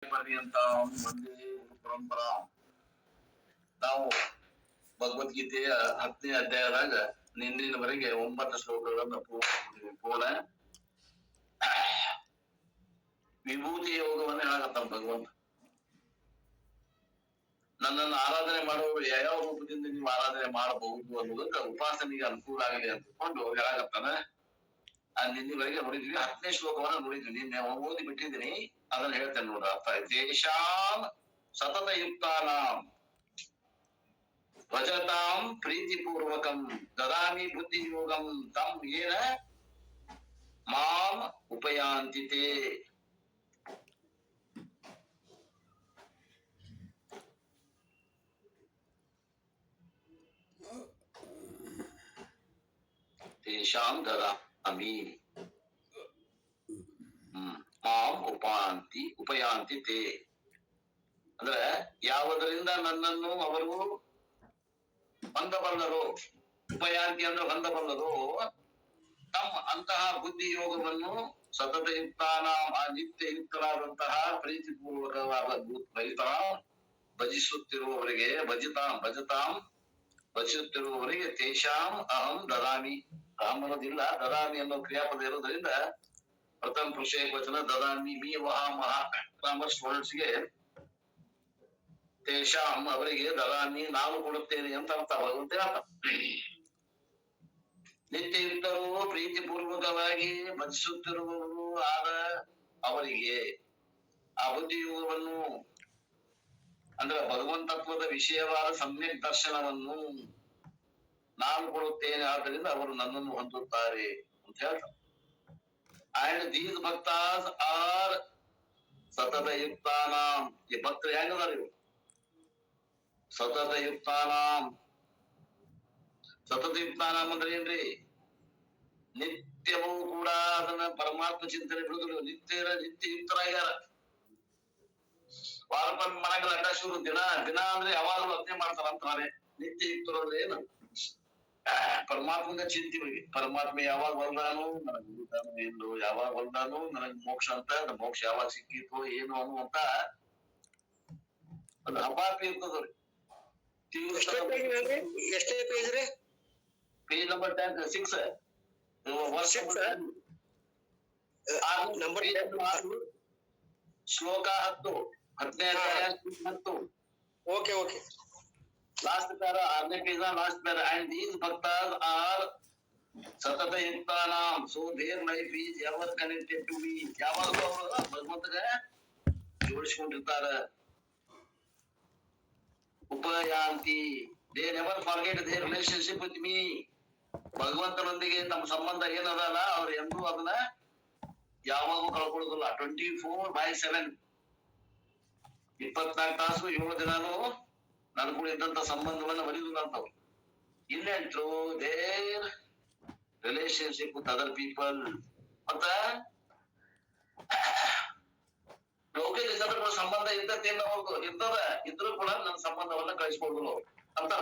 ಪರ್ಯಂತ ಒಂದೇ ಪರಂಪರಾ. ನಾವು ಭಗವದ್ಗೀತೆಯ 10ನೇ ಅಧ್ಯಾಯದಾಗ ನಿನ್ನಿನವರೆಗೆ 9 ಶ್ಲೋಕಗಳನ್ನು ಪೂರ್ಣ ವಿಭೂತಿ ಯೋಗವನ್ನ ಹೇಳಕತ್ತ ಭಗವಂತ. ನನ್ನನ್ನು ಆರಾಧನೆ ಮಾಡುವವರು ಯಾವ ರೂಪದಿಂದ ನೀವು ಆರಾಧನೆ ಮಾಡಬಹುದು ಅನ್ನೋದಕ್ಕೆ ಉಪಾಸನೆಗೆ ಅನುಕೂಲ ಆಗಲಿ ಅಂತಕೊಂಡು ಹೇಳಕತ್ತಾನ. ನಿನ್ನಿವರೆಗೆ ನೋಡಿದ್ವಿ 10ನೇ ಶ್ಲೋಕವನ್ನ ನೋಡಿದ್ವಿ. ನಿನ್ನೆ ಓದಿ ಬಿಟ್ಟಿದ್ದೀನಿ, ಅದನ್ನ ಹೇಳ್ತೇನೆ ನೋಡ್ರ. ಅರ್ಥ ತೇಷಾಂ ಸತತ ಯುಕ್ತಾನಾಂ ಭಜತಾಂ ಪ್ರೀತಿಪೂರ್ವಕಂ ದದಾಮಿ ಬುದ್ಧಿ ಯೋಗಂ ತಂ ಏನ ಮಾಂ ಉಪಯಾಂತಿ ತೇ. ತೇಷಾಂ ದದಾಮಿ ಮಾಂ ಉಪಯಾಂತಿ ತೇ ಅಂದ್ರೆ ಯಾವುದರಿಂದ ನನ್ನನ್ನು ಅವರು ಹೊಂದಬಲ್ಲರು. ಉಪಯಾಂತಿ ಅಂದ್ರೆ ಹೊಂದಬಲ್ಲರು. ತಮ್ಮ ಅಂತಹ ಬುದ್ಧಿ ಯೋಗವನ್ನು ಸತತ ಯುಕ್ತಾನ ನಿತ್ಯ ಯುಕ್ತರಾದಂತಹ ಪ್ರೀತಿಪೂರ್ವಕವಾದ ಭಜಿಸುತ್ತಿರುವವರಿಗೆ ಭಜಿಸುತ್ತಿರುವವರಿಗೆ ತೇಷಾಂ ಅಹಂ ದದಾಮಿ. ಅಹಂ ಅನ್ನೋದಿಲ್ಲ, ದದಾಮಿ ಅನ್ನೋ ಕ್ರಿಯಾಪದ ಇರೋದ್ರಿಂದ ಪ್ರಥಮ ಪುರುಷ ವಚನ ದದಾಮಿ ಮೀ ವಹ ಮಹ ಕಾಮರ್ಸ್ ವರ್ಡ್ಸ್ಗೆ ತೇಷಾಂ ಅವರಿಗೆ ದದಾಮಿ ನಾನು ಕೊಡುತ್ತೇನೆ ಅಂತ ಅರ್ಥ. ಭಗವಂತ ನಿತ್ಯಯುಕ್ತರು ಪ್ರೀತಿಪೂರ್ವಕವಾಗಿ ಭಜಿಸುತ್ತಿರುವವರು ಆದ ಅವರಿಗೆ ಆ ಬುದ್ಧಿಯೋಗವನ್ನು ಅಂದ್ರೆ ಭಗವಂತತ್ವದ ವಿಷಯವಾದ ಸಮ್ಯಕ್ ದರ್ಶನವನ್ನು ನಾನು ಕೊಡುತ್ತೇನೆ. ಆದ್ದರಿಂದ ಅವರು ನನ್ನನ್ನು ಹೊಂದುತ್ತಾರೆ ಅಂತ ಹೇಳ್ತಾರೆ. ಅಂಡ್ ದೀಸ್ ಭಕ್ತಾಸ್ ಆರ್ ಸತತ ಯುಕ್ತಾನಾಂ. ಈ ಭಕ್ತರು ಹೆಂಗದಾರ ಇವರು? ಸತತ ಯುಕ್ತಾನಾಂ. ಸತತ ಯುಕ್ತಾನಾಂ ಅಂದ್ರೆ ಏನ್ರಿ? ನಿತ್ಯವೂ ಕೂಡ ಅದನ್ನ ಪರಮಾತ್ಮ ಚಿಂತನೆ ಬಿಡುದ್ರು. ನಿತ್ಯ ಯುಕ್ತರಾಗ್ಯಾರ. ವಾರಕ್ಕೊಮ್ಮೆ ಮನೆಗಳ ಅಡ್ಡಾಶೂರು ದಿನ ಅಂದ್ರೆ ಯಾವಾಗಲೂ ಅದ್ನೇ ಮಾಡ್ತಾರ ಅಂತಾರೆ. ನಿತ್ಯ ಯುಕ್ತರು ಅಂದ್ರೆ ಏನು? ಪರಮಾತ್ಮನ ಚಿಂತಿವರಿಗೆ. ಪರಮಾತ್ಮ ಯಾವಾಗ ಹೊಲ್ದಾನು ನನಗ್ ಉಳಿತಾನು ಎಂದು, ಯಾವಾಗ ಹೊಲ್ದಾನು ನನಗ್ ಮೋಕ್ಷ ಅಂತ, ಮೋಕ್ಷ ಯಾವಾಗ ಸಿಕ್ಕಿತ್ತು ಏನು ಅನ್ನುವಂತ ಅದು ಹಬ್ಬಾಪಿ ಇರ್ತದ್ರಿ. ಎಷ್ಟೇ ಪೇಜ್ ರೀ? ಪೇಜ್ ನಂಬರ್ 6 ಶ್ಲೋಕ 10 10ನೇ ಅಧ್ಯಾಯ 10. Okay okay. ಲಾಸ್ಟ್ ಪ್ಯಾರ 6ನೇ page last para. And these ಭಕ್ತಾಸ್ ಆರ್ ಸತತ ಯುಕ್ತಾನಾಂ so their life is ever connected to me. ಯಾವಾಗಲೂ ಅವರು ಭಗವಂತಗ ಜೋಡಿಸ್ಕೊಂಡಿರ್ತಾರ. ಉಪಯಾಂತಿ they never forget their relationship with me. ಭಗವಂತನೊಂದಿಗೆ ತಮ್ಮ ಸಂಬಂಧ ಏನದಲ್ಲ ಅವ್ರು ಎಂದೂ ಅದನ್ನ ಯಾವಾಗೂ ಕಳ್ಕೊಳ್ಳೋದಿಲ್ಲ. 24/7 24 ತಾಸು 7 ದಿನಾನು ನನ್ನ ಕೂಡ ಇದ್ದಂತ ಸಂಬಂಧವನ್ನ ಮರಿಯುವುದಿಲ್ಲ ಅಂತವ್ರು. ಇನ್ನೆಂಟ್ರು their relationship with other people. ಮತ್ತ ಲೌಕಿಕ ಜನಗಳ ಸಂಬಂಧ ಇದ್ದತ್ತೇನು ಇರ್ತದ, ಇದ್ರೂ ಕೂಡ ನನ್ನ ಸಂಬಂಧವನ್ನ ಕಳಿಸ್ಕೊಡುದು ಅಂತ.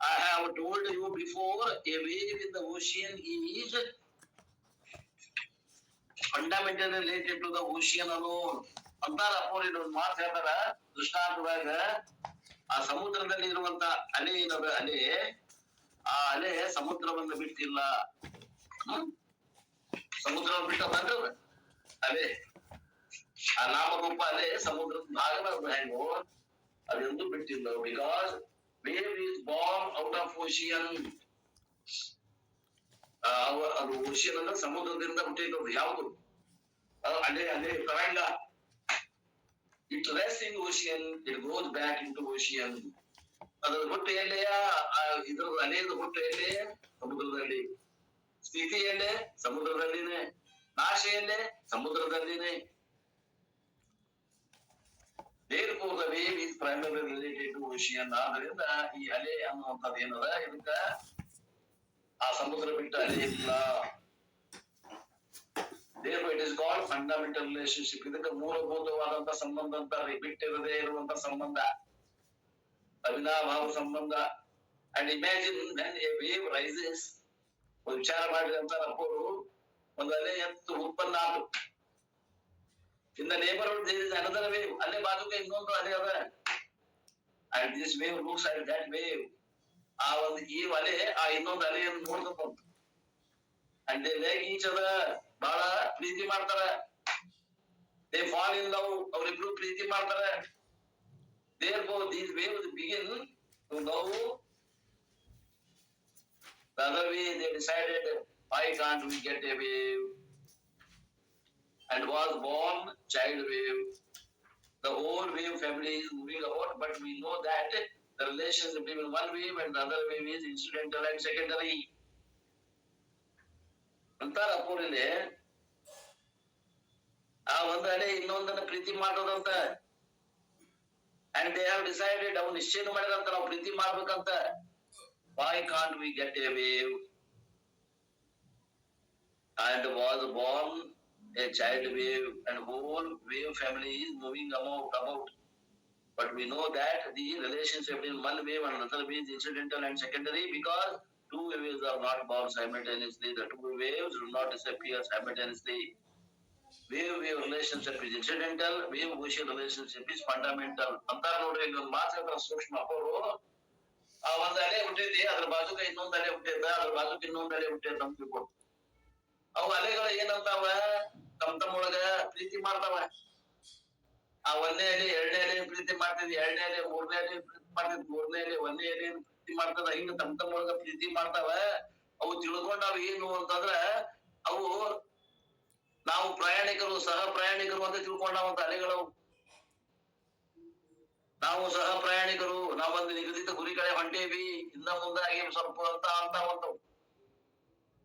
I have told you before, a wave in the ocean is fundamentally related to the ocean alone. ಅಂತಾರ ಅಪ್ಪೋರಿ ಒಂದು ಮಾತು ಹೇಳ್ತಾರ ದೃಷ್ಟಾಂತದಾಗ. ಆ ಸಮುದ್ರದಲ್ಲಿ ಇರುವಂತ ಅಲೆ ಏನದ ಅಲೆ, ಆ ಅಲೆ ಸಮುದ್ರವನ್ನು ಬಿಟ್ಟಿಲ್ಲ. ಸಮುದ್ರವನ್ನು ಬಿಟ್ಟದ ಅಲೆ, ಆ ನಾಮರೂಪ ಅಲೆ ಸಮುದ್ರದ ಭಾಗದ ಹೆಂಗೋ ಅದೆಂದೂ ಬಿಟ್ಟಿಲ್ಲ. Because wave is born out of ocean. ಅದು ಓಷಿಯನ್ ಅಂದ್ರೆ ಸಮುದ್ರದಿಂದ ಹುಟ್ಟಿದ್ದು. ಯಾವುದು ಅಲೆ ತರಂಗ. It rest in ocean, it goes back into ocean. ಅದ್ರ ಹುಟ್ಟು ಎಲ್ಲೆಯ? ಇದ್ರ ಅಲೆಯದ ಹುಟ್ಟು ಎಲ್ಲೇ? ಸಮುದ್ರದಲ್ಲಿ. ಸ್ಥಿತಿ ಎಲ್ಲೇ? ಸಮುದ್ರದಲ್ಲಿನೇ. ನಾಶ ಎಲ್ಲೇ? ಸಮುದ್ರದಲ್ಲಿನೇ. Therefore, the wave is primarily related to ocean. ಆದ್ರಿಂದ ಈ ಅಲೆ ಅನ್ನುವಂಥದ್ದು ಏನದ, ಇದಕ್ಕ ಆ ಸಮುದ್ರ ಬಿಟ್ಟ ಅಲೆ ಇಲ್ಲ. Therefore, it is called fundamental relationship. ಇದಕ್ಕೆ ಮೂಲಭೂತವಾದಂತ ಸಂಬಂಧ ಅಂತಾರೆ. ಬಿಟ್ಟಿರದೇ ಇರುವಂತ ಸಂಬಂಧ, ಅವಿನಾಭಾವ ಸಂಬಂಧ. And imagine when a wave rises. ವಿಚಾರ ಮಾಡಿದಂತ ಅಪ್ಪರು ಒಂದು ಅಲೆ ಎತ್ತು ಉತ್ಪನ್ನ ಆತು. In the neighborhood there is another wave. ಅಲ್ಲೇ ಬಾಜುಕ ಇನ್ನೊಂದು ಅಲೆ ಅದ. And this wave looks like that wave. ಆ ಒಂದು ಈ ಅಲೆ ಆ ಇನ್ನೊಂದು ಅಲೆಯನ್ನು ನೋಡ್ಕೊಂಡು and they like each other. ಬಹಳ ಪ್ರೀತಿ ಮಾಡ್ತಾರ. They fall in love. ಅವರಿಬ್ರು ಪ್ರೀತಿ ಮಾಡ್ತಾರ. Therefore these waves begin to know. The other way they decided, why can't we get a wave? And was born child wave. The whole wave family is moving about, but we know that the relationship between one wave and the other wave is incidental and secondary. ಅಂತಾರ ಅಪ್ಪೂರಲ್ಲಿ ಆ ಒಂದು ಅಲೆ ಇನ್ನೊಂದನ್ನ ಪ್ರೀತಿ ಮಾಡೋದಂತ. And they have decided, ಅವ್ರು ನಿಶ್ಚಯ ಮಾಡಿದಂತ ನಾವು ಪ್ರೀತಿ ಮಾಡ್ಬೇಕಂತ. Why can't we get a wave? And was born a child wave, and whole wave family is moving about. But we know that the relationship between one wave and another wave is incidental and secondary, because two waves are not born simultaneously. The two waves do not disappear simultaneously. Wave relationship is incidental, wave ocean relationship is fundamental. ಅಂತಾರ ನೋಡ್ರಿ, ಇನ್ನೊಂದು ಮಾತ್ರ ಸೂಕ್ಷ್ಮ ಅಪ್ಪರು. ಆ ಒಂದ್ ಅಲೆ ಹುಟ್ಟೈತಿ, ಅದ್ರ ಬಾಜುಕ ಇನ್ನೊಂದ್ ಅಲೆ ಹುಟ್ಟೈತ, ಅದ್ರ ಬಾಜುಕ ಇನ್ನೊಂದ್ ಅಲೆ ಹುಟ್ಟೈತ ಅಂತ ತಿಳ್ಕೊಂಡು ಅವು ಅಲೆಗಳು ಏನಂತಾವ, ತಮ್ಮೊಳಗ ಪ್ರೀತಿ ಮಾಡ್ತಾವ. ಆ ಒಂದನೇ ಅಲೆ ಎರಡನೇ ಅಲೆ ಪ್ರೀತಿ ಮಾಡ್ತಿದ್ವಿ, ಎರಡನೇ ಅಲೆ ಮೂರನೇ ಅಲೆ ಪ್ರೀತಿ ಮಾಡ್ತಿದ್ವಿ, ಮೂರನೇ ಅಲೆ ಒಂದನೇ ಅಲೆ ಪ್ರೀತಿ ಮಾಡ್ತದ. ಹಿಂಗ ತಮ್ಮೊಳಗ ಪ್ರೀತಿ ಮಾಡ್ತಾವ. ಅವು ತಿಳ್ಕೊಂಡಾವ ಏನು ಅಂತಂದ್ರ, ಅವು ನಾವು ಪ್ರಯಾಣಿಕರು, ಸಹ ಪ್ರಯಾಣಿಕರು ಅಂತ ತಿಳ್ಕೊಂಡಾವಂತ ಅಲೆಗಳು. ನಾವು ಸಹ ಪ್ರಯಾಣಿಕರು, ನಾವೊಂದು ನಿಗದಿತ ಗುರಿ ಕಡೆ ಹೊಂಟೇವಿ, ಹಿಂದ ಮುಂದಾಗಿ ಸ್ವಲ್ಪ ಅಂತ ಒಂದು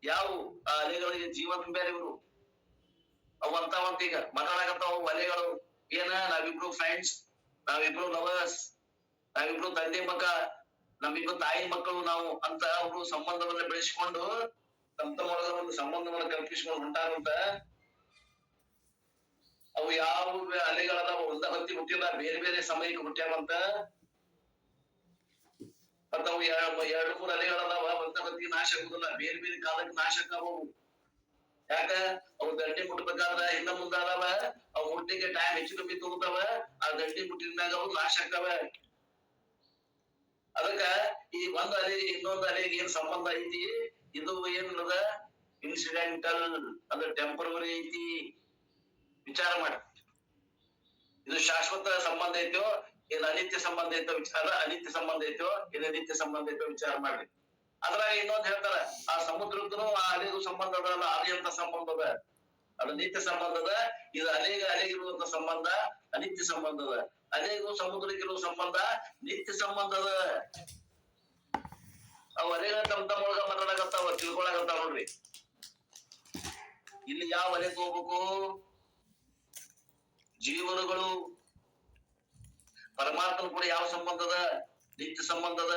ಯಾವ ಆ ಅಲೆಗಳಿಗೆ ಜೀವ ತುಂಬ್ಯಾರ ಇವ್ರು. ಅವು ಅಂತಾವಂತ ಈಗ ಮಾತಾಡಕತ್ತಾವ ಅಲೆಗಳು. ಏನ, ನಾವಿಬ್ರು ಫ್ರೆಂಡ್ಸ್, ನಾವಿಬ್ರು ಲವರ್ಸ್, ನಾವಿಬ್ರು ತಂದೆ ಮಕ್ಕ, ನಮ್ಮಿಬ್ರು ತಾಯಿ ಮಕ್ಕಳು ನಾವು ಅಂತ ಅವರು ಸಂಬಂಧವನ್ನ ಬೆಳೆಸಿಕೊಂಡು ತಮ್ಮೊಳಗ ಒಂದು ಸಂಬಂಧವನ್ನ ಕಲ್ಪಿಸಿಕೊಂಡು ಹೊಂಟಾರಂತ. ಅವು ಯಾವ ಅಲೆಗಳದಾವ ಒಂದ ಹೊತ್ತಿ ಹುಟ್ಟಿಲ್ಲ, ಬೇರೆ ಬೇರೆ ಸಮಯಕ್ಕೆ ಹುಟ್ಟ್ಯಾವಂತ. ಮತ್ತ ಅವು ಎರಡು ಮೂರು ಅಲೆಗಳದಾವ, ಒಂದ ಹೊತ್ತಿಗೆ ನಾಶ ಆಗುದಿಲ್ಲ, ಬೇರೆ ಬೇರೆ ಕಾಲಕ್ಕೆ ನಾಶ ಆಕಾವು. ಯಾಕ, ಅವು ದಂಡಿ ಮುಟ್ಬೇಕಾದ್ರ ಹಿಂದ ಮುಂದ ಅದಾವ, ಅವು ಮುಟ್ಟಿಗೆ ಟೈಮ್ ಹೆಚ್ಚು ಕಮ್ಮಿ ತಗೋತಾವ. ಆ ದಂಡಿ ಮುಟ್ಟಿದ್ಮ್ಯಾಗ ಅವು ನಾಶ ಆಕಾವ. ಅದಕ್ಕ ಈ ಒಂದ್ ಅಲೆಗೆ ಇನ್ನೊಂದ್ ಅಲೆಗೆ ಏನ್ ಸಂಬಂಧ ಐತಿ, ಇದು ಏನದ ಇನ್ಸಿಡೆಂಟಲ್, ಅಂದ್ರೆ ಟೆಂಪರರಿ ಐತಿ. ವಿಚಾರ ಮಾಡಿ, ಇದು ಶಾಶ್ವತ ಸಂಬಂಧ ಐತೋ ಏನ್ ಅನಿತ್ಯ ಸಂಬಂಧ ಐತೋ ವಿಚಾರ, ಅನಿತ್ಯ ಸಂಬಂಧ ಐತೋ ಏನ್ ಅನಿತ್ಯ ಸಂಬಂಧ ಐತೋ ವಿಚಾರ ಮಾಡ್ರಿ. ಅದ್ರಾಗ ಇನ್ನೊಂದ್ ಹೇಳ್ತಾರ, ಆ ಸಮುದ್ರದ್ದು ಆ ಅಲೆಗೂ ಸಂಬಂಧ ಅದಲ್ಲ, ಅಲೆ ಅಂತ ಸಂಬಂಧ ಅದ, ಅದು ನಿತ್ಯ ಸಂಬಂಧ ಅದ. ಇದು ಅಲೆಗಿರುವಂತ ಸಂಬಂಧ ಅನಿತ್ಯ ಸಂಬಂಧ ಅದ. ಅಲೆಗೂ ಸಮುದ್ರಕ್ಕಿರುವ ಸಂಬಂಧ ನಿತ್ಯ ಸಂಬಂಧ ಅದ. ಅವ್ ಅಲೆಗಳ ತಮ್ಮೊಳಗ ಮಾತಾಡಕತ್ತಾವ, ತಿಳ್ಕೊಳಕತ್ತಾವ ನೋಡ್ರಿ. ಇಲ್ಲಿ ಯಾವ ಅಲೆಗೆ ಹೋಗ್ಬೇಕು? ಜೀವನಗಳು ಪರಮಾತ್ಮನ ಕೂಡ ಯಾವ ಸಂಬಂಧ ಅದ? ನಿತ್ಯ ಸಂಬಂಧ ಅದ.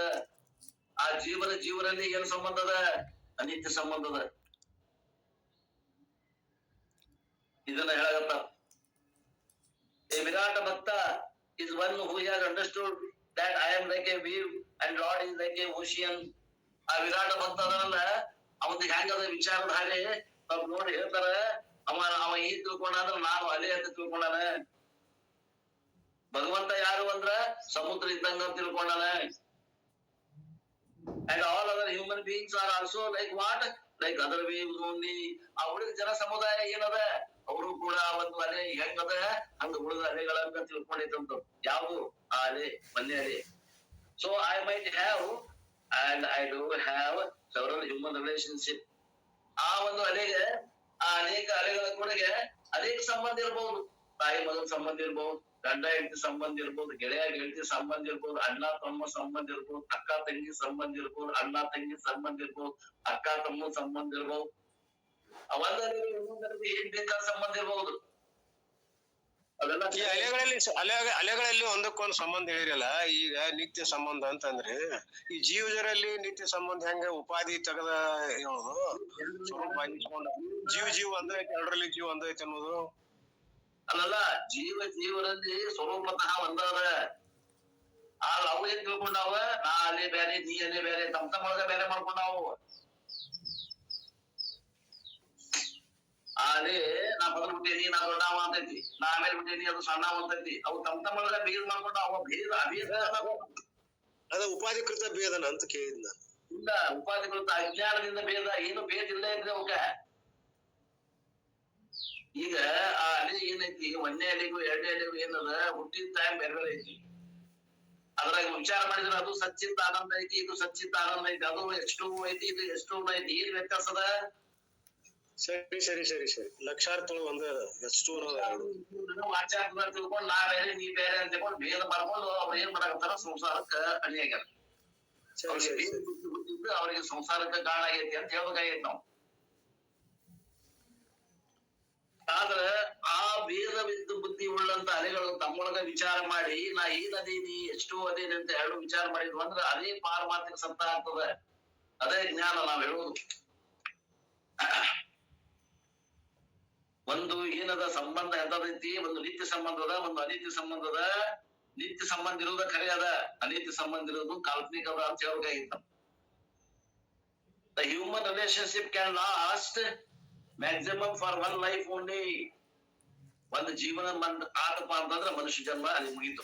ಆ ಜೀವನಲ್ಲಿ ಏನ್ ಸಂಬಂಧ ಅದ? ಅನಿತ್ಯ ಸಂಬಂಧ ಅದ. ಇದನ್ನ ಹೇಳಕತ್ತ. A Virata Bhakta is one who has understood that I am like a wave and Lord is like a ocean. ಆ ವಿರಾಟ ಭಕ್ತ ಅದಲ್ಲ, ಅವನ್ ಹೆಂಗದ ವಿಚಾರಧಾರೆ ನಾವ್ ನೋಡಿ ಹೇಳ್ತಾರ. ಅವ ಏನ್ ತಿಳ್ಕೊಂಡಾದ್ರ ನಾನು ಅಲೆ ಅಂತ ತಿಳ್ಕೊಂಡಾನ. ಭಗವಂತ ಯಾರು ಅಂದ್ರ ಸಮುದ್ರ ಇದ್ದಂಗ ಅಂತ ತಿಳ್ಕೊಂಡಾನ. And all other human beings are also like what? Like other waves only. ಆ ಉಳಿದ ಜನ ಸಮುದಾಯ ಏನದ, ಅವರು ಕೂಡ ಒಂದು ಅಲೆ ಹೆಂಗದ ಹಂಗ ಉಳಿದ ಅಲೆಗಳಂತ ತಿಳ್ಕೊಂಡೈತಂತ. ಯಾವುದು? ಆ ಅಲೆ, ಒಂದೇ ಅಲೆ. So I might have and I do have several human relationship. ಆ ಒಂದು ಅಲೆಗೆ, ಆ ಅನೇಕ ಅಲೆಗಳ ಕೂಡಗೆ ಅನೇಕ ಸಂಬಂಧ ಇರ್ಬಹುದು. ತಾಯಿ ಮಗನ ಸಂಬಂಧ ಇರ್ಬಹುದು, ಗಂಡ ಹೆಂಡತಿ ಸಂಬಂಧ ಇರ್ಬೋದು, ಗೆಳೆಯ ಗೆಳತಿ ಸಂಬಂಧ ಇರ್ಬೋದು, ಅಣ್ಣ ತಮ್ಮ ಸಂಬಂಧ ಇರ್ಬೋದು, ಅಕ್ಕ ತಂಗಿ ಸಂಬಂಧ ಇರ್ಬೋದು, ಅಣ್ಣ ತಂಗಿ ಸಂಬಂಧ ಇರ್ಬೋದು, ಅಕ್ಕ ತಮ್ಮ ಸಂಬಂಧ ಇರ್ಬೋದು. ಅವಲ್ಲದೆ ಏನ್ ಬೇಕಾದ ಸಂಬಂಧ ಇರ್ಬಹುದು. ಅದೆಲ್ಲ ಈ ಅಲೆಗಳಲ್ಲಿ ಒಂದಕ್ಕೊಂದು ಸಂಬಂಧ ಹೇಳಿರಲ್ಲ. ಈಗ ನಿತ್ಯ ಸಂಬಂಧ ಅಂತಂದ್ರೆ ಈ ಜೀವಜರಲ್ಲಿ ನಿತ್ಯ ಸಂಬಂಧ ಹೆಂಗ ಉಪಾಧಿ ತೆಗದ ಹೇಳುದು, ಸ್ವರೂಪ ಜೀವ ಒಂದೈತೆ, ಎರಡರಲ್ಲಿ ಜೀವ ಒಂದೈತೆ ಅನ್ನೋದು ಅಲ್ಲಲ್ಲ. ಜೀವರಲ್ಲಿ ಸ್ವರೂಪತಃ ಒಂದಾದ. ಅವು ಏನ್ ತಿಳ್ಕೊಂಡಾವ, ನಾ ಅಲೆ ಬೇರೆ, ನೀ ಅಲೆ ಬೇರೆ, ತಮ್ಮ ಬೇರೆ ಮಾಡ್ಕೊಂಡಾವು. ಅದೇ ನಾ ಮೊದಲು ಬಿಟ್ಟೇನಿ, ನಾ ದೊಡ್ಡವ ಅಂತೈತಿ, ನಾ ಆಮೇಲೆ ಬಿಟ್ಟೇನಿ, ಅದು ಸಣ್ಣವ ಅಂತೈತಿ. ಅವು ತಮ್ಮೊಳಗ ಭೇದ ಮಾಡ್ಕೊಂಡು ಅವ ಭೇದ ಅಭೇದ ಅದ ಉಪಾಧಿಕೃತ ಭೇದನ ಅಂತ ಕೇಳಿದ್ ನಾನು. ಇಲ್ಲ, ಉಪಾಧಿಕೃತ ಅಜ್ಞಾನದಿಂದ ಭೇದ. ಏನು ಭೇದ ಇಲ್ಲ ಇದ್ರೆ ಅವಕ್ಕ. ಈಗ ಆ ಅಲೆ ಏನೈತಿ, ಒಂದನೇ ಅಲೆಗೂ ಎರಡನೇ ಅಲೆಗೂ ಏನದ, ಹುಟ್ಟಿದ ಟೈಮ್ ಬೇರೆ ಬೇರೆ ಐತಿ. ಅದ್ರಾಗ ವಿಚಾರ ಮಾಡಿದ್ರೆ ಅದು ಸಚ್ಚಿತ್ ಆನಂದ ಐತಿ, ಇದು ಸಚ್ಚಿತ್ ಆನಂದ ಐತಿ, ಅದು ಎಷ್ಟು ಐತಿ, ಇದು ಎಷ್ಟು ಐತಿ. ಏನ್ ವ್ಯತ್ಯಾಸ ಅದ? ಸರಿ ಲಕ್ಷಾರ್ಥಗಳು ಒಂದೇ ಅದ, ಎಷ್ಟು ಆಚಾರ ತಿಳ್ಕೊಂಡು ನಾ ಬೇರೆ ನೀ ಬೇರೆ ಅಂತ ತಿಳ್ಕೊಂಡು ಭೇದ ಮಾಡ್ಕೊಂಡು ಅವ್ರು ಏನ್ ಮಾಡಾಕತ್ತಾರ, ಸಂಸಾರಕ್ಕ ಅಣಿ ಆಗ್ಯಾರ. ಅವ್ರಿಗೆ ಸಂಸಾರಕ್ಕೆ ಕಾರಣ ಆಗೈತಿ ಅಂತ ಹೇಳ್ಬೇಕಾಗೈತಿ ನಾವು. ಆದ್ರ ಆ ಭೇದವಿದ್ದು ಬುದ್ಧಿ ಉಳ್ಳಂತ ಅಲೆಗಳು ತಮ್ಮೊಳಗ ವಿಚಾರ ಮಾಡಿ ನಾ ಏನ್ ಅದೇನಿ, ಎಷ್ಟು ಅದೇನಿ ಅಂತ ಎರಡು ವಿಚಾರ ಮಾಡಿದ್ವು ಅಂದ್ರ ಅದೇ ಪಾರಮಾರ್ಥಿಕ ಸತ್ತ ಆಗ್ತದ. ಅದೇ ಜ್ಞಾನ ನಾವ್ ಹೇಳುದು. ಒಂದು ಏನದ ಸಂಬಂಧ ಎಂತದೈತಿ, ಒಂದು ನಿತ್ಯ ಸಂಬಂಧದ, ಒಂದು ಅನಿತ್ಯ ಸಂಬಂಧದ. ನಿತ್ಯ ಸಂಬಂಧ ಇರೋದ ಖರೆ ಅದ, ಅನಿತ್ಯ ಸಂಬಂಧ ಇರೋದು ಕಾಲ್ಪನಿಕ ಅದ ಅಂತ ಹೇಳ್ಬೇಕಾಗಿತ್ತ. The human relationship can last maximum for one life only. ಒಂದು ಜೀವನ ಆತಪ್ಪ ಅಂತಂದ್ರೆ ಮನುಷ್ಯ ಜನ್ಮ ಅಲ್ಲಿ ಮುಗಿತು.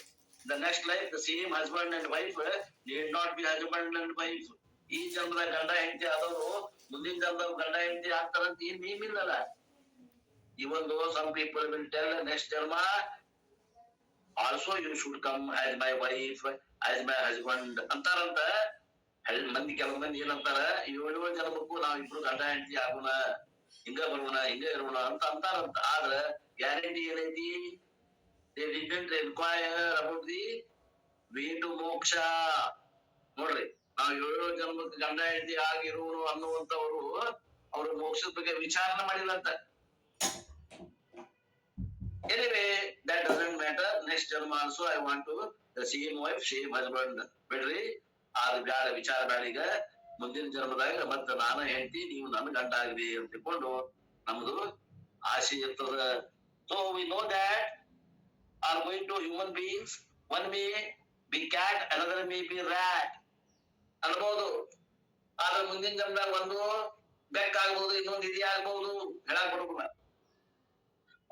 The next life the same husband and wife need not be husband and wife. ಈ ಜನ್ಮದ ಗಂಡ ಹೆಂಡತಿ ಆದವರು ಮುಂದಿನ ಜನ್ಮದ ಗಂಡ ಹೆಂಡತಿ ಆಗ್ತಾರಂತ ಏನ್ ನೇಮಿಲ್ಲಲ್ಲ. Even though some people will tell next janma also you should come as my wife, as my husband ಅಂತಾರಂತ. ಮಂದಿ ಕೆಲವು ಮಂದಿ ಏನಂತಾರ, 7 ಜನ್ಮಕ್ಕೂ ನಾವಿಬ್ರು ಗಂಡ ಹೆಂಡತಿ ಆಗೋಣ, ಹಿಂಗ ಬರೋಣ, ಹಿಂಗ ಇರೋಣ ಅಂತ ಅಂತಾರಂತ. ಆದ್ರ ಗ್ಯಾರಂಟಿ ಏನೈತಿ? they didn't inquire about the way to moksha. ನೋಡ್ರಿ, ನಾವ್ 7 ಜನ್ಮಕ್ಕೆ ಗಂಡ ಹೆಂಡತಿ ಆಗಿರೋಣ ಅನ್ನುವಂತವ್ರು ಅವ್ರ ಮೋಕ್ಷದ ಬಗ್ಗೆ ವಿಚಾರಣೆ ಮಾಡಿಲ್ಲಂತ. Anyway, that doesn't matter. Next term also I want to the same wife, same husband. ಬಿಡ್ರಿ, ಅದು ಬ್ಯಾಡ, ವಿಚಾರ ಬ್ಯಾಡ. ಈಗ ಮುಂದಿನ ಜನ್ಮದಾಗ ಮತ್ತ ನಾನು ಹೆಂಡತಿ, ನೀವು ನನ್ನ ಗಂಡ ಆಗ್ರಿ ಅಂತ ತಿಳ್ಕೊಂಡು ನಮ್ದು ಆಸೆ ಇರ್ತದ. So we know that are going to human beings, one may be cat, another may be rat ಅನ್ಬೋದು. ಆದ್ರೆ ಮುಂದಿನ ಜನ್ಮದಾಗ ಒಂದು ಬೆಕ್ಕ ಆಗ್ಬಹುದು, ಇನ್ನೊಂದು ಇದಿ ಆಗ್ಬಹುದು, ಹೇಳಕ್ ಬರೋದಿಲ್ಲ.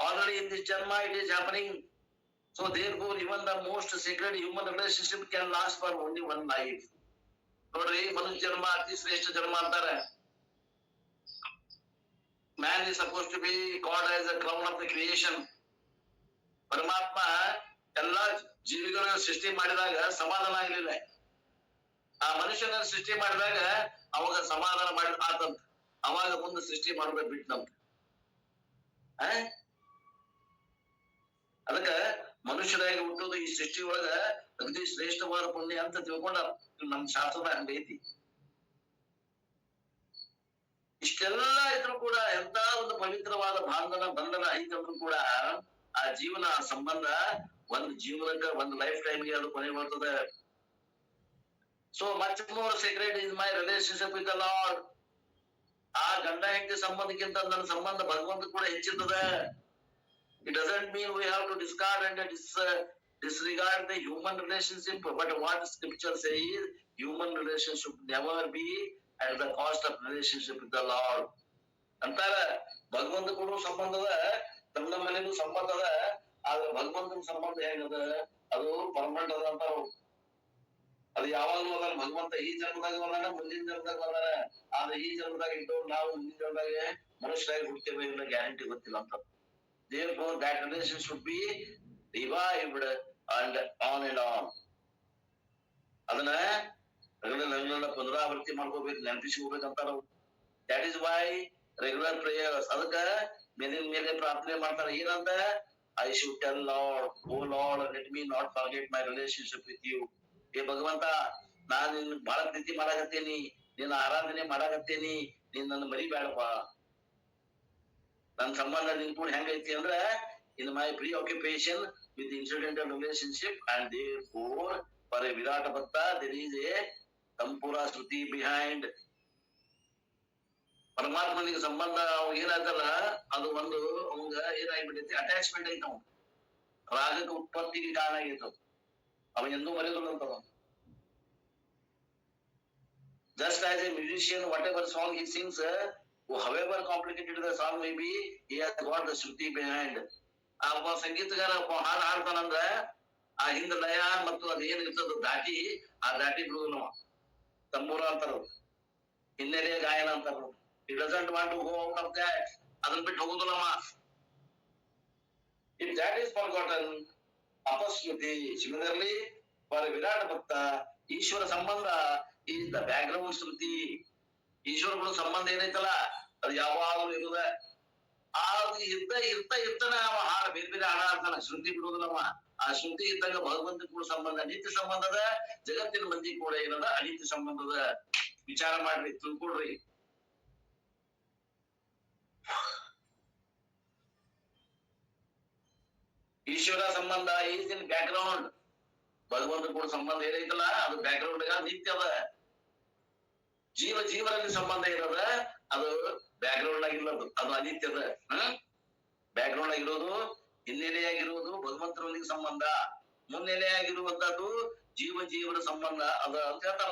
Already in this janma it is happening. So therefore even the most sacred human relationship can last for only one life. ನೋಡ್ರಿ, ಮನುಷ್ಯ ಜನ್ಮ ಅತಿ ಶ್ರೇಷ್ಠ ಜನ್ಮ ಅಂತಾರೆ. Man is supposed to be God as a crown of the creation. ಪರಮಾತ್ಮ ಎಲ್ಲಾ ಜೀವಿಗಳನ್ನ ಸೃಷ್ಟಿ ಮಾಡಿದಾಗ ಸಮಾಧಾನ ಆಗ್ಲಿಲ್ಲ. ಆ ಮನುಷ್ಯನ ಸೃಷ್ಟಿ ಮಾಡಿದಾಗ ಅವಾಗ ಸಮಾಧಾನ ಮಾಡಿ ಆತಂತ. ಅವಾಗ ಮುಂದೆ ಸೃಷ್ಟಿ ಮಾಡೋದ ಬಿಟ್ಟಂತ. ಅದಕ್ಕ ಮನುಷ್ಯರಾಗಿ ಹುಟ್ಟೋದು ಈ ಸೃಷ್ಟಿ ಒಳಗ ಅಗದಿ ಶ್ರೇಷ್ಠವಾದ ಪುಣ್ಯ ಅಂತ ತಿಳ್ಕೊಂಡ ನಮ್ ಶಾಸ್ತ್ರದ ಹಂಗೈತಿ. ಇಷ್ಟೆಲ್ಲಾ ಇದ್ರು ಕೂಡ ಎಂತ ಒಂದು ಪವಿತ್ರವಾದ ಬಂಧನ ಐತಂದ್ರೂ ಕೂಡ ಆ ಜೀವನ ಸಂಬಂಧ ಒಂದು ಜೀವನಕ್ಕ ಒಂದು ಲೈಫ್ ಟೈಮ್ಗೆ ಅದು ಕೊನೆ ಬರ್ತದೆ. So much more secret is my relationship with the lord. ಆ ಗಂಡ ಹೆಂಡತಿ ಸಂಬಂಧಕ್ಕಿಂತ ನನ್ನ ಸಂಬಂಧ ಭಗವಂತ ಕೂಡ ಹೆಚ್ಚಿರ್ತದೆ. It doesn't mean we have to discard and disregard the human relationship, but what scripture says is human relationship never be at the cost of relationship with the Lord. ಅಂತಾರ ಭಗವಂತ ಕೂಡ ಸಂಬಂಧದ, ನಮ್ಮ ಮನೆಗೂ ಸಂಬಂಧ ಅದ. ಆದ್ರೆ ಭಗವಂತನ ಸಂಬಂಧ ಹೇಗದ, ಅದು ಪರ್ಮನೆಂಟ್ ಅದ ಅಂತಾರ. ಅದು ಯಾವಾಗ್ಲೂ ಅದ. ಭಗವಂತ ಈ ಜನ್ಮದಾಗ ಬಂದಾನ, ಮುಂದಿನ ಜನ್ಮದಾಗ ಬಂದಾನ. ಆದ್ರೆ ಈ ಜನ್ಮದಾಗ ಇಟ್ಟು ನಾವು ಮುಂದಿನ ಜನ್ಮದಾಗ ಮನುಷ್ಯರಾಗಿ ಹುಡ್ತೇವೆ ಇಲ್ಲ ಗ್ಯಾರಂಟಿ ಗೊತ್ತಿಲ್ಲ ಅಂತ. Therefore that relation should be revived and on. ಅದನ್ನ ಪುನರಾವರ್ತಿ ಮಾಡ್ಕೋಬೇಕು, ನೆನಪಿಸ್ಕೋಬೇಕಂತ ನಾವು. That is why regular prayers. ಅದಕ್ಕ ಮೇಲಿನ ಮೇಲೆ ಪ್ರಾರ್ಥನೆ ಮಾಡ್ತಾರ. ಏನಂತ? I should tell Lord, oh Lord, let me not forget my relationship with you. ಏ ಭಗವಂತ, ನಾನು ನಿನ್ನ ಬಹಳ ಪ್ರೀತಿ ಮಾಡಾಕತ್ತೇನಿ, ನಿನ್ನ ಆರಾಧನೆ ಮಾಡಾಕತ್ತೇನಿ, ನೀನ್ ನನ್ನ ಮರಿಬೇಡಪ್ಪ. ನನ್ನ ಸಂಬಂಧ ನಿನ್ ಕೂಡ ಹೆಂಗೈತಿ ಅಂದ್ರ in my preoccupation with incidental relationship, and therefore for a Virata Bhakta there is a Sampura Shruti behind. ಪರಮಾತ್ಮನಿಗೆ ಸಂಬಂಧ ಏನಾಯ್ತಲ್ಲ, ಅದು ಒಂದು ಅವಂಗ ಏನಾಗ್ಬಿಟ್ಟೈತಿ, ಅಟ್ಯಾಚ್ಮೆಂಟ್ ಐತ. ಅವ ರಾಗಕ್ಕೆ ಉತ್ಪತ್ತಿಗೆ ಕಾರಣ ಆಗೈತ. ಅವ ಎಂದೂ ಮರೆಯಲ್ಲ. Just as a musician, whatever song he sings however complicated the song may be, he has got the Shruti behind. ಒಬ್ಬ ಸಂಗೀತಗಾರ ಒಬ್ಬ ಹಾಡು ಹಾಡ್ತಾನಂದ್ರ ಆ ಹಿಂದ ಲಯ ಮತ್ತು ಅದ ಏನ್ ಇರ್ತದ ದಾಟಿ, ಆ ದಾಟಿ ಬಿಡುದಿಲ್ಲ ಅವ. ತಂಬೂರ ಅಂತಾರ, ಹಿನ್ನೆಲೆ ಗಾಯನ ಅಂತಾರ. He doesn't want to go out of that. ಅದನ್ನ ಬಿಟ್ಟು ಹೋಗುದಿಲ್ಲವ. If that is forgotten, ಅಪಶ್ರುತಿ. Similarly, for ವಿರಾಟ ಭಕ್ತ, ಈಶ್ವರ ಸಂಬಂಧ is the background ಶ್ರುತಿ. ಈಶ್ವರಗಳು ಸಂಬಂಧ ಏನೈತಲ್ಲ ಅದು ಯಾವಾಗಲೂ ಇರುದ. ಅದು ಇರ್ತಾನೆ ಅವ ಹಾಡು ಬೇರೆ ಬೇರೆ ಹಾಡ ಆಡ್ತಾನ, ಶ್ರುತಿ ಬಿಡುವುದಿಲ್ಲವ. ಆ ಶ್ರುತಿ ಇದ್ದಾಗ ಭಗವಂತ ಕೂಡ ಸಂಬಂಧ, ನಿತ್ಯ ಸಂಬಂಧದ, ಜಗತ್ತಿನ ಮಂದಿ ಕೂಡ ಏನದ ಅನಿತ್ಯ ಸಂಬಂಧದ. ವಿಚಾರ ಮಾಡ್ರಿ, ತಿಳ್ಕೊಡ್ರಿ. ಈಶ್ವರ ಸಂಬಂಧ ಈಸ್ ಇನ್ ಬ್ಯಾಕ್ ಗ್ರೌಂಡ್. ಭಗವಂತ ಕೂಡ ಸಂಬಂಧ ಏನೈತಲ್ಲ ಅದು ಬ್ಯಾಕ್ ಗ್ರೌಂಡ್ ನಿತ್ಯದ. ಜೀವರಲ್ಲಿ ಸಂಬಂಧ ಇರೋದ ಅದು ಬ್ಯಾಕ್ ಗ್ರೌಂಡ್ ಆಗಿರೋದು, ಅದು ಅನಿತ್ಯದ. ಬ್ಯಾಕ್ ಗ್ರೌಂಡ್ ಆಗಿರೋದು, ಹಿನ್ನೆಲೆಯಾಗಿರುವುದು ಭಗವಂತರೊಂದಿಗೆ ಸಂಬಂಧ, ಮುನ್ನೆಲೆಯಾಗಿರುವಂತದ್ದು ಜೀವರ ಸಂಬಂಧ ಅದ ಅಂತ ಹೇಳ್ತಾರ.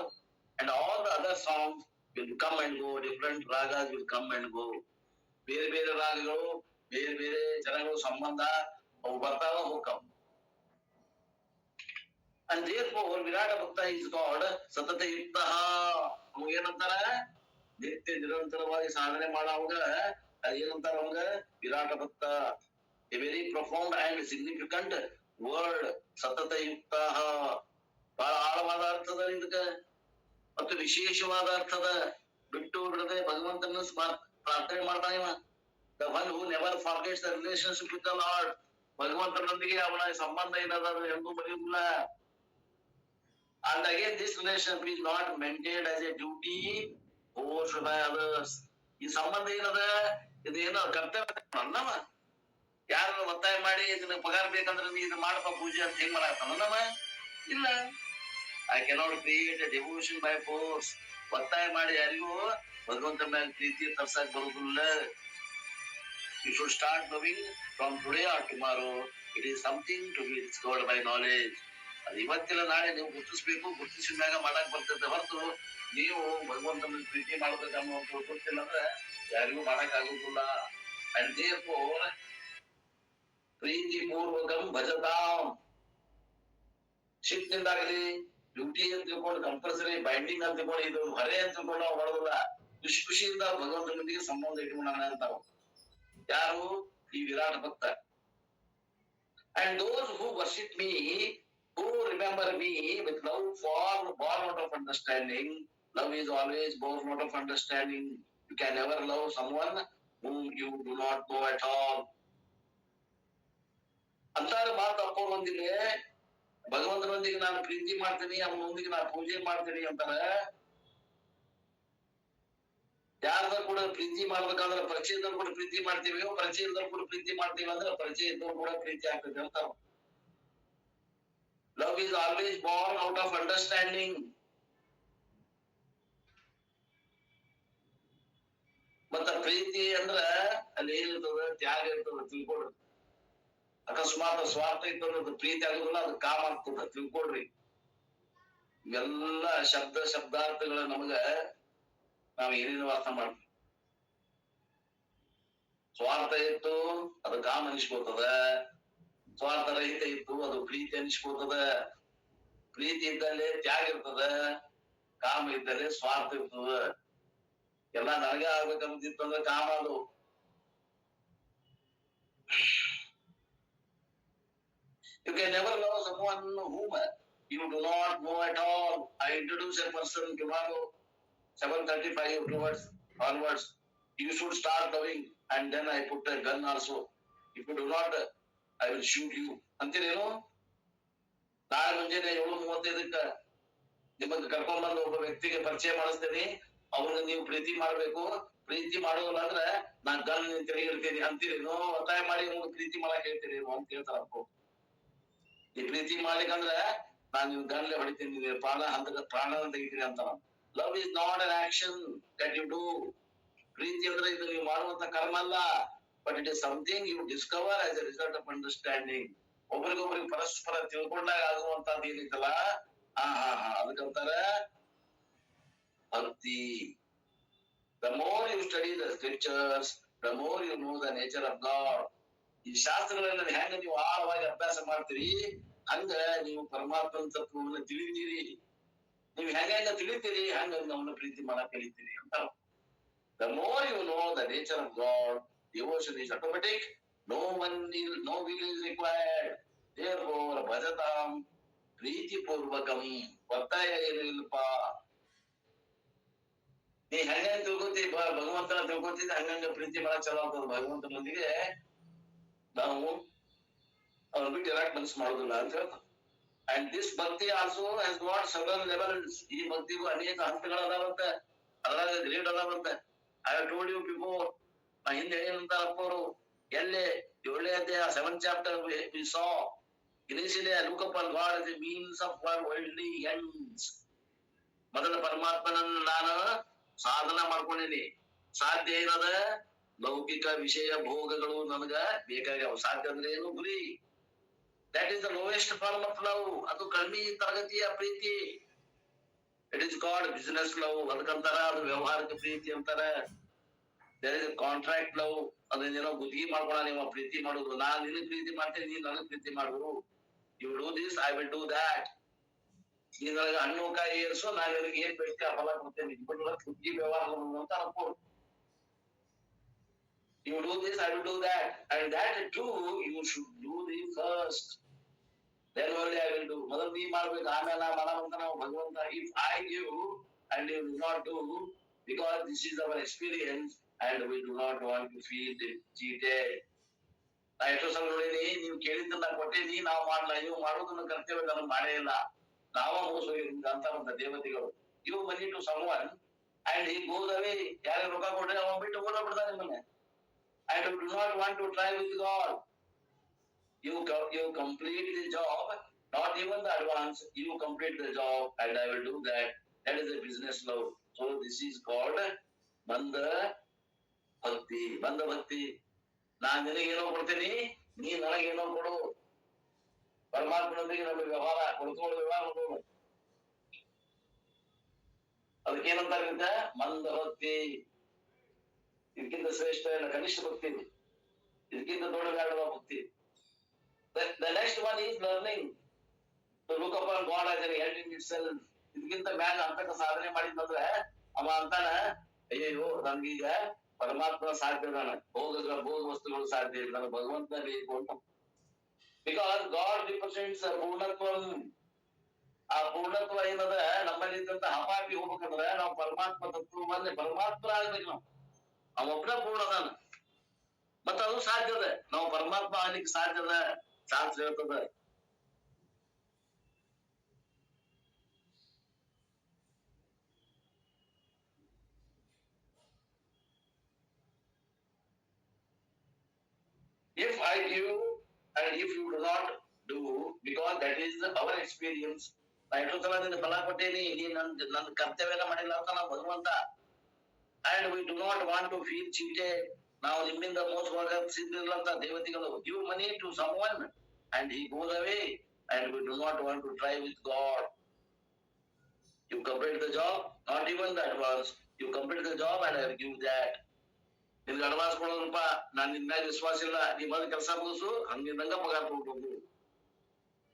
And all the other songs will come and go, different ragas will come and go. ಬೇರೆ ಬೇರೆ ರಾಗಗಳು, ಬೇರೆ ಬೇರೆ ಜನಗಳು ಸಂಬಂಧ ಅವು ಬರ್ತಾವ ಹೋಗ್ತಾವ. And therefore ವಿರಾಟ ಭಕ್ತ is called ಸತತ ಯುಕ್ತ. ಅವ ಏನಂತಾರ, ನಿತ್ಯ ನಿರಂತರವಾಗಿ ಸಾಧನೆ ಮಾಡವಾಗ ಅದೇನಂತಾರ ಅವಾಗ ವಿರಾಟ ಭಕ್ತ. A very profound and significant word, ಸತತ ಯುಕ್ತ. ಬಹಳ ಆಳವಾದ ಅರ್ಥದ ಇದಕ್ಕ, ಮತ್ತು ವಿಶೇಷವಾದ ಅರ್ಥದ. ಬಿಟ್ಟು ಬಿಡದೆ ಭಗವಂತನ ಪ್ರಾರ್ಥನೆ ಮಾಡ್ತಾನೆ ಇವ. The one who never forgets the relationship with the Lord. ಭಗವಂತನೊಂದಿಗೆ ಅವನ ಸಂಬಂಧ ಏನದ ಎಂದು ಬರೆಯುವುದಿಲ್ಲ. And again, this relationship is not maintained as a duty forced by others. ಈ ಸಂಬಂಧ ಏನದ, ಇದೇನೋ ಕರ್ತವ್ಯ ಅನ್ನವ. ಯಾರು ಒತ್ತಾಯ ಮಾಡಿ ಇದನ್ನ ಪಗಾರ ಬೇಕಂದ್ರೆ ನೀ ಇದು ಮಾಡಪ್ಪ ಪೂಜೆ ಅಂತ ಹೆಂಗ್ ಮಾಡಾಕತ್ತಾನವ? ಇಲ್ಲ. I cannot create a devotion by force. ಒತ್ತಾಯ ಮಾಡಿ ಯಾರಿಗೂ ಭಗವಂತ ಮೇಲೆ ಪ್ರೀತಿ ತರ್ಸಕ್ ಬರುದಿಲ್ಲ. You should start knowing from today or tomorrow. It is something to be discovered by knowledge. ಅದು ಇವತ್ತಿಲ್ಲ ನಾಳೆ ನೀವು ಗುರುತಿಸ್ಬೇಕು, ಗುರುತಿಸಿದ ಮ್ಯಾಗ ಮಾಡಕ್ ಬರ್ತೈತೆ ಹೊರತು ನೀವು ಭಗವಂತನ ಪ್ರೀತಿ ಮಾಡ್ಬೇಕನ್ನೋ ಗೊತ್ತಿಲ್ಲ ಅಂದ್ರೆ ಯಾರಿಗೂ ಮಾಡಕ್ ಆಗುದಿಲ್ಲ. ಅಂಡ್ therefore ಪ್ರೀತಿ ಪೂರ್ವಕಂ ಭಜತಾಂ. ಶಿಫ್ಟ್ನಿಂದಾಗಲಿ ಡ್ಯೂಟಿ ಅಂತ ತಿಳ್ಕೊಂಡು ಕಂಪಲ್ಸರಿ ಬೈಂಡಿಂಗ್ ಅಂತ ತಿಳ್ಕೊಂಡು ಇದು ಹೊರೆ ಅಂತ ತಿಳ್ಕೊಂಡು ನಾವು ಮಾಡೋದಿಲ್ಲ. ಖುಷಿಯಿಂದ ಭಗವಂತನೊಂದಿಗೆ ಸಂಬಂಧ ಇಟ್ಕೊಂಡಾನ ಅಂತಾವ ಯಾರು, ಈ ವಿರಾಟ ಭಕ್ತ. And those who worship me, who remember me with love born out of understanding. Love is always born out of understanding. You can never love someone whom you do not know at all. ಅಂತಾರ ಮಾತು ಅಪ್ಪರೊಂದಿಗೆ ಭಗವಂತನೊಂದಿಗೆ ನಾನು ಪ್ರೀತಿ ಮಾಡ್ತೀನಿ, ಅವನೊಂದಿಗೆ ನಾನು ಪೂಜೆ ಮಾಡ್ತೀನಿ ಅಂತಾರ. ಯಾರದ ಕೂಡ ಪ್ರೀತಿ ಮಾಡ್ಬೇಕಂದ್ರೆ ಪರಿಚಯದವ್ರು ಕೂಡ ಪ್ರೀತಿ ಮಾಡ್ತೀವಿ, ಪರಿಚಯದವ್ರು ಕೂಡ ಪ್ರೀತಿ ಮಾಡ್ತೀವಿ ಅಂದ್ರೆ ಪರಿಚಯ ಇದ್ದವ್ರು ಕೂಡ ಪ್ರೀತಿ ಆಗ್ತದೆ ಅಂತಾರ. Love is always born out of understanding. ಮತ್ತ ಪ್ರೀತಿ ಅಂದ್ರ ಅಲ್ಲಿ ಏನಿರ್ತದ, ತ್ಯಾಗ ಇರ್ತದ, ತಿಳ್ಕೊಡ್ರಿ. ಅಕಸ್ಮಾತ್ ಸ್ವಾರ್ಥ ಇರ್ತದ, ಪ್ರೀತಿ ಆಗುದಿಲ್ಲ, ಅದು ಕಾಮ ಆಗ್ತದ, ತಿಳ್ಕೊಡ್ರಿ. ಇವೆಲ್ಲ ಶಬ್ದಾರ್ಥಗಳ ನಮಗ ನಾವ್ ಏನೇನು ಅರ್ಥ ಮಾಡ್ತೀವಿ. ಸ್ವಾರ್ಥ ಇತ್ತು ಅದು ಕಾಮ ಅನಿಸ್ಕೋತದ, ಸ್ವಾರ್ಥ ರಹಿತ ಇತ್ತು ಅದು ಪ್ರೀತಿ ಅನಿಸ್ಕೋತದ. ಪ್ರೀತಿ ಇದ್ದಲ್ಲಿ ತ್ಯಾಗ ಇರ್ತದ, ಕಾಮ ಇದ್ದಲ್ಲಿ ಸ್ವಾರ್ಥ ಇರ್ತದ. ಎಲ್ಲ ನನಗೆ ಆಗ್ಬೇಕಂತಿತ್ತಂದ್ರೆ ಕಾಮ ಅದು. You can never love someone whom you do not know at all. I introduce a person tomorrow 7:35 onwards. You should start loving, and then I put a gun also. If you do not, I will shoot you. ಅಂತೀರೇನು? ನಾಳೆ ಮುಂಜಾನೆ 7:35 ನಿಮಗೆ ಕರ್ಕೊಂಡ್ ಬಂದು ಒಬ್ಬ ವ್ಯಕ್ತಿಗೆ ಪರಿಚಯ ಮಾಡಿಸ್ತೇನೆ. ಅವ್ರಿಗೆ ನೀವು ಪ್ರೀತಿ ಮಾಡ್ಬೇಕು. ಪ್ರೀತಿ ಮಾಡೋದಿಲ್ಲ ಅಂದ್ರೆ ನಾನ್ ಗನ್ ತಿರುಗಿರ್ತೀನಿ ಅಂತೀರೇನು? ಒತ್ತಾಯ ಮಾಡಿ ಅವ್ರಿಗೆ ಪ್ರೀತಿ ಮಾಡಕ್ ಹೇಳ್ತೀರೇನು ಅಂತ ಹೇಳ್ತಾರ ಅಪ್ಪ. ಈ ಪ್ರೀತಿ ಮಾಡ್ಲಿಕ್ಕಂದ್ರೆ ನಾನ್ ನಿಮ್ ಗನ್ಲೆ ಹೊಡಿತೀನಿ, ಪ್ರಾಣ ತೆಗಿತೀನಿ ಅಂತ. Love is not an action that you do. ಪ್ರೀತಿ ಅಂದ್ರೆ ಇದು ನೀವು ಮಾಡುವಂತ ಕರ್ಮ ಅಲ್ಲ, but it is something you discover as a result of understanding. ಒಬ್ರಿಗೊಬ್ರಿಗೆ ಪರಸ್ಪರ ತಿಳ್ಕೊಂಡಾಗ ಆಗುವಂತದ್ದು ಏನಿತ್ತಲ್ಲ, ಅದಕ್ಕಂತಾರ ಭಕ್ತಿ. The more you study the scriptures, the more you know the nature of God. ಈ ಶಾಸ್ತ್ರಗಳನ್ನ ಹೆಂಗ ನೀವು ಆಳವಾಗಿ ಅಭ್ಯಾಸ ಮಾಡ್ತೀರಿ ಹಂಗ ನೀವು ಪರಮಾತ್ಮನ ತತ್ವವನ್ನು ತಿಳಿತೀರಿ. ನೀವು ಹೆಂಗ ತಿಳಿತೀರಿ ಹಂಗ ನಮ್ಮನ್ನ ಪ್ರೀತಿ ಮಾಡಕ್ ಕಲಿತೀರಿ ಅಂತ. The more you know the nature of God, devotion is automatic. No will is required. Therefore, ಭಜತಾಂ ಪ್ರೀತಿ ಪೂರ್ವಕಂ, ಒತ್ತಾಯ ಏನು ಇಲ್ಲಪ್ಪ. ನೀ ಹೆಂಗ ತಿಳ್ಕೊತಿ ಭಗವಂತನ ತಿಳ್ಕೊತಿದ್ದ ಹಂಗಂಗ ಪ್ರೀತಿ ಮಾಡಕ್ ಚಲೋ ಆಗ್ತದ. ಭಗವಂತನೊಂದಿಗೆ ನಾವು ಅವ್ರ ಬಿಟ್ಟು ಇರಾಕ್ ಮನಸ್ಸು ಮಾಡೋದಿಲ್ಲ ಅಂತ ಹೇಳ್ತಾರೆ. And this bhakti also has got several levels. ಈ ಭಕ್ತಿಗೂ ಅನೇಕ ಹಂತಗಳದಾವಂತ, ಅದ್ರಾಗ ಗ್ರೇಡ್ ಅದಾವಂತ. I have told you before. ಹಿಂದೆ ಏನಂತಾರಪ್ಪ ಅವರು, ಎಲ್ಲೇ 7ನೇ ಅಧ್ಯಾಯ 7th chapter we saw initially I look upon God as a means of worldly ends. ಮೊದಲ ಪರಮಾತ್ಮನನ್ನ ನಾನು ಸಾಧನ ಮಾಡ್ಕೊಂಡಿನಿ. ಸಾಧ್ಯ ಏನದ? ಲೌಕಿಕ ವಿಷಯ ಭೋಗಗಳು ನನಗ ಬೇಕಾಗ್ಯಾವ. ಸಾಧ್ಯ ಅಂದ್ರೆ ಏನು? ಗುರಿ. That is the lowest form of love. ಅದು ಕಡಿಮೆ ತರಗತಿಯ ಪ್ರೀತಿ. It is called business love. ಅದಕ್ಕಂತಾರ ಅದು ವ್ಯವಹಾರಿಕ ಪ್ರೀತಿ ಅಂತಾರ. There is contract love. ಅದನ್ನೇನೋ ಗುತ್ತಿಗೆ ಮಾಡ್ಕೊಳ ನೀವು ಪ್ರೀತಿ ಮಾಡುದು. ನಾನ್ ನಿನಗ್ ಪ್ರೀತಿ ಮಾಡ್ತೇನೆ, ನೀನ್ ನನಗ್ ಪ್ರೀತಿ ಮಾಡುದು. You do this, I will do that. ನೀನ್ ನನಗೆ ಹಣ್ಣು ಕಾಯಿ ಏರ್ಸು, ನಾನು ನಿನಗೆ ಏನ್ ಬೇಡ್ತಿ ಆ ಫಲ ಕೊಡ್ತೇನೆ. ಗುತ್ತಿಗೆ ವ್ಯವಹಾರ ಅಂತ ಅನ್ಕೋದು. You do this, I will do that. And that too, you should do the first. Then only I will do. ಮೊದಲು ನೀ ಮಾಡ್ಬೇಕು, ಆಮೇಲೆ ನಾ ಮಾಡವಂತ ನಾವು ಭಗವಂತ. If I give and you do not do, because this is our experience and we do not want to feel cheated. ನಾ ಎಷ್ಟೋ ಸಲ ನೋಡೀನಿ, ನೀವು ಕೇಳಿದ್ದನ್ನ ಕೊಟ್ಟೇನಿ, ನಾವು ಮಾಡಲ್ಲ. ನೀವು ಮಾಡೋದನ್ನ ಕರ್ತವ್ಯ ನನಗೆ ಮಾಡೇ ಇಲ್ಲ, ನಾವ ಮೋಸೋಗಿದ್ದ ಅಂತ ಬಂದ ದೇವತೆಗಳು. Give money to someone and he goes away. ಯಾರಿಗೆ ರೊಕ್ಕ ಕೊಟ್ರೆ ಅವನ್ ಬಿಟ್ಟು ಓಡೋಗ್ಬಿಡ್ತಾನೆ ನಿಮ್ಮನ್ನೆ. And you do not want to try with God. You complete the job, not even the advance. You complete the job and I will do that. That is a business love. So this is called Banda Bhakti. Banda Bhakti. ನಾನು ನಿನಗೇನೋ ಕೊಡ್ತೀನಿ, ನೀ ನನಗೇನೋ ಕೊಡು. ಪರಮಾತ್ಮನೊಂದಿಗೆ ನಮಗೆ ವ್ಯವಹಾರ ಕೊಡ್ಕೊಂಡು ವ್ಯವಹಾರ ಮಾಡೋದು. ಅದಕ್ಕೇನಂತ ಮಂದ ಭಕ್ತಿ. ಇದಕ್ಕಿಂತ ಶ್ರೇಷ್ಠ ಕನಿಷ್ಠ ಭಕ್ತಿ, ಇದಕ್ಕಿಂತ ದೊಡ್ಡದಾಡುವ ಭಕ್ತಿ. The next one is learning to look upon God as an end in itself. ಇದಕ್ಕಿಂತ ಮ್ಯಾಗ ಅಂತಕ ಸಾಧನೆ ಮಾಡಿದಂದ್ರೆ ಅವ ಅಂತಾನ, ಅಯ್ಯೋ ನನ್ಗೀಗ ಪರಮಾತ್ಮ ಸಾಧ್ಯ ಅದಾನ, ಭೋಗ ವಸ್ತುಗಳು ಸಾಧ್ಯ ಇಲ್ಲ, ನನಗೆ ಭಗವಂತ ಬೇಕು ಅಂತ. ಬಿಕಾಸ್ ಗಾಡ್ ರಿಪ್ರೆಸೆಂಟ್ಸ್ ಪೂರ್ಣತ್ವಂ. ಆ ಪೂರ್ಣತ್ವ ಏನದ ನಮ್ಮಲ್ಲಿ ಇದ್ದಂತ ಹಪಾಪಿ ಹೋಗ್ಬೇಕಂದ್ರೆ ನಾವು ಪರಮಾತ್ಮ ತತ್ವವನ್ನೇ ಪರಮಾತ್ಮ ಆಗ್ಬೇಕು. ನಾವು ಅವೊಬ್ಬನ ಪೂರ್ಣದಾನ. ಮತ್ತ ಅದು ಸಾಧ್ಯದ, ನಾವು ಪರಮಾತ್ಮ ಆಗ್ಲಿಕ್ಕೆ ಸಾಧ್ಯದ. ಶಾಸ್ತ್ರ ಹೇಳ್ತದ. If I give and if you do not do, because that is our experience. ನಾ ಎಷ್ಟೋ ಸಲ ನಿನ್ನ ಫಲ ಕೊಟ್ಟೇನಿ, ನೀ ನನ್ನ ಕರ್ತವ್ಯನ ಮಾಡಿಲ್ಲ ಅಂತ ನಾವು ಭಗವಂತ. And we do not want to feel cheated. ನಾವು ನಿಮ್ಮಿಂದ ಮೋಸವಾಗ ಸಿದ್ಧಿಲ್ಲ ಅಂತ ದೇವತೆಗಳು. Give money to someone and he goes away and we do not want to try with God. You complete the job, not even the advance. You complete the job and I will give that. ನಿನ್ಗೆ advance ಕೊಡೋದಪ್ಪ, ನಾನ್ ನಿನ್ ಮ್ಯಾಗ ವಿಶ್ವಾಸ ಇಲ್ಲ, ನೀ ಬಂದ್ ಕೆಲಸ ಮುಗಿಸು, ಹಂಗಿದ್ದಂಗ ಪಗಾರ ತಗೊಂಡು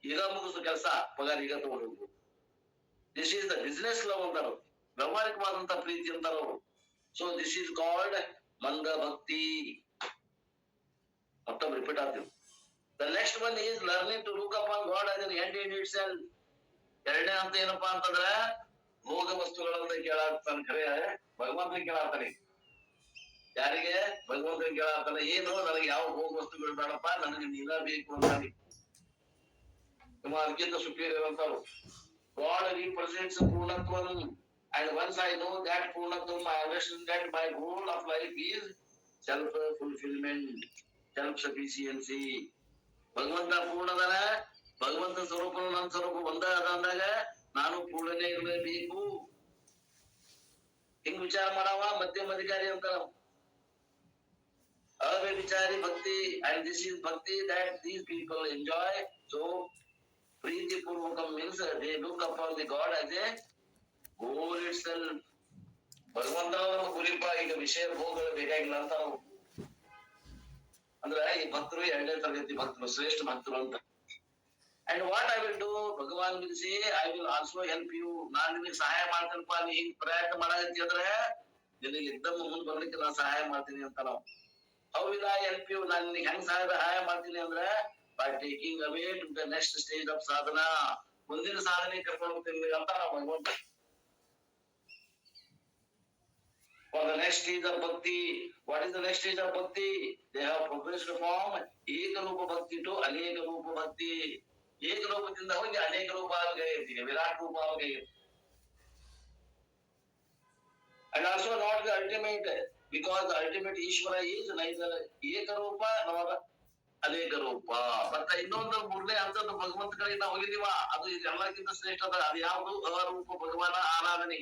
ಈಗ ಮುಗಿಸು ಕೆಲಸ, ಪಗಾರ ಈಗ ತಗೊಂಡು. This is the business love ಅಂತಾರ, ವ್ಯವಹಾರಿಕವಾದಂತ ಪ್ರೀತಿ ಅಂತಾರ ಅವರು. So this is called Manda Bhakti. After repeat after. The next one is learning to look upon God as an end in itself. ಎರಡನೇ ಅಂತ ಏನಪ್ಪಾ ಅಂತಂದ್ರೆ ಭೋಗ ವಸ್ತುಗಳನ್ನ ಕೇಳಾಗ್ತಾನೆ, ಖರೆ ಭಗವಂತನ ಕೇಳಾಗ್ತಾನೆ. ಯಾರಿಗೆ? ಭಗವಂತನ ಕೇಳಾಗ್ತಾನೆ. ಏನು, ನನಗೆ ಯಾವ ಭೋಗ ವಸ್ತುಗಳು ಬೇಡಪ್ಪ, ನನಗೆ ನೀನ ಬೇಕು ಅಂತ. ಅದಕ್ಕಿಂತ ಸುಪೀರಿಯರ್ ಅಂತಾರು. God represents ಪೂರ್ಣತ್ವಂ. And once I know that Purnatvam, I understand that my goal of life is self-fulfillment, self-sufficiency. ಭಗವಂತ ಪೂರ್ಣದನ, ಭಗವಂತ ಸ್ವರೂಪನು ನನ್ನ ಸ್ವರೂಪ ಒಂದ ಅಂದಾಗ ನಾನು ಪೂರ್ಣನೇ ಇರಲೇಬೇಕು. ಹಿಂಗ್ ವಿಚಾರ ಮಾಡವ ಮಧ್ಯಮ ಅಧಿಕಾರಿ ಅಂತ. ಅವ್ಯಭಿಚಾರಿ ಭಕ್ತಿ. And this is bhakti that these people enjoy. So Preethi ಪೂರ್ವಕಂ means they look upon the God as a goal itself. ಭಗವಂತನ ನಮ್ಮ ಗುರಿಪ ಈಗ ವಿಷಯ ಭೋಗಗಳು ಬೇಕಾಗಿಲ್ಲ ಅಂತ ನಾವು ಅಂದ್ರೆ ಈ ಭಕ್ತರು 2ನೇ ತರಗತಿ ಭಕ್ತರು ಶ್ರೇಷ್ಠ ಭಕ್ತರು ಅಂತ. And what I will do, Bhagavan will say I will also help you. ನಾನ್ ನಿಮಗೆ ಸಹಾಯ ಮಾಡ್ತೇನಪ್ಪ, ನೀ ಹಿಂಗ್ ಪ್ರಯತ್ನ ಮಾಡಕತ್ತಿ ಅಂದ್ರೆ ನಿನಗೆ ಎಕ್ದಮ್ ಮುಂದ್ ಬರ್ಲಿಕ್ಕೆ ನಾನು ಸಹಾಯ ಮಾಡ್ತೀನಿ ಅಂತ ನಾವು. How will I help you, ನಾನು ನಿನಗೆ ಹೆಂಗ್ ಸಹಾಯ ಮಾಡ್ತೀನಿ ಅಂದ್ರೆ by taking away to the next stage of sadhana, ಮುಂದಿನ ಸಾಧನೆ ಕರ್ಕೊಂಡು ಹೋಗ್ತೀನಿ ಅಂತ ನಾವು ಭಗವಂತ. For the next stage of bhakti, what is the next stage of bhakti? They have progressed from ಏಕರೂಪ ಭಕ್ತಿ to ಅನೇಕ ರೂಪ ಭಕ್ತಿ. ಏಕರೂಪದಿಂದ ಹೋಗಿ ಅನೇಕ ರೂಪ ಆಗೈತಿ, ವಿರಾಟ್ ರೂಪ ಆಗೈತಿ. And also not the ultimate, because the ultimate Ishvara is neither ಏಕರೂಪ nor ಅನೇಕ ರೂಪ. ಮತ್ತೆ ಇನ್ನೊಂದು 3ನೇ ಹಂತದ ಭಗವಂತ ಕಡೆ ನಾವು ಹೋಗಿದೀವ, ಅದು ಎಲ್ಲಕ್ಕಿಂತ ಶ್ರೇಷ್ಠ ಅದ. ಅದು ಯಾವುದು? ಅರೂಪ ಭಗವಾನ ಆರಾಧನೆ.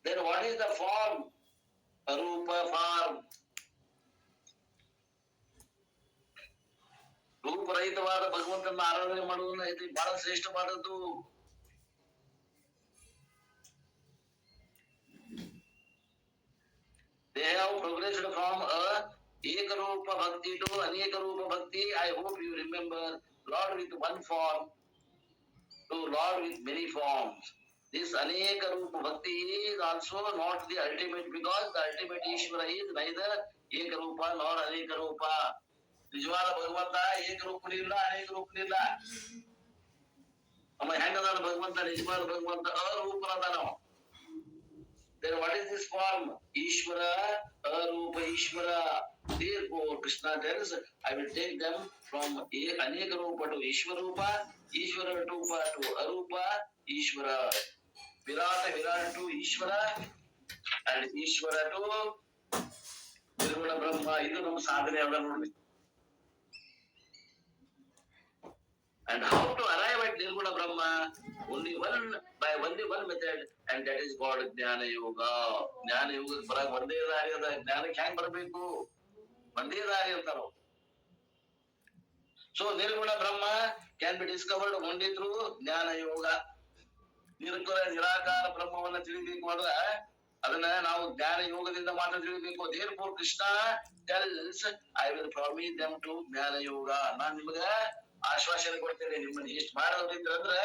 Then what is the form? Arupa form. ರೂಪರಹಿತವಾದ ಭಗವಂತನ ಆರಾಧನೆ ಮಾಡುವುದನ್ನ ಇದು ಬಹಳ ಶ್ರೇಷ್ಠವಾದದ್ದು. They have progressed from a ekarupa bhakti to aneka rupa bhakti. I hope you remember Lord with one form to Lord with many forms. This aneka rupa bhakti is also not the ultimate, because the ultimate Ishvara is neither ekarupa nor aneka rupa. ನಿಜವಾದ ಭಗವಂತ ಏಕರೂಪನಿಲ್ಲ, ಅನೇಕ ರೂಪನಿಲ್ಲ. ನಮ್ಮ ಹೆಂಗದಾನ ಭಗವಂತ? ನಿಜವಾದ ಭಗವಂತ ಅರೂಪನದಾನ. Then what is this form? Ishvara, arupa Ishvara. Therefore Krishna tells, I will take them from aneka rupa to Ishvarupa, Ishvara rupa to arupa Ishvara, Virata to Ishvara, and Ishvara to Nirguna Brahma. ಇದು ನಮ್ಮ ಸಾಧನೆ ಅದ ನೋಡಿ. And how to arrive at Nirguna Brahma? Only one method, and that is called Jnana Yoga. Jnana Yoga ಬರಕ್ ಒಂದೇ ದಾರಿ ಅದ. ಜ್ಞಾನಕ್ಕೆ ಹೆಂಗ್ ಬರ್ಬೇಕು? ಒಂದೇ ದಾರಿ ಅಂತಾರ. So Nirguna Brahma can be discovered only through Jnana Yoga. ನಿರಾಕಾರ ಬ್ರಹ್ಮವನ್ನ ತಿಳಿಬೇಕು ಅಂದ್ರೆ ಅದನ್ನ ನಾವು ಜ್ಞಾನ ಯೋಗದಿಂದ ಮಾತ್ರ ತಿಳಿಬೇಕು. Therefore Krishna tells, I will promise them to ಜ್ಞಾನ ಯೋಗ. ನಾನ್ ನಿಮಗ ಆಶ್ವಾಸನೆ ಕೊಡ್ತೇನೆ, ನಿಮ್ಮನ್ನ ಎಷ್ಟು ಮಾಡೋದಿದ್ರೆ ಅಂದ್ರೆ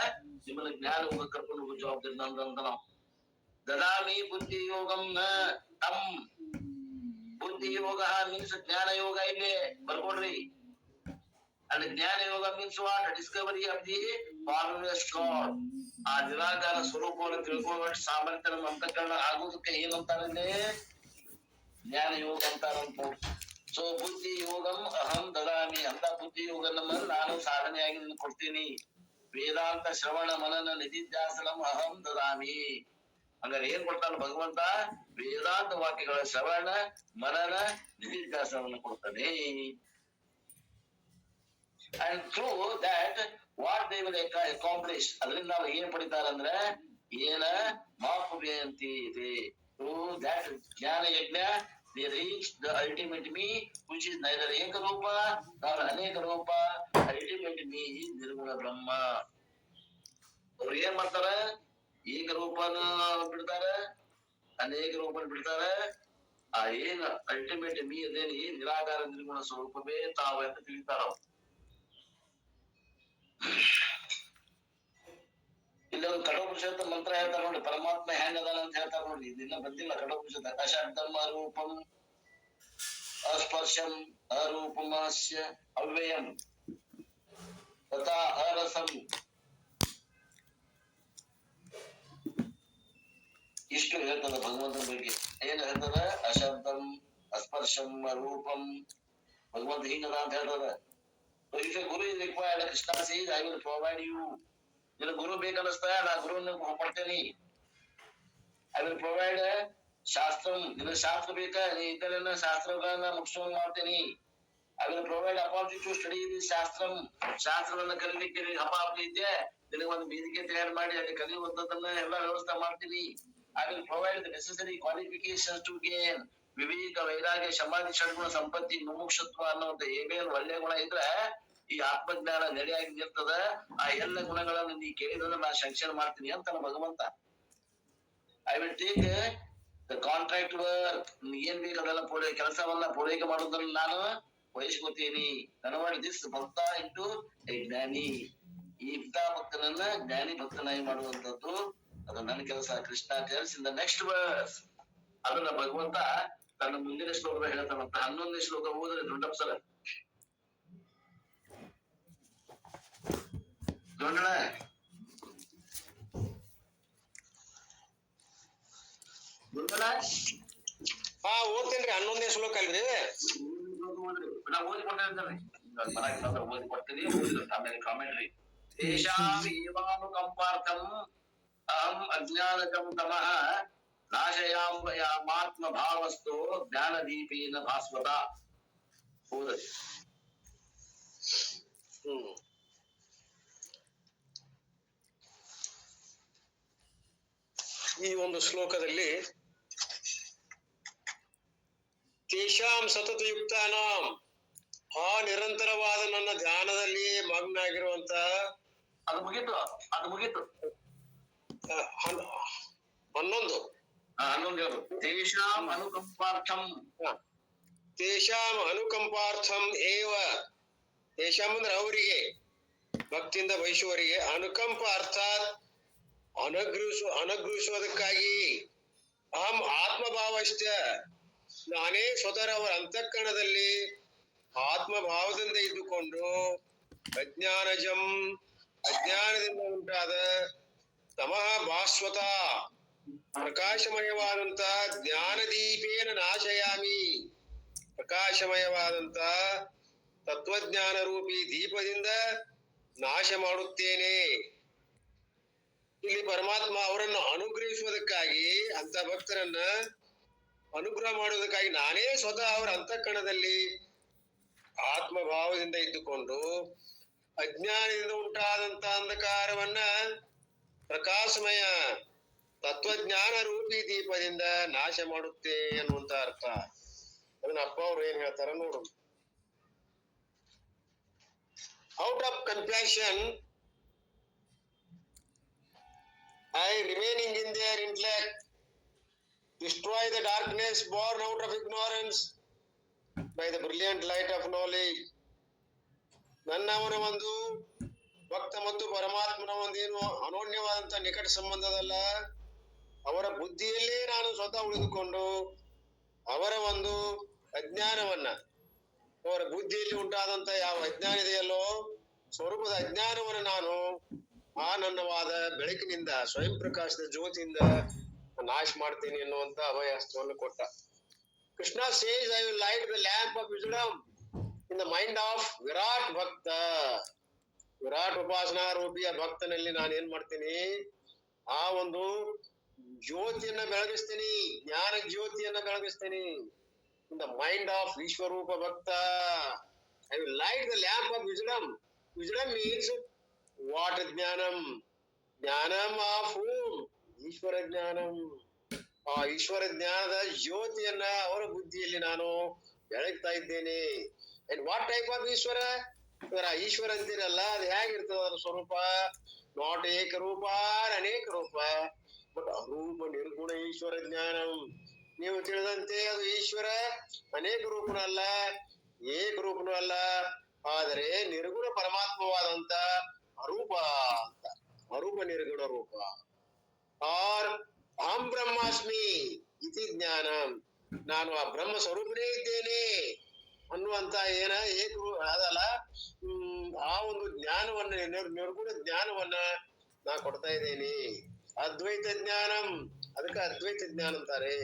ನಿಮ್ಮನ್ನ ಜ್ಞಾನ ಯೋಗ ಕರ್ಕೊಂಡು ಹೋಗೋ ಜವಾಬ್ದಾರಿ ನಂದಂತ ನಾವು. ದದಾಮಿ ಬುದ್ಧಿ ಯೋಗಂ ತಮ್. ಬುದ್ಧಿ ಯೋಗ ಮೀನ್ಸ್ ಜ್ಞಾನ ಯೋಗ. ಇಲ್ಲಿ ಬರ್ಕೊಡ್ರಿ. And ಜ್ಞಾನ ಯೋಗ means what? Discovery of the formless God. ಆ ನಿರಾಕಾರ ಸ್ವರೂಪವನ್ನು ತಿಳ್ಕೊಳ್ಳುವ ಸಾಮರ್ಥ್ಯ ನಮ್ಮ ಅಂತಃಕರಣ ಆಗೋದಕ್ಕೆ ಏನಂತಾರಲ್ಲಿ ಜ್ಞಾನ ಯೋಗ ಅಂತಾರಂತ. ಸೊ ಬುದ್ಧಿ ಯೋಗಂ ಅಹಂ ದದಾಮಿ ಅಂತ ಬುದ್ಧಿ ಯೋಗ ನಮ್ಮನ್ನು ನಾನು ಸಾಧನೆಯಾಗಿ ನಿಮ್ಗೆ ಕೊಡ್ತೀನಿ. ವೇದಾಂತ ಶ್ರವಣ ಮನನ ನಿಧಿಧ್ಯಾಸನಂ ಅಹಂ ದದಾಮಿ. ಹಂಗಾರೆ ಏನ್ ಕೊಡ್ತಾನ ಭಗವಂತ? ವೇದಾಂತ ವಾಕ್ಯಗಳ ಶ್ರವಣ ಮನನ ನಿಧಿಧ್ಯಾಸನವನ್ನು ಕೊಡ್ತಾನೆ. And through that what they will accomplish, ಅದರಿಂದ ನಾವು ಏನ್ ಪಡಿತಾರಂದ್ರೆ ಏನ ಮಾಪುವ್ಯಂತಿ ಇದೆ. Through that ಜ್ಞಾನ ಯಜ್ಞ they reach the ultimate me, which is neither ekarupa nor aneka rupa. Ultimate me is ನಿರ್ಗುಣ ಬ್ರಹ್ಮ. ಅವ್ರು ಏನ್ ಮಾಡ್ತಾರ? ಏಕರೂಪನ ಬಿಡ್ತಾರ, ಅನೇಕ ರೂಪನ ಬಿಡ್ತಾರ. ಆ ಏನ್ ಅಲ್ಟಿಮೇಟ್ ಮೀ ಅದೇನಿ ನಿರಾಕಾರ ನಿರ್ಗುಣ ಸ್ವರೂಪವೇ ತಾವು ಅಂತ ತಿಳಿತಾರ. ಇಲ್ಲ ಒಂದು ಕಠೋಪನಿಷತ್ ಮಂತ್ರ ಹೇಳ್ತಾರ ನೋಡಿ, ಪರಮಾತ್ಮ ಹೆಂಗ್ ಅದಾನ ಅಂತ ಹೇಳ್ತಾರ ನೋಡಿ. ಇದನ್ನ ಬಂದಿಲ್ಲ ಕಠೋಪನಿಷತ್. ಅಶಬ್ದಂ ಅರೂಪಂ ಅಸ್ಪರ್ಶಂ ಅರೂಪಮಸ್ಯ ಅವ್ಯಯಂ ತಥಾ ಅರಸಂ. ಇಷ್ಟು ಹೇಳ್ತದ ಭಗವಂತನ ಬಗ್ಗೆ. ಏನ್ ಹೇಳ್ತದ? ಅಶಬ್ದಂ ಅಸ್ಪರ್ಶಂ ಅರೂಪಂ. ಭಗವಂತ ಹಿಂಗದ ಅಂತ ಹೇಳ್ತದ. So if a guru is required, Krishna says, I will provide you. ನಿನ್ನ ಗುರು ಬೇಕನ್ನಿಸ್ತಾ ನಾ ಗುರುವನ್ನು ಕೊಡ್ತೇನೆ. I will provide ಶಾಸ್ತ್ರಂ. ನಿನ್ನ ಶಾಸ್ತ್ರ ಬೇಕಾ? ನೀ ಇತರನ್ನ ಶಾಸ್ತ್ರಗಳನ್ನ ಮುಗಿಸುವಂಗ ಮಾಡ್ತೇನೆ. I will provide opportunity to study this ಶಾಸ್ತ್ರಂ. ಶಾಸ್ತ್ರವನ್ನ ಕಲಿಲಿಕ್ಕೆ ಹಪಾಪಿ ಇದ್ದೆ, ನಿನಗೆ ಒಂದು ವೇದಿಕೆ ತಯಾರು ಮಾಡಿ ಅಲ್ಲಿ ಕಲಿಯುವಂತದನ್ನ ಎಲ್ಲ ವ್ಯವಸ್ಥೆ ಮಾಡ್ತೀನಿ. I will provide the necessary qualifications to gain ವಿವೇಕ, ವೈರಾಗ್ಯ, ಸಮಾಧಿ, ಷಡ್ಗುಣ, ಸಂಪತ್ತಿ, ಮುಮುಕ್ಷತ್ವ ಅನ್ನುವಂತ ಏನೇನು ಒಳ್ಳೆ ಗುಣ ಇದ್ರೆ ಈ ಆತ್ಮಜ್ಞಾನ ನೆಲೆಯಾಗಿ ನಿರ್ತದ. ಆ ಎಲ್ಲ ಗುಣಗಳನ್ನು ನೀ ಕೇಳಿದ್ರೆ ನಾ ಸಂಕ್ಷೇಪ ಮಾಡ್ತೀನಿ ಅಂತ ಭಗವಂತ. I will take the contract work. ಏನ್ ಬೇಕು ಅದೆಲ್ಲ ಕೆಲಸವನ್ನ ಪೂರೈಕೆ ಮಾಡೋದನ್ನ ನಾನು ವಹಿಸ್ಕೊತೀನಿ. Convert this bhakta into a jnani. ಈ ಭಕ್ತನನ್ನ ಜ್ಞಾನಿ ಭಕ್ತನಾಗಿ ಮಾಡುವಂತದ್ದು ಅದು ನನ್ನ ಕೆಲಸ. Krishna tells in the next verse. ಅದನ್ನ ಭಗವಂತ ತನ್ನ ಮುಂದಿನ ಶ್ಲೋಕದಾಗ ಹೇಳ್ತಾನಂತ. 11ನೇ ಶ್ಲೋಕ ಓದ್ರೆ ದೊಡ್ಡಪ್ಪ ಸರ ನೋಡೋಣ. ಹಾ ಓದ್ತೇನ್ರಿ. 11ನೇ ಶ್ಲೋಕ ಅಲ್ರಿ. ನಾ ಓದಿಕೊಂಡ್ರೆ ಓದಿಕೊಡ್ತೀನಿ. ಆಮೇಲೆ ಕಾಮೆಂಟ್ರಿ. ತೇಷಾಂ ಏವಾನುಕಂಪಾರ್ಥಂ ಅಹಂ ಅಜ್ಞಾನಕಂ ತಮಃ ನಾಶಯಾಮಾತ್ಮ ಭಾವಸ್ಥೋ ಜ್ಞಾನದೀಪೇನ ಭಾಸ್ವತ. ಓದರಿ. ಈ ಒಂದು ಶ್ಲೋಕದಲ್ಲಿ ತೇಷಾಂ ಸತತ ಯುಕ್ತಾನಾಂ, ಆ ನಿರಂತರವಾದ ನನ್ನ ಧ್ಯಾನದಲ್ಲಿ ಮಗ್ನ ಆಗಿರುವಂತ ಅದು ಮುಗೀತು. 11 11 ತೇಷಾಂ ಅನುಕಂಪಾರ್ಥಂ. ತೇಷಾಂ ಅನುಕಂಪಾರ್ಥಂ ಏವ. ತೇಷಾಂ ಅಂದ್ರೆ ಅವರಿಗೆ, ಭಕ್ತಿಯಿಂದ ಬಯಸುವವರಿಗೆ. ಅನುಕಂಪ ಅರ್ಥಾತ್ ಅನುಗ್ರಹಿಸುವುದಕ್ಕಾಗಿ. ಅಹಂ ಆತ್ಮಭಾವಶ್ಚ, ನಾನೇ ಸ್ವತಃ ಅವರ ಅಂತಃಕರಣದಲ್ಲಿ ಆತ್ಮಭಾವದಿಂದ ಇದ್ದುಕೊಂಡು ಅಜ್ಞಾನಜಂ, ಅಜ್ಞಾನದಿಂದ ಉಂಟಾದ ತಮಃ ಭಾಸ್ವತ, ಪ್ರಕಾಶಮಯವಾದಂತ ಜ್ಞಾನದೀಪೇನ ನಾಶಯಾಮಿ, ಪ್ರಕಾಶಮಯವಾದಂತ ತತ್ವಜ್ಞಾನ ರೂಪಿ ದೀಪದಿಂದ ನಾಶ ಮಾಡುತ್ತೇನೆ. ಇಲ್ಲಿ ಪರಮಾತ್ಮ ಅವರನ್ನು ಅನುಗ್ರಹಿಸುವುದಕ್ಕಾಗಿ, ಅಂತ ಭಕ್ತರನ್ನ ಅನುಗ್ರಹ ಮಾಡುವುದಕ್ಕಾಗಿ ನಾನೇ ಸ್ವತಃ ಅವರ ಅಂತಃಕರಣದಲ್ಲಿ ಆತ್ಮಭಾವದಿಂದ ಇದ್ದುಕೊಂಡು ಅಜ್ಞಾನದಿಂದ ಉಂಟಾದಂತ ಅಂಧಕಾರವನ್ನ ಪ್ರಕಾಶಮಯ ತತ್ವಜ್ಞಾನ ರೂಪಿ ದೀಪದಿಂದ ನಾಶ ಮಾಡುತ್ತೆ ಅನ್ನುವಂತ ಅರ್ಥ. ಅದನ್ನ ಅಪ್ಪ ಅವ್ರು ಏನ್ ಹೇಳ್ತಾರ ನೋಡು. Out of compassion I remaining in their intellect, destroy the darkness born out of ignorance by the brilliant light of knowledge. ನನ್ನವನ ಒಂದು ಭಕ್ತ ಮತ್ತು ಪರಮಾತ್ಮನ ಒಂದೇನು ಅನೋನ್ಯವಾದಂತ ನಿಕಟ ಸಂಬಂಧದಲ್ಲ, ಅವರ ಬುದ್ಧಿಯಲ್ಲೇ ನಾನು ಸ್ವತಃ ಉಳಿದುಕೊಂಡು ಅವರ ಒಂದು ಅಜ್ಞಾನವನ್ನ, ಅವರ ಬುದ್ಧಿಯಲ್ಲಿ ಉಂಟಾದಂತ ಯಾವ ಅಜ್ಞಾನ ಇದೆಯಲ್ಲೋ ಸ್ವರೂಪದ ಅಜ್ಞಾನವನ್ನು ನಾನು ಆ ನನ್ನವಾದ ಬೆಳಕಿನಿಂದ, ಸ್ವಯಂ ಪ್ರಕಾಶದ ಜ್ಯೋತಿಯಿಂದ ನಾಶ ಮಾಡ್ತೀನಿ ಎನ್ನುವಂತ ಅಭಯಹಸ್ತವನ್ನು ಕೊಟ್ಟ. Krishna says I will light the lamp of wisdom in the mind of Virat ಭಕ್ತ. ವಿರಾಟ್ ಉಪಾಸನಾ ರೂಪಿಯ ಭಕ್ತನಲ್ಲಿ ನಾನು ಏನ್ ಮಾಡ್ತೀನಿ, ಆ ಒಂದು ಜ್ಯೋತಿಯನ್ನ ಬೆಳಗಿಸ್ತೀನಿ, ಜ್ಞಾನ ಜ್ಯೋತಿಯನ್ನ ಬೆಳಗಿಸ್ತೀನಿ. ಇನ್ ದ ಮೈಂಡ್ ಆಫ್ ವಿಶ್ವರೂಪ ಭಕ್ತ I will light the lamp of wisdom. Wisdom means what ಜ್ಞಾನಂ. ಜ್ಞಾನಂ ಆಫ್ ಹೂಮ್? ಈಶ್ವರ ಜ್ಞಾನಂ. ಆ ಈಶ್ವರ ಜ್ಞಾನದ ಜ್ಯೋತಿಯನ್ನ ಅವರ ಬುದ್ಧಿಯಲ್ಲಿ ನಾನು ಬೆಳಗ್ತಾ ಇದ್ದೇನೆ. And what type of Ishwara? ಈಶ್ವರ ಅಂತೀರಲ್ಲ, ಅದು ಹೇಗಿರ್ತದ ಅದರ ಸ್ವರೂಪ? ನಾಟ್ ಏಕರೂಪ, ಅನೇಕ ರೂಪ, ಬಟ್ ಅರೂಪ ನಿರ್ಗುಣ ಈಶ್ವರ ಜ್ಞಾನಂ. ನೀವು ತಿಳಿದಂತೆ ಅದು ಈಶ್ವರ ಅನೇಕ ರೂಪನೂ ಅಲ್ಲ, ಏಕರೂಪನೂ ಅಲ್ಲ, ಆದರೆ ನಿರ್ಗುಣ ಪರಮಾತ್ಮವಾದಂತ ಅರೂಪ ಅಂತ. ಅರೂಪ ನಿರ್ಗುಣ ರೂಪ. ಆರ್ ಅಹಂ ಬ್ರಹ್ಮಾಸ್ಮಿ ಇತಿ ಜ್ಞಾನಂ. ನಾನು ಆ ಬ್ರಹ್ಮ ಸ್ವರೂಪನೇ ಇದ್ದೇನೆ ಅನ್ನುವಂತ ಏನ ಅದಲ್ಲ, ಆ ಒಂದು ಜ್ಞಾನವನ್ನ, ನಿರ್ಗುಣ ಜ್ಞಾನವನ್ನ ನಾ ಕೊಡ್ತಾ ಇದ್ದೇನೆ. ಅದ್ವೈತ ಜ್ಞಾನಂ, ಅದಕ್ಕೆ ಅದ್ವೈತ ಜ್ಞಾನ ಅಂತಾರೆ.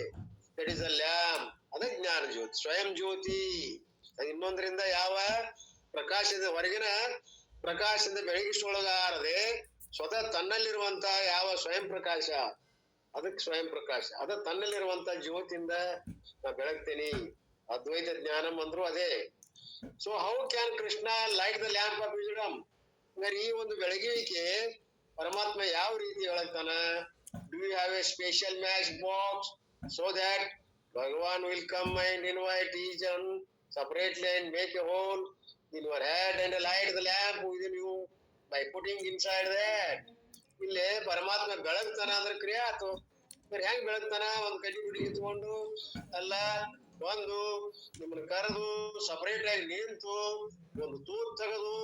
ದಟ್ ಇಸ್ ಅ ಲ್ಯಾಂಪ್, ಅದ ಜ್ಞಾನ ಜ್ಯೋತಿ, ಸ್ವಯಂ ಜ್ಯೋತಿ. ಇನ್ನೊಂದರಿಂದ ಯಾವ ಪ್ರಕಾಶದ ಹೊರಗಿನ ಪ್ರಕಾಶದಿಂದ ಬೆಳಗಿಸೊಳಗಾರದೆ ಸ್ವತಃ ತನ್ನಲ್ಲಿರುವಂತ ಯಾವ ಸ್ವಯಂ ಪ್ರಕಾಶ, ಅದಕ್ಕೆ ಸ್ವಯಂ ಪ್ರಕಾಶ, ಅದ ತನ್ನಲ್ಲಿರುವಂತ ಜ್ಯೋತಿಯಿಂದ ನಾ ಬೆಳಗ್ತೇನೆ. ಅದ್ವೈತ ಜ್ಞಾನಂ ಅಂದ್ರು ಅದೇ. So how can Krishna light the lamp of wisdom? ಈ ಒಂದು ಬೆಳಗುವಿಕೆ ಪರಮಾತ್ಮ ಯಾವ ರೀತಿ ಬೆಳಗ್ತಾನ? Do you have a special matchbox so that Bhagavan will come and invite each one separately and make a hole in your head and light the lamp within you by putting inside that? ಇಲ್ಲೇ ಪರಮಾತ್ಮ ಬೆಳಗ್ತಾನ ಅಂದ್ರೆ ಕ್ರಿಯೆ ಆತು. ಸರಿ ಹೆಂಗ್ ಬೆಳಗ್ತಾನ? ಒಂದ್ ಕಡ್ಡಿ ಬಿಡಿ ಇಟ್ಕೊಂಡು ಅಲ್ಲ ಬಂದು ನಿಮ್ಮನ್ನ ಕರೆದು ಸಪರೇಟ್ ಆಗಿ ನಿಂತು ಒಂದು ತೂತ್ ತೆಗೆದು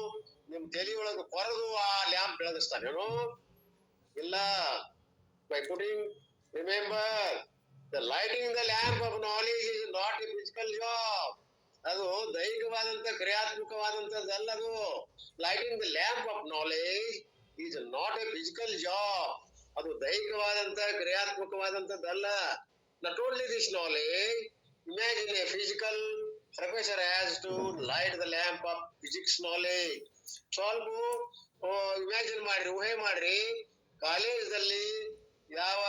ನಿಮ್ ತಲೆ ಒಳಗ ಕೊರೆದು ಆ ಲ್ಯಾಂಪ್ ಬೆಳಗಿಸ್ತಾನೇನು? ಇಲ್ಲ. By putting, remember, the lighting the lamp of knowledge is not a physical job. ಅದು ದೈಹಿಕವಾದಂತ ಕ್ರಿಯಾತ್ಮಕವಾದಂತದ್ದಲ್ಲ. ಅದು lighting the lamp of knowledge is not a physical job. ಅದು ದೈಹಿಕವಾದಂತ ಕ್ರಿಯಾತ್ಮಕವಾದಂತದ್ದಲ್ಲ. Not only this knowledge, imagine a physical professor has to light the lamp of physics knowledge. ಸ್ವಲ್ಪ imagine ಮಾಡ್ರಿ, ಊಹೆ ಮಾಡ್ರಿ, ಕಾಲೇಜಲ್ಲಿ ಯಾವ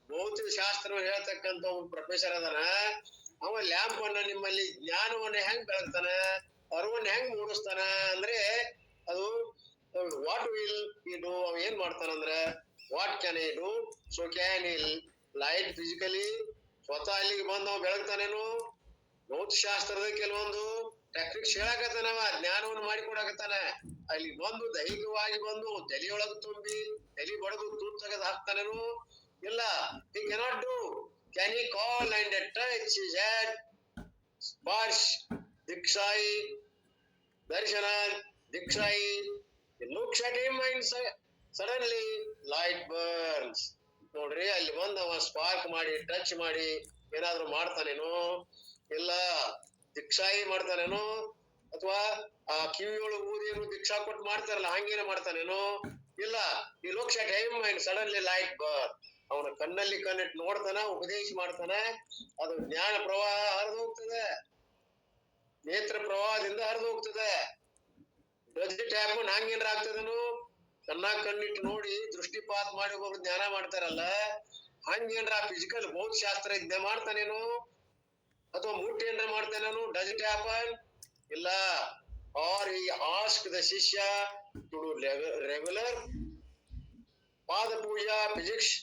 ಭೌತಿಕ ಶಾಸ್ತ್ರ ಹೇಳ್ತಕ್ಕಂತ ಒಬ್ಬ ಪ್ರೊಫೆಸರ್ ಅದನ, ಅವ ಲ್ಯಾಂಪ್ ಅನ್ನ ನಿಮ್ಮಲ್ಲಿ ಜ್ಞಾನವನ್ನ ಹೆಂಗ್ ಬೆಳಗ್ತಾನ, ಅರಿವನ್ನ ಹೆಂಗ್ ಮೂಡಿಸ್ತಾನ ಅಂದ್ರೆ ಅದು ವಾಟ್ ವಿಲ್ ಈ ಡೂ? ಅವ ಏನ್ ಮಾಡ್ತಾನಂದ್ರ what can I do? So can I'll light physically? ಸ್ವತಃ ಅಲ್ಲಿಗೆ ಬಂದು ಅವ ಬೆಳಗ್ತಾನೇನು? ಭೌತಿಕ ಶಾಸ್ತ್ರದ ಕೆಲವೊಂದು ಟೆಕ್ನಿಕ್ಸ್ ಹೇಳಕತ್ತಾನವ, ಜ್ಞಾನವನ್ನು ಮಾಡಿಕೊಡಕತ್ತಾನ. ಅಲ್ಲಿ ಬಂದು ದೈಹಿಕವಾಗಿ ಬಂದು ತಲೆಯೊಳಗೆ ತುಂಬಿ ತಲೆ ಬಡದು ತೂತ್ ತೆಗೆದು ಹಾಕ್ತಾನೇನು? ಇಲ್ಲ. he cannot do. Can he call and touch his head, sparsh, diksai, darshana, diksai? He looks at him and suddenly light burns. ನೋಡ್ರಿ, ಅಲ್ಲಿ ಬಂದು ಅವ ಸ್ಪಾರ್ಕ್ ಮಾಡಿ ಟಚ್ ಮಾಡಿ ಏನಾದ್ರು ಮಾಡ್ತಾನೇನು? ಇಲ್ಲ. ದಿಕ್ಷಾಯಿ ಮಾಡ್ತಾನೇನು? ಅಥವಾ ಆ ಕಿವಿಯೊಳು ಊದೇನು ದೀಕ್ಷಾ ಕೊಟ್ಟು ಮಾಡ್ತಾರಲ್ಲ ಹಂಗೇನ ಮಾಡ್ತಾನೇನು? ಇಲ್ಲ. He looks at him and suddenly light burn. ಅವನ ಕಣ್ಣಲ್ಲಿ ಕಣ್ಣಿಟ್ಟು ನೋಡ್ತಾನ, ಉಪದೇಶ ಮಾಡ್ತಾನ, ಅದು ಜ್ಞಾನ ಪ್ರವಾಹ ಹರಿದು ಹೋಗ್ತದೆ, ನೇತ್ರ ಪ್ರವಾಹದಿಂದ ಹರಿದು ಹೋಗ್ತದೆ. Does it happen? ಹಂಗೇನ್ರ ಆಗ್ತದನು? ಕಣ್ಣಾಗ ಕಣ್ಣಿಟ್ಟು ನೋಡಿ ದೃಷ್ಟಿಪಾತ ಮಾಡಿ ಒಬ್ಬರು ಜ್ಞಾನ ಮಾಡ್ತಾರಲ್ಲ, ಹಂಗೇನ್ರ ಫಿಸಿಕಲ್ ಭೌತ ಶಾಸ್ತ್ರ ಇದ್ದ ಮಾಡ್ತಾನೇನು? ಅಥವಾ ಮುಟ್ಟಿ ಏನ್ರ ಮಾಡ್ತಾನೇನು? Does it happen? ಇಲ್ಲ. ಆರ್ he asked the ಶಿಷ್ಯ to do regular ಪಾದ ಪೂಜಾ ಫಿಸಿಕ್ಸ್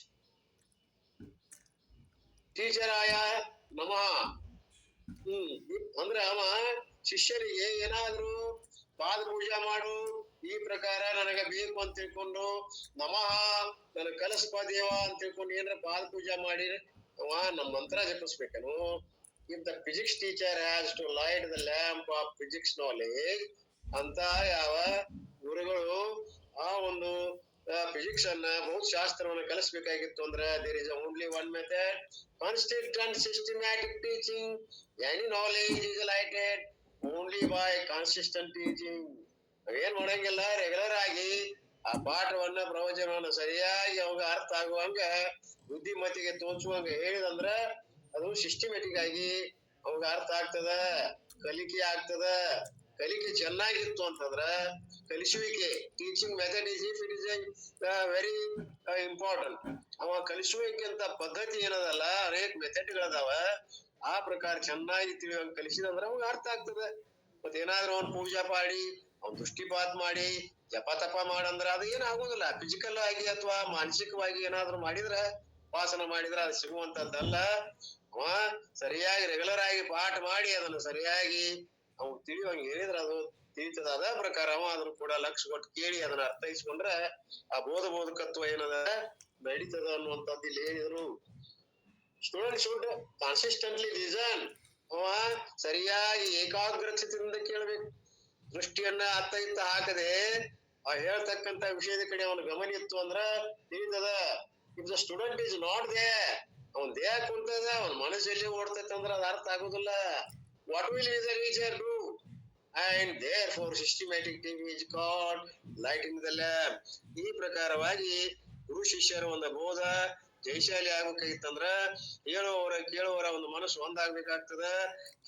ಟೀಚರ್ ಆಯ ನಮಃ. ಅಂದ್ರೆ ಅವ ಶಿಷ್ಯರಿಗೆ ಏನಾದ್ರು ಪಾದ ಪೂಜಾ ಮಾಡು, ಈ ಪ್ರಕಾರ ನನಗ ಬೇಕು ಅಂತ ತಿಳ್ಕೊಂಡು, ನಮಃ ನನಗ್ ಕಲಸ್ಪ ದೇವ ಅಂತ ತಿಳ್ಕೊಂಡು ಏನ್ರ ಪಾದ ಪೂಜಾ ಮಾಡಿ ಅವ ನಮ್ಮ ಮಂತ್ರ ಜಪಿಸ್ಬೇಕನು? If the physics teacher has to light the lamp of physics knowledge ಅಂತ ಯಾವ ಗುರುಗಳು ಆ ಒಂದು ಫಿಸಿಕ್ಸ್ ಅನ್ನ ಭೌತಶಾಸ್ತ್ರವನ್ನ ಕಲಿಸ್ಬೇಕಾಗಿತ್ತು ಅಂದ್ರೆ there is only one method, constant and systematic teaching. Any knowledge is lighted only by consistent teaching. ಏನ್ ಮಾಡಂಗಿಲ್ಲ, ರೆಗ್ಯುಲರ್ ಆಗಿ ಆ ಪಾಠವನ್ನ ಪ್ರವಚನವನ್ನ ಸರಿಯಾಗಿ ಅವಾಗ ಅರ್ಥ ಆಗುವಂಗ ಬುದ್ಧಿಮತಿಗೆ ತೋಚುವಂಗ ಹೇಳಿದಂದ್ರ ಅದು ಸಿಸ್ಟಮೆಟಿಕ್ ಆಗಿ ಅವಾಗ ಅರ್ಥ ಆಗ್ತದ, ಕಲಿಕೆ ಆಗ್ತದ. ಕಲಿಕೆ ಚೆನ್ನಾಗಿತ್ತು ಅಂತಂದ್ರ ಕಲಿಸುವಿಕೆ, teaching method is if it is very important. ಅವ ಕಲಿಸುವಿಕೆ ಅಂತ ಪದ್ಧತಿ ಏನದಲ್ಲ, ಅನೇಕ ಮೆಥಡ್ಗಳದಾವ. ಆ ಪ್ರಕಾರ ಚೆನ್ನಾಗಿ ತಿಳಿಯುವಂಗ ಕಲಿಸಿದಂದ್ರ ಅವಾಗ ಅರ್ಥ ಆಗ್ತದ. ಮತ್ತೇನಾದ್ರೂ ಅವ್ನ ಪೂಜಾ ಮಾಡಿ ಅವ್ನ ದೃಷ್ಟಿಪಾತ ಮಾಡಿ ಜಪ ತಪ ಮಾಡಂದ್ರ ಅದು ಏನ್ ಆಗೋದಿಲ್ಲ. ಫಿಸಿಕಲ್ ಆಗಿ ಅಥವಾ ಮಾನಸಿಕವಾಗಿ ಏನಾದ್ರು ಮಾಡಿದ್ರ, ಉಪಾಸನ ಮಾಡಿದ್ರ ಅದು ಸಿಗುವಂತದ್ದಲ್ಲ. ಅವ ಸರಿಯಾಗಿ ರೆಗ್ಯುಲರ್ ಆಗಿ ಪಾಠ ಮಾಡಿ ಅದನ್ನ ಸರಿಯಾಗಿ ಅವ್ನು ತಿಳಿಯುವಂಗ ಹೇಳಿದ್ರ ಅದು ತಿಳಿತದ. ಅದ ಪ್ರಕಾರ ಅವ ಅದನ್ನು ಕೂಡ ಲಕ್ಷ ಕೊಟ್ಟು ಕೇಳಿ ಅದನ್ನ ಅರ್ಥೈಸ್ಕೊಂಡ್ರ ಆ ಬೋಧಕತ್ವ ಏನದ ನಡೀತದ ಅನ್ನುವಂಥದ್ದು ಇಲ್ಲಿ ಹೇಳಿದ್ರು. Student should consistently listen. ಅವ ಸರಿಯಾಗಿ ಏಕಾಗ್ರತೆಯಿಂದ ಕೇಳ್ಬೇಕು. ದೃಷ್ಟಿಯನ್ನ ಅತ್ತ ಇತ್ತ ಹಾಕದೆ ಆ ಹೇಳ್ತಕ್ಕಂತ ವಿಷಯದ ಕಡೆ ಅವನ ಗಮನ ಇತ್ತು ಅಂದ್ರ ತಿಳಿತದ. If the student is not there, ಅವನ್ ದೇಹ ಕುಂತದ, ಅವನ ಮನಸ್ಸಲ್ಲಿ ಓಡ್ತೈತೆ ಅಂದ್ರ ಅದ ಅರ್ಥ ಆಗುದಿಲ್ಲ. What will the teacher do? And therefore systematic teaching is called lighting the lamp. ಈ ಪ್ರಕಾರವಾಗಿ ಗುರು ಶಿಷ್ಯರ ಒಂದು ಬೋಧ ಜಯಶಾಲಿ ಆಗ್ಬೇಕಾಗಿತ್ತಂದ್ರ ಕೇಳುವವರ ಒಂದು ಮನಸ್ಸು ಒಂದಾಗ್ಬೇಕಾಗ್ತದ.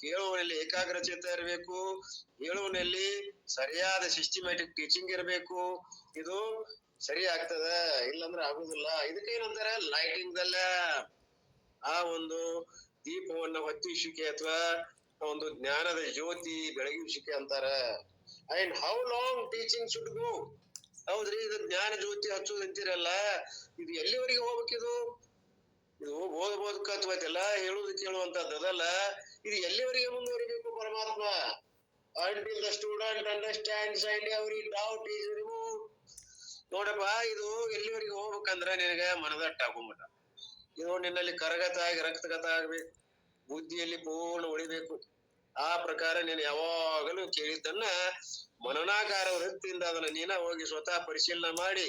ಕೇಳುವನಲ್ಲಿ ಏಕಾಗ್ರಚಿತ್ತ ಇರಬೇಕು, ಹೇಳುವನಲ್ಲಿ ಸರಿಯಾದ ಸಿಸ್ಟಮ್ಯಾಟಿಕ್ ಟೀಚಿಂಗ್ ಇರಬೇಕು. ಇದು ಸರಿ ಆಗ್ತದ, ಇಲ್ಲಂದ್ರ ಆಗುದಿಲ್ಲ. ಇದಕ್ಕೇನಂತಾರ ಲೈಟಿಂಗ್ ದ ಲ್ಯಾಂಪ್. ಆ ಒಂದು ದೀಪವನ್ನ ಹೊತ್ತಿಸುವಿಕೆ ಅಥವಾ ಒಂದು ಜ್ಞಾನದ ಜ್ಯೋತಿ ಬೆಳಗಿಸುವಿಕೆ ಅಂತಾರ. And how long teaching should go? ಹೌದ್ರಿ, ಇದು ಜ್ಞಾನ ಜ್ಯೋತಿ ಹಚ್ಚೋದು ಅಂತೀರಲ್ಲ, ಇದು ಎಲ್ಲಿವರೆಗೆ ಹೋಗ್ಬೇಕಿದು? ಇದು ಬೋಧಕತ್ವತೆಲ್ಲ ಹೇಳುದು ಕೇಳುವಂತದ್ದು ಅದಲ್ಲ. ಇದು ಎಲ್ಲಿವರೆಗೆ ಮುಂದುವರಿಬೇಕು ಪರಮಾತ್ಮ? until the student understands and every doubt is removed. ನೋಡಪ್ಪ, ಇದು ಎಲ್ಲಿವರೆಗೆ ಹೋಗ್ಬೇಕಂದ್ರ ನಿನಗ ಮನದಟ್ಟ ಆಗುಮಟ. ಇದು ನಿನ್ನಲ್ಲಿ ಕರಗತ ಆಗಿ ರಕ್ತಗತ ಆಗ್ಬೇಕು, ಬುದ್ಧಿಯಲ್ಲಿ ಪೂರ್ಣ ಉಳಿಬೇಕು. ಆ ಪ್ರಕಾರ ನೀನು ಯಾವಾಗಲೂ ಕೇಳಿದ್ದನ್ನ ಮನನಾಕಾರ ವೃತ್ತಿಯಿಂದ ಅದನ್ನ ನೀನ ಹೋಗಿ ಸ್ವತಃ ಪರಿಶೀಲನೆ ಮಾಡಿ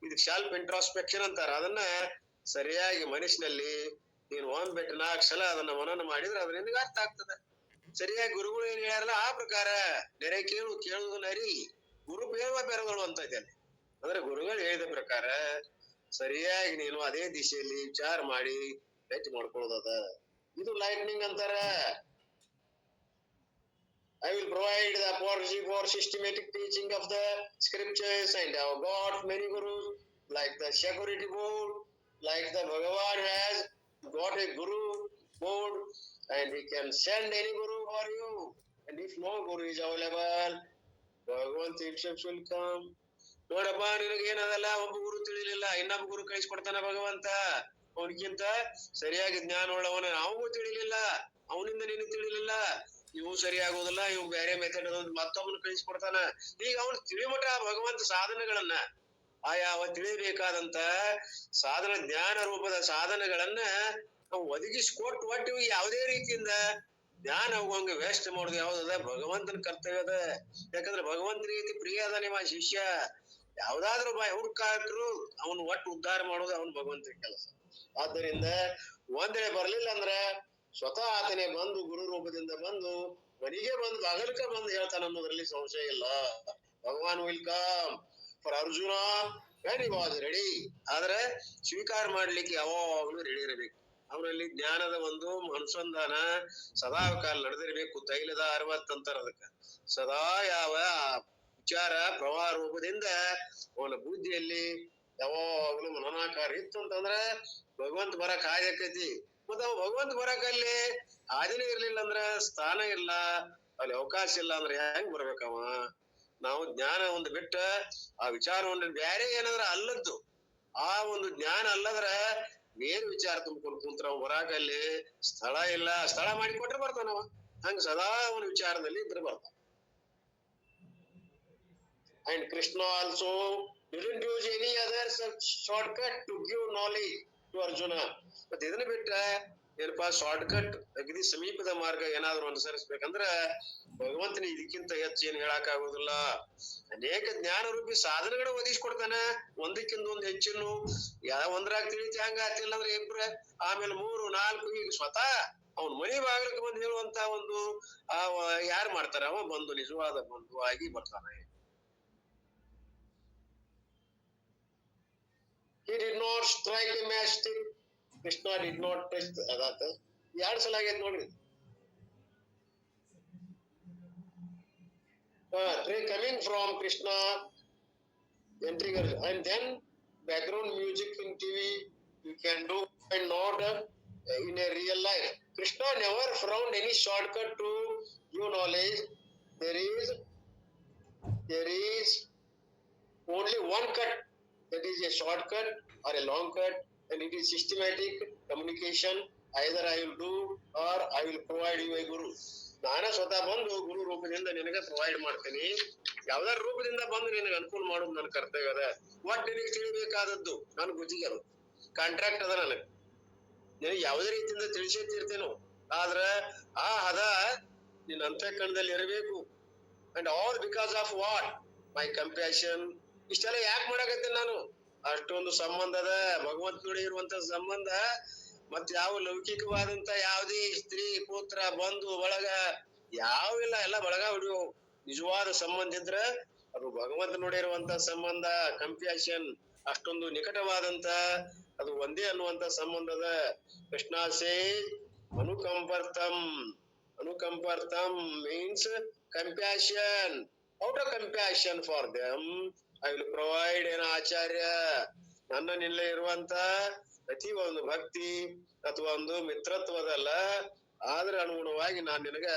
ಇದಕ್ ಸೆಲ್ಫ್ ಇಂಟ್ರಾಸ್ಪೆಕ್ಷನ್ ಅಂತಾರ, ಅದನ್ನ ಸರಿಯಾಗಿ ಮನಸ್ಸಿನಲ್ಲಿ ನೀನು ಒಂದ್ 4 ಸಲ ಅದನ್ನ ಮನನ ಮಾಡಿದ್ರೆ ಅದ್ರ ನಿನಗೆ ಅರ್ಥ ಆಗ್ತದೆ. ಸರಿಯಾಗಿ ಗುರುಗಳು ಏನ್ ಹೇಳ್ಯಾರಲ್ಲ ಆ ಪ್ರಕಾರ ನೆರೆ ಕೇಳುದು ನರಿ ಗುರು ಬೇವ ಬೆರಗಳು ಅಂತ ಇದ್ದೇನೆ. ಅಂದ್ರೆ ಗುರುಗಳು ಹೇಳಿದ ಪ್ರಕಾರ ಸರಿಯಾಗಿ ನೀನು ಅದೇ ದಿಶೆಯಲ್ಲಿ ವಿಚಾರ ಮಾಡಿ ಗಟ್ಟಿ ಮಾಡ್ಕೊಳ್ಳೋದದ. ಇದು ಲೈಟ್ನಿಂಗ್ ಅಂತಾರ. I will provide the authority for systematic teaching of the scriptures, and I have got many gurus like the security board, like the Bhagavan has got a guru board, and he can send any guru for you. And if no guru is available, Bhagavan himself will come. ನೋಡಪ್ಪ, ನಿನಗೇನದಲ್ಲ, ಒಬ್ಬ ಗುರು ತಿಳಿಲಿಲ್ಲ, ಇನ್ನೊಬ್ಬ ಗುರು ಕಳಿಸ್ಕೊಡ್ತಾನ ಭಗವಂತ. ಅವನಿಗಿಂತ ಸರಿಯಾಗಿ ಜ್ಞಾನ ಉಳ್ಳವನ, ಅವನಿಗೂ ತಿಳಿಲಿಲ್ಲ, ಅವನಿಂದ ನೀನು ತಿಳಿಲಿಲ್ಲ, ಇವು ಸರಿಯಾಗುವುದಿಲ್ಲ, ಇವು ಬೇರೆ ಮೆಥಡ್ ಮತ್ತೊಬ್ಬನ ಕಳಿಸ್ಕೊಡ್ತಾನ. ಈಗ ಅವನು ತಿಳಿಮಠ ಭಗವಂತ ಸಾಧನಗಳನ್ನ ಯಾವ ತಿಳಿಬೇಕಾದಂತ ಸಾಧನ ಜ್ಞಾನ ರೂಪದ ಸಾಧನಗಳನ್ನ ನಾವು ಒದಗಿಸಿಕೊಟ್ಟು ಒಟ್ಟು ಯಾವುದೇ ರೀತಿಯಿಂದ ಜ್ಞಾನ ಹೋಗುವಂಗ ವೇಸ್ಟ್ ಮಾಡುದು ಯಾವ್ದದ ಭಗವಂತನ ಕರ್ತವ್ಯ ಅದ. ಯಾಕಂದ್ರೆ ಭಗವಂತನ ರೀತಿ ಪ್ರಿಯ ಅದ ನಿಮ್ಮ ಶಿಷ್ಯ. ಯಾವ್ದಾದ್ರು ಹುಡುಕಾಟ್ರು ಅವನು ಒಟ್ಟು ಉದ್ಧಾರ ಮಾಡೋದು ಅವನು ಭಗವಂತನ ಕೆಲಸ. ಆದ್ದರಿಂದ ಒಂದೇಳೆ ಬರ್ಲಿಲ್ಲ ಅಂದ್ರ ಸ್ವತಃ ಆತನೇ ಬಂದು ಗುರು ರೂಪದಿಂದ ಬಂದು ಮನೆಗೆ ಬಂದು ಬಾಗಲಕ ಬಂದು ಹೇಳ್ತಾನ ಅನ್ನೋದ್ರಲ್ಲಿ ಸಂಶಯ ಇಲ್ಲ. Bhagavan will come for Arjuna when he was ready. ಆದ್ರೆ ಸ್ವೀಕಾರ ಮಾಡ್ಲಿಕ್ಕೆ ಯಾವಾಗ್ಲೂ ರೆಡಿ ಇರಬೇಕು. ಅವರಲ್ಲಿ ಜ್ಞಾನದ ಒಂದು ಅನುಸಂಧಾನ ಸದಾ ಕಾಲ ನಡೆದಿರ್ಬೇಕು. ತೈಲದ 60 ಅಂತಾರ ಅದಕ್ಕ. ಸದಾ ಯಾವ ವಿಚಾರ ಪ್ರವಾಹ ರೂಪದಿಂದ ಅವನ ಬುದ್ಧಿಯಲ್ಲಿ ಯಾವಾಗ್ಲೂ ಮನನಾಕಾರ ಇತ್ತು ಅಂತಂದ್ರ ಭಗವಂತ ಬರಕ್ ಹಾಕೈತಿ. ಮತ್ತ ಅವ ಭಗವಂತ ಬರಕಲ್ಲಿ ಹಾದಿನೇ ಇರ್ಲಿಲ್ಲ ಅಂದ್ರ, ಸ್ಥಾನ ಇಲ್ಲ, ಅಲ್ಲಿ ಅವಕಾಶ ಇಲ್ಲ ಅಂದ್ರೆ ಹೆಂಗ್ ಬರ್ಬೇಕವ? ನಾವು ಜ್ಞಾನ ಒಂದು ಬಿಟ್ಟ ಆ ವಿಚಾರವನ್ನು ಬ್ಯಾರೆ ಏನಾದ್ರ ಅಲ್ಲದ್ದು, ಆ ಒಂದು ಜ್ಞಾನ ಅಲ್ಲದ್ರ ಬೇರೆ ವಿಚಾರ ತುಂಬ್ಕೊಂಡು ಕುಂತ್ರ ಅವ್ ಬರಾಕಲ್ಲಿ ಸ್ಥಳ ಇಲ್ಲ. ಸ್ಥಳ ಮಾಡಿಕೊಟ್ರೆ ಬರ್ತಾನವ. ಹಂಗ ಸದಾ ಅವನ ವಿಚಾರದಲ್ಲಿ ಇದ್ರೆ ಬರ್ತಾನ. And Krishna also didn't use any other such shortcut to give knowledge to Arjuna. ಮತ್ತೆ ಇದನ್ನ ಬಿಟ್ಟ ಏನಪ್ಪಾ ಶಾರ್ಟ್ಕಟ್ ಅಗದಿ ಸಮೀಪದ ಮಾರ್ಗ ಏನಾದ್ರು ಅನುಸರಿಸ್ಬೇಕಂದ್ರ ಭಗವಂತನ ಇದಕ್ಕಿಂತ ಹೆಚ್ಚು ಏನ್ ಹೇಳಕ್ ಆಗುದಿಲ್ಲ. ಅನೇಕ ಜ್ಞಾನ ರೂಪಿ ಸಾಧನೆಗಳು ಒದಗಿಸ್ಕೊಡ್ತಾನ, ಒಂದಕ್ಕಿಂತ ಒಂದ್ ಹೆಚ್ಚಿನ್ನು. ಒಂದ್ರಾಗ ತಿಳಿತಿ ಹಂಗ ಆತಿಲ್ಲ ಅಂದ್ರೆ ಇಬ್ರ, ಆಮೇಲೆ 3, 4 ಈಗ ಸ್ವತಃ ಅವ್ನ ಮನಿ ಬಾಗಿಲಕ್ಕೆ ಬಂದು ಹೇಳುವಂತ ಒಂದು ಯಾರು ಮಾಡ್ತಾರ? ಅವ ಬಂದು ನಿಜವಾದ ಬಂಧು ಆಗಿ ಬರ್ತಾನೆ. He did not strike a matchstick. Krishna did not touch that. 2 ಸಲ ಆಗೈತೆ ನೋಡ್ರಿ. Coming from Krishna, entering, and then background music in TV you can do, and not in a real life. Krishna never found any shortcut to give knowledge. There is only one cut. That is a shortcut or a long cut, and it is systematic communication. Either I will do or I will provide you a guru. ನಾನ ಸ್ವತಃ ಬಂದು ಗುರು ರೂಪದಿಂದ ನಿನಗೆ provide ಮಾಡ್ತೀನಿ. ಯಾವ್ದಾರ ರೂಪದಿಂದ ಬಂದು ನಿನಗೆ ಅನುಕೂಲ ಮಾಡೋದು ನನ್ನ ಕರ್ತವ್ಯ ಅದ. ಒಟ್ಟು ನಿನಗೆ ತಿಳಿಬೇಕಾದದ್ದು ನನ್ನ ಬುದ್ಧಿಗೆ ಅದು ಕಾಂಟ್ರಾಕ್ಟ್ ಅದ. ನನಗೆ ನಿನಗೆ ಯಾವುದೇ ರೀತಿಯಿಂದ ತಿಳಿಸಿರ್ತೀನೋ, ಆದ್ರ ಆ ಹದ ನಿನ್ನ ಅಂತಃಕರಣದಲ್ಲಿ ಇರಬೇಕು. And all because of what? My compassion. ಇಷ್ಟೆಲ್ಲ ಯಾಕೆ ಮಾಡಕತ್ತೀನಿ ನಾನು? ಅಷ್ಟೊಂದು ಸಂಬಂಧ ಅದ ಭಗವಂತನೊಡೆ ಇರುವಂತ ಸಂಬಂಧ. ಮತ್ ಯಾವ ಲೌಕಿಕವಾದಂತ ಯಾವುದೇ ಸ್ತ್ರೀ ಪುತ್ರ ಬಂಧು ಬಳಗ ಯಾವಿಲ್ಲ, ಎಲ್ಲ ಬಳಗ ಹೊಡಿಯೋ. ನಿಜವಾದ ಸಂಬಂಧ ಇದ್ರ ಅದು ಭಗವಂತನೊಡೆ ಇರುವಂತ ಸಂಬಂಧ. ಕಂಪ್ಯಾಷನ್ ಅಷ್ಟೊಂದು ನಿಕಟವಾದಂತ ಅದು ಒಂದೇ ಅನ್ನುವಂತ ಸಂಬಂಧದ. ಕೃಷ್ಣ ಸೇಸ್ ಅನುಕಂಪರ್ತಂ. ಅನುಕಂಪರ್ತಂ means compassion. Out of compassion for them I will provide an acharya. ನನ್ನಲ್ಲೇ ಇರುವಂತ ಅತಿ ಒಂದು ಭಕ್ತಿ ಅಥವಾ ಒಂದು ಮಿತ್ರತ್ವದಲ್ಲ, ಆದ್ರ ಅನುಗುಣವಾಗಿ ನಾನ್ ನಿನಗ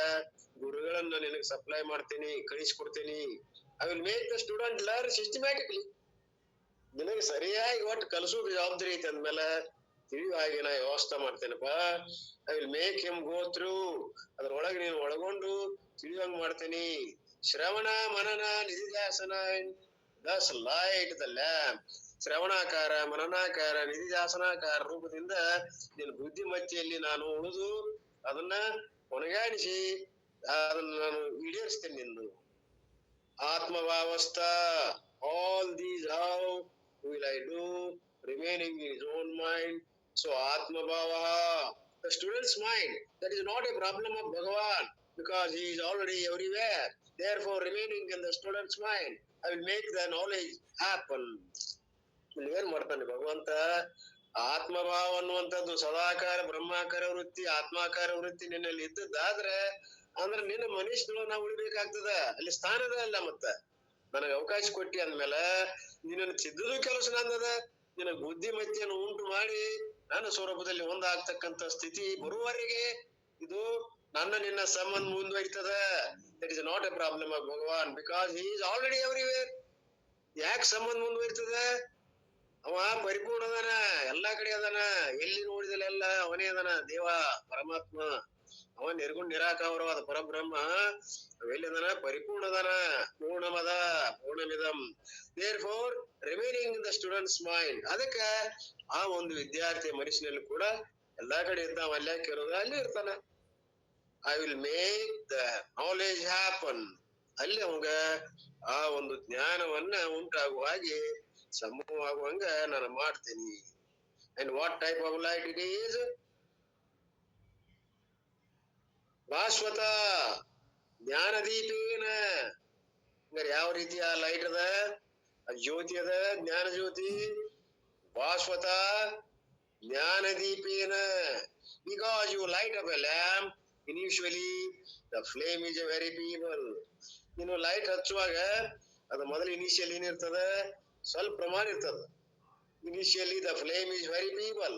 ಗುರುಗಳನ್ನ ನಿನಗೆ ಸಪ್ಲೈ ಮಾಡ್ತೀನಿ, ಕಳಿಸ್ಕೊಡ್ತೀನಿ. I will make the student learn systematically. ನಿನಗೆ ಸರಿಯಾಗಿ ಒಟ್ಟು ಕಲಿಸೋದು ಜವಾಬ್ದಾರಿ ಐತೆ ಅಂದ್ಮೇಲೆ ತಿಳಿವಾಗಿ ನಾ ವ್ಯವಸ್ಥೆ ಮಾಡ್ತೇನಪ್ಪ. I will make him go through. ಅದ್ರೊಳಗೆ ನೀನು ಒಳಗೊಂಡು ತಿಳಿಯುವಂಗ್ ಮಾಡ್ತೀನಿ. ಶ್ರವಣ ಮನನ ನಿಧಿಧ್ಯಾಸನ ದಸ್ ಲೈಟ್ ದ ಲ್ಯಾಂಪ್. ಶ್ರವಣಾಕಾರ, ಮನನಾಕಾರ, ನಿಧಿಧ್ಯಾಸನಾಕಾರ ರೂಪದಿಂದ ನಿನ್ನ ಬುದ್ಧಿಮತ್ತೆಯಲ್ಲಿ ನಾನು ಉಳಿದು ಅದನ್ನ ಕೊನೆಗಾಣಿಸಿ ಅದನ್ನ ನಾನು ಈಡೇರಿಸ್ತೇನೆ ನಿಂದು. ಆತ್ಮಭಾವಸ್ಥ. All these how will I do, remaining in his own mind. So Atma Bhava, the student's mind, that is not a problem of Bhagavan, because he is already everywhere. Therefore, remaining in the student's mind, I will make the knowledge happen. ಇಲ್ಲಿ ಏನ್ ಮಾಡ್ತಾನೆ ಭಗವಂತ? ಆತ್ಮಭಾವ ಅನ್ನುವಂಥದ್ದು ಸದಾಕಾರ ಬ್ರಹ್ಮಾಕಾರ ವೃತ್ತಿ, ಆತ್ಮಾಕಾರ ವೃತ್ತಿ ನಿನ್ನಲ್ಲಿ ಇದ್ದದ್ದಾದ್ರೆ ಅಂದ್ರೆ ನಿನ್ನ ಮನುಷ್ಯನೊಳಗ ನಾವು ಉಳಿಬೇಕಾಗ್ತದ. ಅಲ್ಲಿ ಸ್ಥಾನದ ಅಲ್ಲ. ಮತ್ತ ನನಗೆ ಅವಕಾಶ ಕೊಟ್ಟಿ ಅಂದ್ಮೇಲೆ ನಿನ್ನನ್ನು ತಿದ್ದುದು ಕೆಲಸ ನಂದದ. ನಿನ್ನ ಬುದ್ಧಿಮತ್ತೆಯನ್ನು ಉಂಟು ಮಾಡಿ ನನ್ನ ಸ್ವರೂಪದಲ್ಲಿ ಒಂದಾಗ್ತಕ್ಕಂಥ ಸ್ಥಿತಿ ಬರುವವರೆಗೆ ಇದು ನನ್ನ ನಿನ್ನ ಸಂಬಂಧ ಮುಂದುವರಿತದ. That is not a problem of Bhagavan, because he is already everywhere. ಯಾಕೆ ಸಂಬಂಧ ಮುಂದುವರಿತದ? ಅವ ಪರಿಪೂರ್ಣ ಅದಾನ, ಎಲ್ಲಾ ಕಡೆ ಅದಾನ. ಎಲ್ಲಿ ನೋಡಿದಲೆಲ್ಲ ಅವನೇ ಅದಾನ, ದೇವ ಪರಮಾತ್ಮ. ಅವ ನಿರ್ಗುಣ ನಿರಾಕಾರವಾದ ಪರಬ್ರಹ್ಮ ಅವೆಲ್ಲಿದಾನ? ಪರಿಪೂರ್ಣ ಅದಾನ. ಪೂರ್ಣಮದ ಪೂರ್ಣಮಿದಂ. Therefore remaining in the student's mind. ಅದಕ್ಕ ಆ ಒಂದು ವಿದ್ಯಾರ್ಥಿ ಮನುಷ್ಯನಲ್ಲಿ ಕೂಡ ಎಲ್ಲಾ ಕಡೆ ಇದ್ದಾವ. ಅಲ್ಲೇ ಕೇಳೋದ ಅಲ್ಲಿ ಇರ್ತಾನ. I will make the knowledge happen. ಅಲ್ಲಿ ಅವಂಗ ಆ ಒಂದು ಜ್ಞಾನವನ್ನ ಉಂಟಾಗುವ ಹಾಗೆ ಸಂಭವವಾಗುವಂಗ ನಾನು ಮಾಡ್ತೀನಿ. And what type of light it is? ಭಾಸ್ವತ ಜ್ಞಾನದೀಪೇನ. ಹಂಗಾರೆ ಯಾವ ರೀತಿಯ ಲೈಟ್ ಅದ? ಜ್ಯೋತಿ ಅದ, ಜ್ಞಾನ ಜ್ಯೋತಿ. ಭಾಸ್ವತ ಜ್ಞಾನದೀಪೇನ. Because you light up A lamp, initially the flame is A very people. ನೀನು ಲೈಟ್ ಹಚ್ಚುವಾಗ ಅದು ಮೊದಲು ಇನಿಷಿಯಲ್ ಏನಿರ್ತದ? ಸ್ವಲ್ಪ ಪ್ರಮಾಣ ಇರ್ತದ. Initially the flame is very people.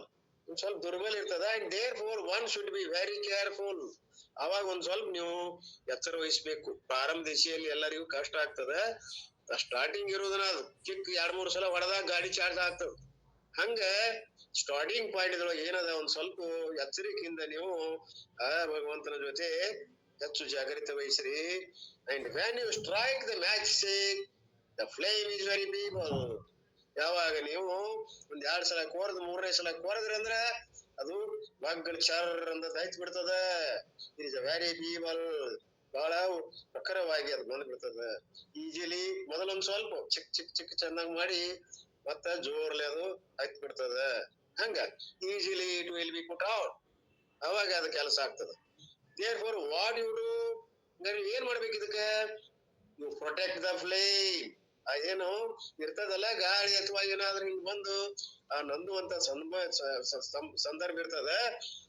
ಸ್ವಲ್ಪ ದುರ್ಬಲ ಇರ್ತದ. And there four one should be very careful. ಅವಾಗ ಒಂದ್ ಸ್ವಲ್ಪ ನೀವು ಎಚ್ಚರ ವಹಿಸ್ಬೇಕು. ಪ್ರಾರಂಭ ದಿಶೆಯಲ್ಲಿ ಎಲ್ಲರಿಗೂ ಕಷ್ಟ ಆಗ್ತದ. ಸ್ಟಾರ್ಟಿಂಗ್ ಇರೋದನ್ನ ಅದು ಚಿಕ್ಕ 2-3 ಸಲ ಹೊಡೆದಾಗ ಗಾಡಿ ಚಾರ್ಜ್ ಆಗ್ತದ. ಹಂಗ ಸ್ಟಾರ್ಟಿಂಗ್ ಪಾಯಿಂಟ್ ಇದ್ರೊಳಗೆ ಏನದ, ಒಂದ್ ಸ್ವಲ್ಪ ಎಚ್ಚರಿಕೆಯಿಂದ ನೀವು ಆ ಭಗವಂತನ ಜೊತೆ ಹೆಚ್ಚು ಜಾಗೃತಿ ವಹಿಸ್ರಿ. And when you strike the matchstick, the flame is very feeble. ಯಾವಾಗ ನೀವು ಒಂದ್ 2 ಸಲ ಕೋರದ್ 3ನೇ ಸಲ ಕೋರದ್ರಿ ಅಂದ್ರ ಅದು ಮಗ್ಗಲ್ ಚರ್ ಅಂತ ದೈತ್ ಬಿಡ್ತದ. It is a very feeble. ಬಹಳ ಪ್ರಖರವಾಗಿ ಅದು ಬಂದ್ಬಿಡ್ತದ. ಈಜಿಲಿ ಮೊದಲೊಂದ್ ಸ್ವಲ್ಪ ಚಿಕ್ಕ ಚಿಕ್ಕ ಚಿಕ್ಕ ಚಂದಂಗ್ ಮಾಡಿ ಮತ್ತ ಜೋರ್ಲಿ ಅದು ಹೈತ್ ಬಿಡ್ತದ. ಹಂಗ easily it will be put out. ಅವಾಗ ಅದು ಕೆಲಸ ಆಗ್ತದ. Therefore what you do? ಏನ್ ಮಾಡ್ಬೇಕು ಇದಕ್ಕೆ? You protect the flame. ಏನು ಇರ್ತದಲ್ಲ ಗಾಳಿ ಅಥವಾ ಏನಾದ್ರೂ ಹಿಂಗ್ ಬಂದು ಆ ನಂದುವಂತ ಸಂದರ್ಭ ಇರ್ತದ.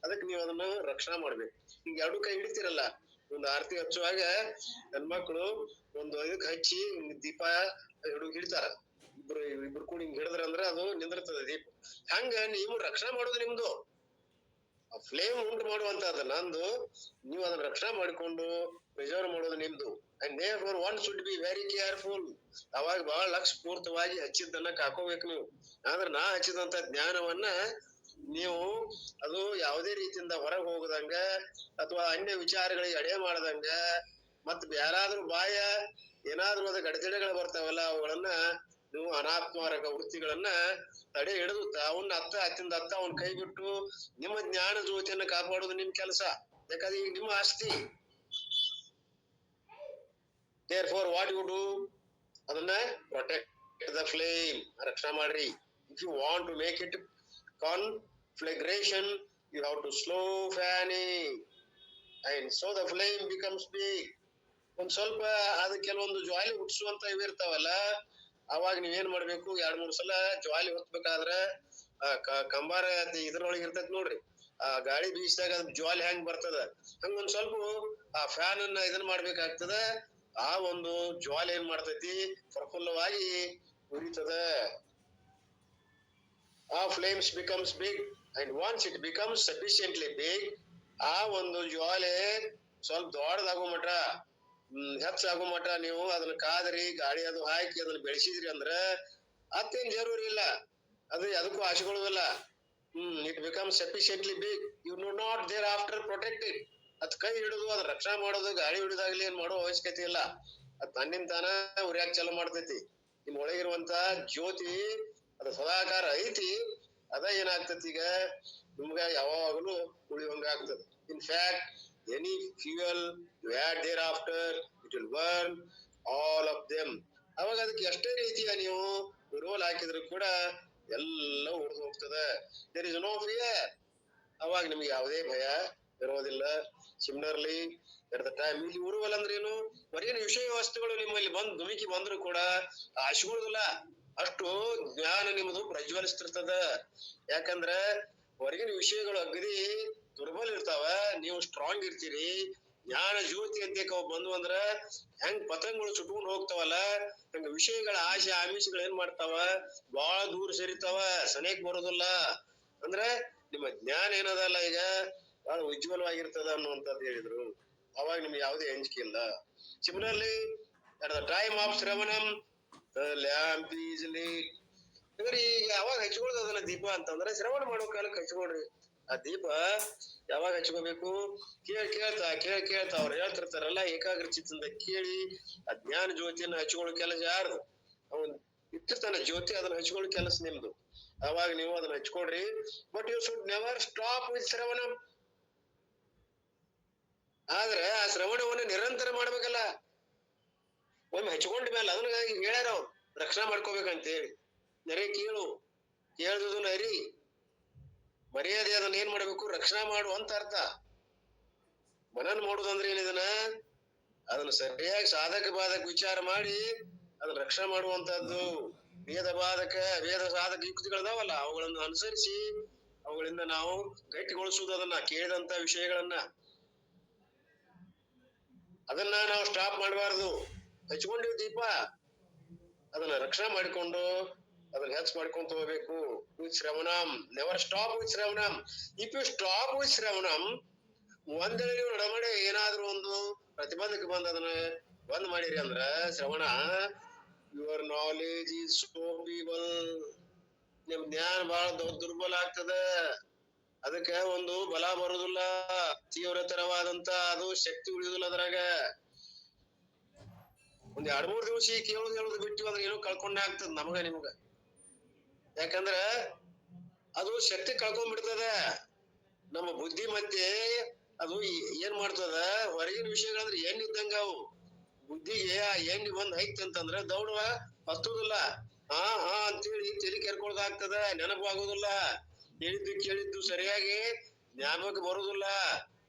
ಅದಕ್ಕೆ ನೀವು ಅದನ್ನ ರಕ್ಷಣಾ ಮಾಡ್ಬೇಕು. ಹಿಂಗ 2 ಕೈ ಹಿಡಿತೀರಲ್ಲ, ಒಂದು ಆರತಿ ಹಚ್ಚುವಾಗ ಹೆಣ್ಮಕ್ಳು ಒಂದು ಇದಕ್ ಹಚ್ಚಿ ದೀಪ ಹಿಡಿತಾರ. ಇಬ್ರು ಕೂಡ ಹಿಂಗ್ ಹಿಡಿದ್ರ ಅಂದ್ರ ಅದು ನಿಂದಿರ್ತದ ದೀಪ. ಹಂಗ ನೀವು ರಕ್ಷಣಾ ಮಾಡೋದು ನಿಮ್ದು. ಆ ಫ್ಲೇಮ್ ಉಂಟು ಮಾಡುವಂತದ ನಂದು. ನೀವು ಅದನ್ನ ರಕ್ಷಣಾ ಮಾಡಿಕೊಂಡು ಪ್ರಿಸರ್ವ್ ಮಾಡೋದು ನಿಮ್ದು. And therefore one should be very careful. ಅವಾಗ ಬಹಳ ಲಕ್ಷ್ಯಪೂರ್ವಕವಾಗಿ ಹಚ್ಚಿದ್ದನ್ನ ಕಾಕೋಬೇಕು ನೀವು. ಆದ್ರೆ ನಾ ಹಚ್ಚಿದಂತ ಜ್ಞಾನವನ್ನ ನೀವು ಅದು ಯಾವುದೇ ರೀತಿಯಿಂದ ಹೊರಗೆ ಹೋಗದಂಗ ಅಥವಾ ಅನ್ಯ ವಿಚಾರಗಳಿಗೆ ಅಡೆ ಮಾಡದಂಗ ಮತ್ ಯಾರಾದ್ರೂ ಬಾಯ ಏನಾದ್ರೂ ಅದ ಗಡಜಡೆಗಳು ಬರ್ತಾವಲ್ಲ ಅವುಗಳನ್ನ ನೀವು ಅನಾತ್ಮಕ ವೃತ್ತಿಗಳನ್ನ ತಡೆ ಹಿಡಿದು ಅವನ್ನ ಹತ್ತಿಂದ ಅವನ್ ಕೈ ಬಿಟ್ಟು ನಿಮ್ಮ ಜ್ಞಾನ ಜ್ಯೋತಿಯನ್ನ ಕಾಪಾಡೋದು ನಿಮ್ ಕೆಲಸ. ಯಾಕಂದ್ರೆ ಈಗ ನಿಮ್ಮ ಆಸ್ತಿ. Therefore what you do? ಅದನ್ನ ಪ್ರೊಟೆಕ್ಟ್ ದ ಫ್ಲೇಮ್, ರಕ್ಷಣಾ ಮಾಡ್ರಿ. If you want to make it conflagration, you have to slow fanning, and so the flame becomes big. ಒಂದ್ ಸ್ವಲ್ಪ ಅದು ಕೆಲವೊಂದು ಜ್ವಾಲಿ ಹುಟ್ಟಿಸುವಂತ ಇವಿರ್ತಾವಲ್ಲ, ಅವಾಗ ನೀವೇನ್ ಮಾಡ್ಬೇಕು? 2-3 ಸಲ ಜ್ವಾಲಿ ಹೊತ್ಬೇಕಾದ್ರ ಕಂಬಾರ ಇದ್ರೊಳಗೆ ಇರ್ತೈತಿ ನೋಡ್ರಿ, ಆ ಗಾಳಿ ಬೀಸಿದಾಗ ಅದ್ ಜ್ವಾಲಿ ಹೆಂಗ್ ಬರ್ತದ ಹಂಗೊಂದ್ ಸ್ವಲ್ಪ ಆ ಫ್ಯಾನ್ ಅನ್ನ ಇದನ್ ಮಾಡ್ಬೇಕಾಗ್ತದ. ಆ ಒಂದು ಜ್ವಾಲಿ ಏನ್ ಮಾಡ್ತೈತಿ? ಪ್ರಫುಲ್ಲವಾಗಿ ಉರಿತದ. ಆ flames becomes big, and once it becomes sufficiently big, ಆ ಒಂದು ಜ್ವಾಲೆ ಸ್ವಲ್ಪ ದೊಡ್ಡದಾಗೋ ಮಟ ಹೆಚ್ಚಾಗೋ ಮಟ ನೀವು ಅದನ್ನ ಕಾದ್ರಿ, ಗಾಳಿ ಅದು ಹಾಕಿ ಅದನ್ನ ಬೆಳೆಸಿದ್ರಿ ಅಂದ್ರ ಅತ್ತೇನ್ ಜರೂರಿ ಇಲ್ಲ, ಅದು ಅದಕ್ಕೂ ಆಶೆಗೊಳ್ಳೋದಿಲ್ಲ. It becomes sufficiently big, you know not there after protected. ಅದ್ ಕೈ ಹಿಡಿದು ಅದ್ ರಕ್ಷಣಾ ಮಾಡೋದು, ಗಾಳಿ ಹಿಡಿದಾಗ್ಲಿ ಏನ್ ಮಾಡೋ ಅವಶ್ಯಕತೆ ಇಲ್ಲ. ಅದ್ ತನ್ನಿಂದ ತಾನ ಉರಿಯಾಕ ಚಾಲು ಮಾಡ್ತೈತಿ. ನಿಮ್ ಒಳಗಿರುವಂತ ಜ್ಯೋತಿ ಅದ ಸದಾಕಾರ ಐತಿ, ಅದ ಏನಾಗ್ತತಿ ಈಗ ನಿಮ್ಗ ಯಾವಾಗಲೂ ಉಳಿಯುವಂಗ ಆಗ್ತದೆ. In fact any fuel you add there after it will burn all of them. ಅವಾಗ ಅದಕ್ಕೆ ಎಷ್ಟೇ ರೀತಿಯ ನೀವು ರೋಲ್ ಹಾಕಿದ್ರು ಕೂಡ ಎಲ್ಲ ಉಳಿದು ಹೋಗ್ತದೆ. There is no fear. ಅವಾಗ ನಿಮ್ಗೆ ಯಾವುದೇ ಭಯ ಇರೋದಿಲ್ಲ. ಸಿಮಿಲರ್ಲಿ ಎಟ್ ದ ಟೈಮ್ ಇಲ್ಲಿ ಉರುವಲ್ ಅಂದ್ರೆ ಏನು, ಹೊರಗಿನ ವಿಷಯ ವಸ್ತುಗಳು ನಿಮ್ಮಲ್ಲಿ ಬಂದು ಧುಮುಕಿ ಬಂದ್ರು ಕೂಡ ಹಚ್ಕೊಳ್ಳೋದಿಲ್ಲ. ಅಷ್ಟು ಜ್ಞಾನ ನಿಮ್ಮದು ಪ್ರಜ್ವಲಿಸ್ತಿರ್ತದ. ಯಾಕಂದ್ರ ಹೊರಗಿನ ವಿಷಯಗಳು ಅಗದಿ ದುರ್ಬಲ ಇರ್ತಾವ, ನೀವು ಸ್ಟ್ರಾಂಗ್ ಇರ್ತೀರಿ. ಜ್ಞಾನ ಜ್ಯೋತಿ ಅಂತ ಬಂದು ಅಂದ್ರ ಹೆಂಗ್ ಪತಂಗಗಳು ಸುಟ್ಕೊಂಡು ಹೋಗ್ತಾವಲ್ಲ, ಹಂಗ ವಿಷಯಗಳ ಆಶೆ ಆಮಿಷಗಳು ಏನ್ ಮಾಡ್ತಾವ, ಬಹಳ ದೂರ ಸರಿತಾವ, ಸನೇಕ್ ಬರೋದಿಲ್ಲ. ಅಂದ್ರ ನಿಮ್ಮ ಜ್ಞಾನ ಏನದಲ್ಲ ಈಗ ಬಹಳ ಉಜ್ವಲವಾಗಿರ್ತದ ಅನ್ನುವಂಥದ್ದು ಹೇಳಿದ್ರು. ಅವಾಗ ನಿಮ್ಗೆ ಯಾವುದೇ ಅಂಜಿಕೆ ಇಲ್ಲ. Similarly at the time of ಶ್ರವಣಂ ದ ಲ್ಯಾಂಪ್ ಈಸ್ ಲೀಟ್. ಅಂದ್ರೆ ಈಗ ಯಾವಾಗ ಹಚ್ಕೊಳ್ದು ಅದನ್ನ ದೀಪ ಅಂತಂದ್ರೆ ಶ್ರವಣ ಮಾಡೋ ಕಾಲಕ್ಕೆ ಹಚ್ಕೊಳ್ರಿ. ಆ ದೀಪ ಯಾವಾಗ ಹಚ್ಕೋಬೇಕು, ಕೇಳ್ತಾ ಅವ್ರು ಹೇಳ್ತಿರ್ತಾರಲ್ಲ, ಏಕಾಗ್ರ ಚಿತ್ತದಿಂದ ಕೇಳಿ ಆ ಜ್ಞಾನ ಜ್ಯೋತಿಯನ್ನ ಹಚ್ಕೊಳ್ಳೋ ಕೆಲಸ ಯಾರ್ದು, ಅವನ್ ಇಟ್ಟಿರ್ತಾನ ಜ್ಯೋತಿ, ಅದನ್ನ ಹಚ್ಕೊಳ್ಳೋ ಕೆಲಸ ನಿಮ್ದು. ಅವಾಗ ನೀವು ಅದನ್ನ ಹಚ್ಕೊಳ್ರಿ. But you should never stop with ಶ್ರವಣ. ಆದ್ರೆ ಆ ಶ್ರವಣವನ್ನ ನಿರಂತರ ಮಾಡ್ಬೇಕಲ್ಲ. ಒಮ್ಮೆ ಹಚ್ಕೊಂಡ ಮೇಲೆ ಅದನ್ನ ಹೇಳ್ಯಾರ ಅವ್ರು ರಕ್ಷಣಾ ಮಾಡ್ಕೋಬೇಕಂತ ಹೇಳಿ. ನರೇ ಕೇಳುದು ನರಿ ಮರ್ಯಾದೆ, ಅದನ್ನ ಏನ್ ಮಾಡ್ಬೇಕು, ರಕ್ಷಣಾ ಮಾಡು ಅಂತ ಅರ್ಥ. ಮನನ್ ಮಾಡುದಂದ್ರೆ ಏನಿದನ, ಅದನ್ನ ಸರಿಯಾಗಿ ಸಾಧಕ ಬಾಧಕ ವಿಚಾರ ಮಾಡಿ ಅದನ್ನ ರಕ್ಷಣೆ ಮಾಡುವಂತದ್ದು. ವೇದ ಸಾಧಕ ಯುಕ್ತಿಗಳದಾವಲ್ಲ, ಅವುಗಳನ್ನು ಅನುಸರಿಸಿ ಅವುಗಳಿಂದ ನಾವು ಗಟ್ಟಿಗೊಳಿಸುವುದು ಅದನ್ನ ಕೇಳಿದಂತ ವಿಷಯಗಳನ್ನ. ಅದನ್ನ ನಾವು ಸ್ಟಾಪ್ ಮಾಡಬಾರ್ದು. ಹಚ್ಕೊಂಡಿವ್ ದೀಪ, ಅದನ್ನ ರಕ್ಷಣೆ ಮಾಡಿಕೊಂಡು ಅದನ್ನ ಹೆಚ್ಚು ಮಾಡ್ಕೊಂತ ಹೋಗ್ಬೇಕು. ವಿತ್ ಶ್ರವಣಂ, ನೆವರ್ ಸ್ಟಾಪ್ ವಿತ್ ಶ್ರವಣಂ. ಇಫ್ ಯು ಸ್ಟಾಪ್ ವಿತ್ ಶ್ರವಣಂ, ಒಂದೇಳೆ ನೀವು ನಡಮಡೆ ಏನಾದ್ರೂ ಒಂದು ಪ್ರತಿಬಂಧಕ ಬಂದ ಅದನ್ನ ಬಂದ್ ಮಾಡಿರಿ ಅಂದ್ರ ಶ್ರವಣ, your knowledge is so feeble. ನಿಮ್ ಜ್ಞಾನ ಬಹಳ ದುರ್ಬಲ ಆಗ್ತದ. ಅದಕ್ಕೆ ಒಂದು ಬಲ ಬರುದಿಲ್ಲ, ತೀವ್ರತರವಾದಂತ ಅದು ಶಕ್ತಿ ಉಳಿಯುದಿಲ್ಲ ಅದ್ರಾಗ. ಒಂದ್ 2-3 ದಿವಸ ಈ ಹೇಳುದು ಬಿಟ್ಟು ಅಂದ್ರೆ ಏನೋ ಕಳ್ಕೊಂಡೇ ಆಗ್ತದ ನಮಗ ನಿಮ್ಗ. ಯಾಕಂದ್ರ ಅದು ಶಕ್ತಿ ಕಳ್ಕೊಂಡ್ಬಿಡ್ತದ. ನಮ್ಮ ಬುದ್ಧಿ ಮಧ್ಯೆ ಅದು ಏನ್ ಮಾಡ್ತದ, ಹೊರಗಿನ ವಿಷಯಗಳಂದ್ರೆ ಏನ್ ಇದ್ದಂಗ ಅವು ಬುದ್ಧಿಗೆ ಆ ಎಣ್ಣಿ ಬಂದ್ ಐತಂತಂದ್ರ ದೌಡುವ ಹತ್ತುದಿಲ್ಲ. ಹಾ ಅಂತೇಳಿ ತಲೆ ಕೆರ್ಕೊಳ್ದಾಗ್ತದ, ನೆನಪಾಗುದಿಲ್ಲ. ಕೇಳಿದ್ದು ಸರಿಯಾಗಿ ಜ್ಞಾಪಕ ಬರುದಿಲ್ಲ.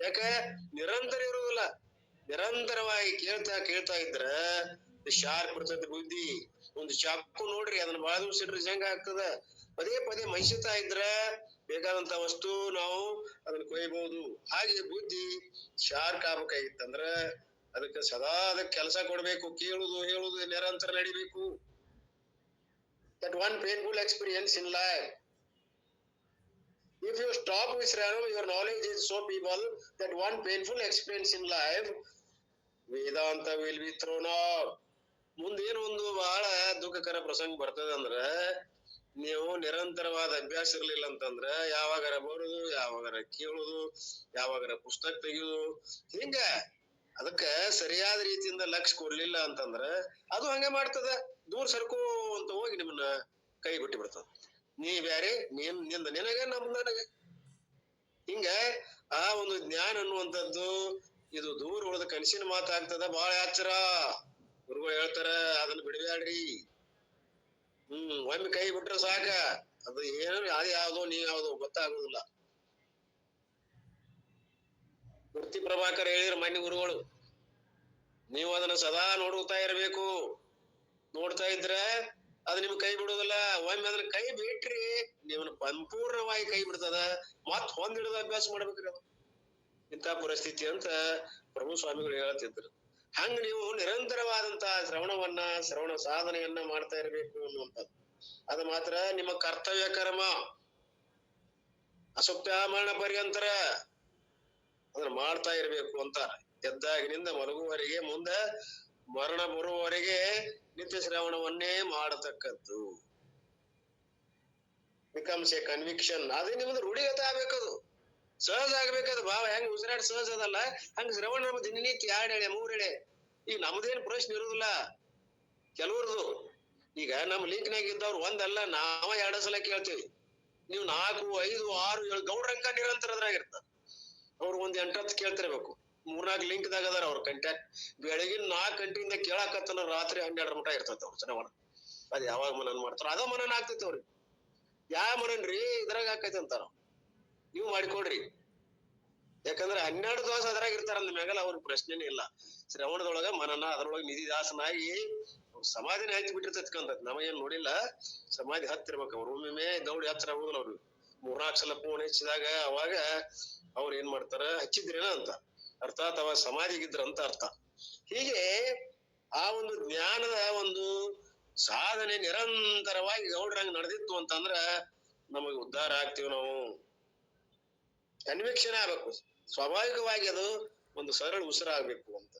ಯಾಕ, ನಿರಂತರ ಇರುದಿಲ್ಲ. ನಿರಂತರವಾಗಿ ಕೇಳ್ತಾ ಇದ್ರ ಶಾರ್ಪ್ ಇರ್ತದ ಬುದ್ಧಿ. ಒಂದು ಚಾಕು ನೋಡ್ರಿ, ಅದನ್ನ ಬಹಳ ದಿವಸ ಇಟ್ರೆ ಹೆಂಗ ಆಗ್ತದ. ಪದೇ ಮೈಸುತ್ತಾ ಇದ್ರ ಬೇಕಾದಂತ ವಸ್ತು ನಾವು ಅದನ್ನ ಕೊಯ್ಬಹುದು. ಹಾಗೆ ಬುದ್ಧಿ ಶಾರ್ಪ್ ಆಗ್ಬೇಕಾಗಿತ್ತಂದ್ರ ಅದಕ್ಕೆ ಸದಾ ಅದಕ್ಕೆ ಕೆಲಸ ಕೊಡ್ಬೇಕು. ಕೇಳುದು ಹೇಳುದು ನಿರಂತರ ನಡಿಬೇಕು. That one painful experience in life. If you stop with Shravanam, your knowledge is so feeble that one painful experience in life, Vedanta will be thrown out. ಮುಂದೇನು ಒಂದು ಬಹಳ ದುಃಖಕರ ಪ್ರಸಂಗ ಬರ್ತದಂದ್ರ, ನೀವು ನಿರಂತರವಾದ ಅಭ್ಯಾಸ ಇರ್ಲಿಲ್ಲ ಅಂತಂದ್ರ ಯಾವಾಗಾರ ಬರುದು, ಯಾವಾಗಾರ ಕೇಳುದು, ಯಾವಾಗಾರ ಪುಸ್ತಕ ತೆಗೆಯುದು, ಹಿಂಗ ಅದಕ್ಕ ಸರಿಯಾದ ರೀತಿಯಿಂದ ಲಕ್ಷ್ಯ ಕೊಡ್ಲಿಲ್ಲ ಅಂತಂದ್ರ ಅದು ಹಂಗ ಮಾಡ್ತದ. ದೂರ ಸರ್ಕೋ ಅಂತ ಹೋಗಿ ನಿಮ್ಮನ್ನ ಕೈ ಬಿಟ್ಟು ಬಿಡ್ತದ. ನೀ ಬ್ಯಾರೆ, ನಿನಗೆ ನನಗೆ ಹಿಂಗ ಆ ಒಂದು ಜ್ಞಾನ ಅನ್ನುವಂಥದ್ದು ಇದು ದೂರ ಉಳಿದ ಕನಸಿನ ಮಾತಾಗ್ತದ. ಬಹಳ ಎಚ್ಚರ. ಗುರುಗಳು ಹೇಳ್ತಾರ, ಅದನ್ನ ಬಿಡಬ್ಯಾಡ್ರಿ. ಒಮ್ಮೆ ಕೈ ಬಿಟ್ರೆ ಸಾಕ, ಅದು ಏನು ಅದು ಯಾವ್ದೋ ನೀ ಯಾವ್ದೋ ಗೊತ್ತಾಗುದಿಲ್ಲ. ಮೂರ್ತಿ ಪ್ರಭಾಕರ್ ಹೇಳಿದ್ರು ಮನ್ನಿ ಗುರುಗಳು, ನೀವು ಅದನ್ನ ಸದಾ ನೋಡ್ತಾ ಇರ್ಬೇಕು. ನೋಡ್ತಾ ಇದ್ರ ಅದು ನಿಮ್ ಕೈ ಬಿಡುದಿಲ್ಲ. ಒಮ್ಮೆ ಅದನ್ನ ಕೈ ಬಿಟ್ರಿ ನೀವನ್ನ ಸಂಪೂರ್ಣವಾಗಿ ಕೈ ಬಿಡ್ತದ. ಮತ್ ಹೊಂದಿಡದ ಅಭ್ಯಾಸ ಮಾಡ್ಬೇಕ್ರಿ. ಅದು ಇಂಥ ಪರಿಸ್ಥಿತಿ ಅಂತ ಪ್ರಭು ಸ್ವಾಮಿಗಳು ಹೇಳ್ತಿದ್ರು. ಹಂಗ ನೀವು ನಿರಂತರವಾದಂತಹ ಶ್ರವಣ ಸಾಧನೆಯನ್ನ ಮಾಡ್ತಾ ಇರ್ಬೇಕು ಅನ್ನುವಂಥದ್ದು. ಅದು ಮಾತ್ರ ನಿಮ್ಮ ಕರ್ತವ್ಯ ಕರ್ಮ. ಅಸುಪ್ತ ಮರಣ ಪರ್ಯಂತರ ಅದನ್ನ ಮಾಡ್ತಾ ಇರ್ಬೇಕು ಅಂತ. ಎದ್ದಾಗಿನಿಂದ ಮಲಗುವವರೆಗೆ, ಮುಂದ ಮರಣ ಬರುವವರೆಗೆ ನಿತ್ಯ ಶ್ರವಣವನ್ನೇ ಮಾಡತಕ್ಕದ್ದು. Becomes a conviction. ಅದೇ ನಿಮ್ದು ರೂಢಿಗತ ಆಗ್ಬೇಕದು, ಸಹಜ ಆಗ್ಬೇಕದು. ಭಾವ ಹೆಂಗ್ ಉಸಿರಾಡ್ ಸಹಜ ಅದಲ್ಲ, ಹಂಗ ಶ್ರವಣ ನಮ್ಮ ದಿನನಿತ್ಯ 2 ಎಳೆ 3 ಎಳೆ. ಈಗ ನಮ್ದೇನ್ ಪ್ರಶ್ನೆ ಇರುದಿಲ್ಲ ಕೆಲವ್ರದು. ಈಗ ನಮ್ ಲಿಂಕ್ನಾಗ ಇದ್ದವ್ರು ಒಂದಲ್ಲ ನಾವ 2 ಸಲ ಕೇಳ್ತೇವಿ. ನೀವು 4, 5, 6, 7 ಗೌಡ್ರಂಕ ನಿರಂತರದ್ರಾಗ ಇರ್ತಾರ. ಅವ್ರು ಒಂದ್ 8 10 ಕೇಳ್ತಿರ್ಬೇಕು. 3-4 ಲಿಂಕ್ದಾಗ ಅದಾರ ಅವ್ರ ಕಂಟ್ಯಾಕ್ಟ್. ಬೆಳಗಿನ 4 ಗಂಟೆಯಿಂದ ಕೇಳಾಕತ್ತನ ರಾತ್ರಿ 12 ಮಟ ಇರ್ತೈತಿ ಅವ್ರ ಶ್ರವಣ. ಅದ್ ಯಾವಾಗ ಮನನ್ ಮಾಡ್ತಾರ ಅದ ಮನನ್ ಆಗ್ತೈತಿ ಅವ್ರಿಗೆ. ಯಾವ ಮನನ್ರಿ ಇದ್ರಾಗ ಆಕೈತಿ ಅಂತಾರ. ನೀವು ಮಾಡಿಕೊಡ್ರಿ. ಯಾಕಂದ್ರ 12 ದಿವಸ ಅದ್ರಾಗ ಇರ್ತಾರ ಅಂದ ಮ್ಯಾಗಲ ಅವ್ರಿಗೆ ಪ್ರಶ್ನೆನೇ ಇಲ್ಲ. ಶ್ರವಣದೊಳಗ ಮನನ ಅದ್ರೊಳಗ ನಿಧಿದಾಸನಾಗಿ ಸಮಾಧಿನ ಹಚ್ಚಿ ಬಿಟ್ಟಿರ್ತೈತ್ಕಂತ ನಮಗೇನ್ ನೋಡಿಲ್ಲ. ಸಮಾಧಿ ಹತ್ತಿರ್ಬೇಕು ಅವ್ರು. ಒಮ್ಮೆ ದೌಡಿ ಹತ್ತಿರ ಹೋಗಲ್ಲ ಅವ್ರು. 3-4 ಸಲ ಫೋನ್ ಹಚ್ಚಿದಾಗ ಅವಾಗ ಅವ್ರ ಏನ್ ಮಾಡ್ತಾರ ಹಚ್ಚಿದ್ರೇನ ಅಂತ ಅರ್ಥಾತ್ ಅವಾಗ ಸಮಾಧಿಗಿದ್ರ ಅಂತ ಅರ್ಥ. ಹೀಗೆ ಆ ಒಂದು ಜ್ಞಾನದ ಒಂದು ಸಾಧನೆ ನಿರಂತರವಾಗಿ ಗೌಡ್ರಂಗ್ ನಡೆದಿತ್ತು ಅಂತಂದ್ರ ನಮಗ್ ಉದ್ಧಾರ ಆಗ್ತೀವಿ ನಾವು. ಕನ್ವಿಕ್ಷನ್ ಆಗ್ಬೇಕು. ಸ್ವಾಭಾವಿಕವಾಗಿ ಅದು ಒಂದು ಸರಳ ಉಸಿರ ಆಗ್ಬೇಕು ಅಂತ.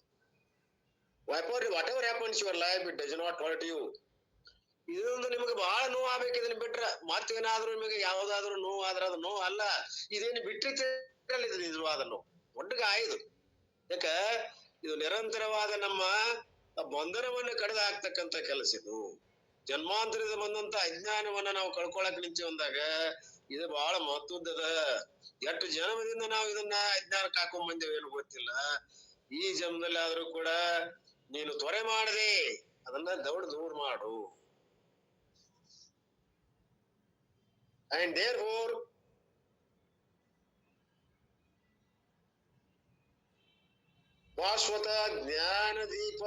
Whatever happens your life it does not hurt you. ಇದೊಂದು ನಿಮಗೆ ಬಹಳ ನೋವು ಆಗ್ಬೇಕು. ಇದನ್ನ ಬಿಟ್ರ ಮತ್ತೇನಾದ್ರೂ ನಿಮಗೆ ಯಾವ್ದಾದ್ರು ನೋವು ಆದ್ರ ಅದು ನೋವು ಅಲ್ಲ. ಇದೇನು ಬಿಟ್ರಿ ಇದು ನಿಜವಾದ ನೋವು. ದೊಡ್ಡ ಗಾಯದು. ಯಾಕ ಇದು ನಿರಂತರವಾದ ನಮ್ಮ ಬಂಧನವನ್ನ ಕಡಿದ ಹಾಕ್ತಕ್ಕಂತ ಕೆಲಸ ಇದು. ಜನ್ಮಾಂತರದ ಬಂದಂತ ಅಜ್ಞಾನವನ್ನ ನಾವು ಕಳ್ಕೊಳಕ್ ನಿಂತೀವಿ ಅಂದಾಗ ಇದು ಬಹಳ ಮಹತ್ವದ. ಎಷ್ಟು ಜನ್ಮದಿಂದ ನಾವು ಇದನ್ನ ಅಜ್ಞಾನಕ್ಕೆ ಹಾಕೊಂಡ್ ಬಂದೇವೆ ಏನು ಗೊತ್ತಿಲ್ಲ. ಈ ಜನ್ಮದಲ್ಲಿ ಆದ್ರೂ ಕೂಡ ನೀನು ತ್ವರೆ ಮಾಡದೆ ಅದನ್ನ ದೂರ ಮಾಡು. And therefore ಶಾಶ್ವತ ಜ್ಞಾನ ದೀಪ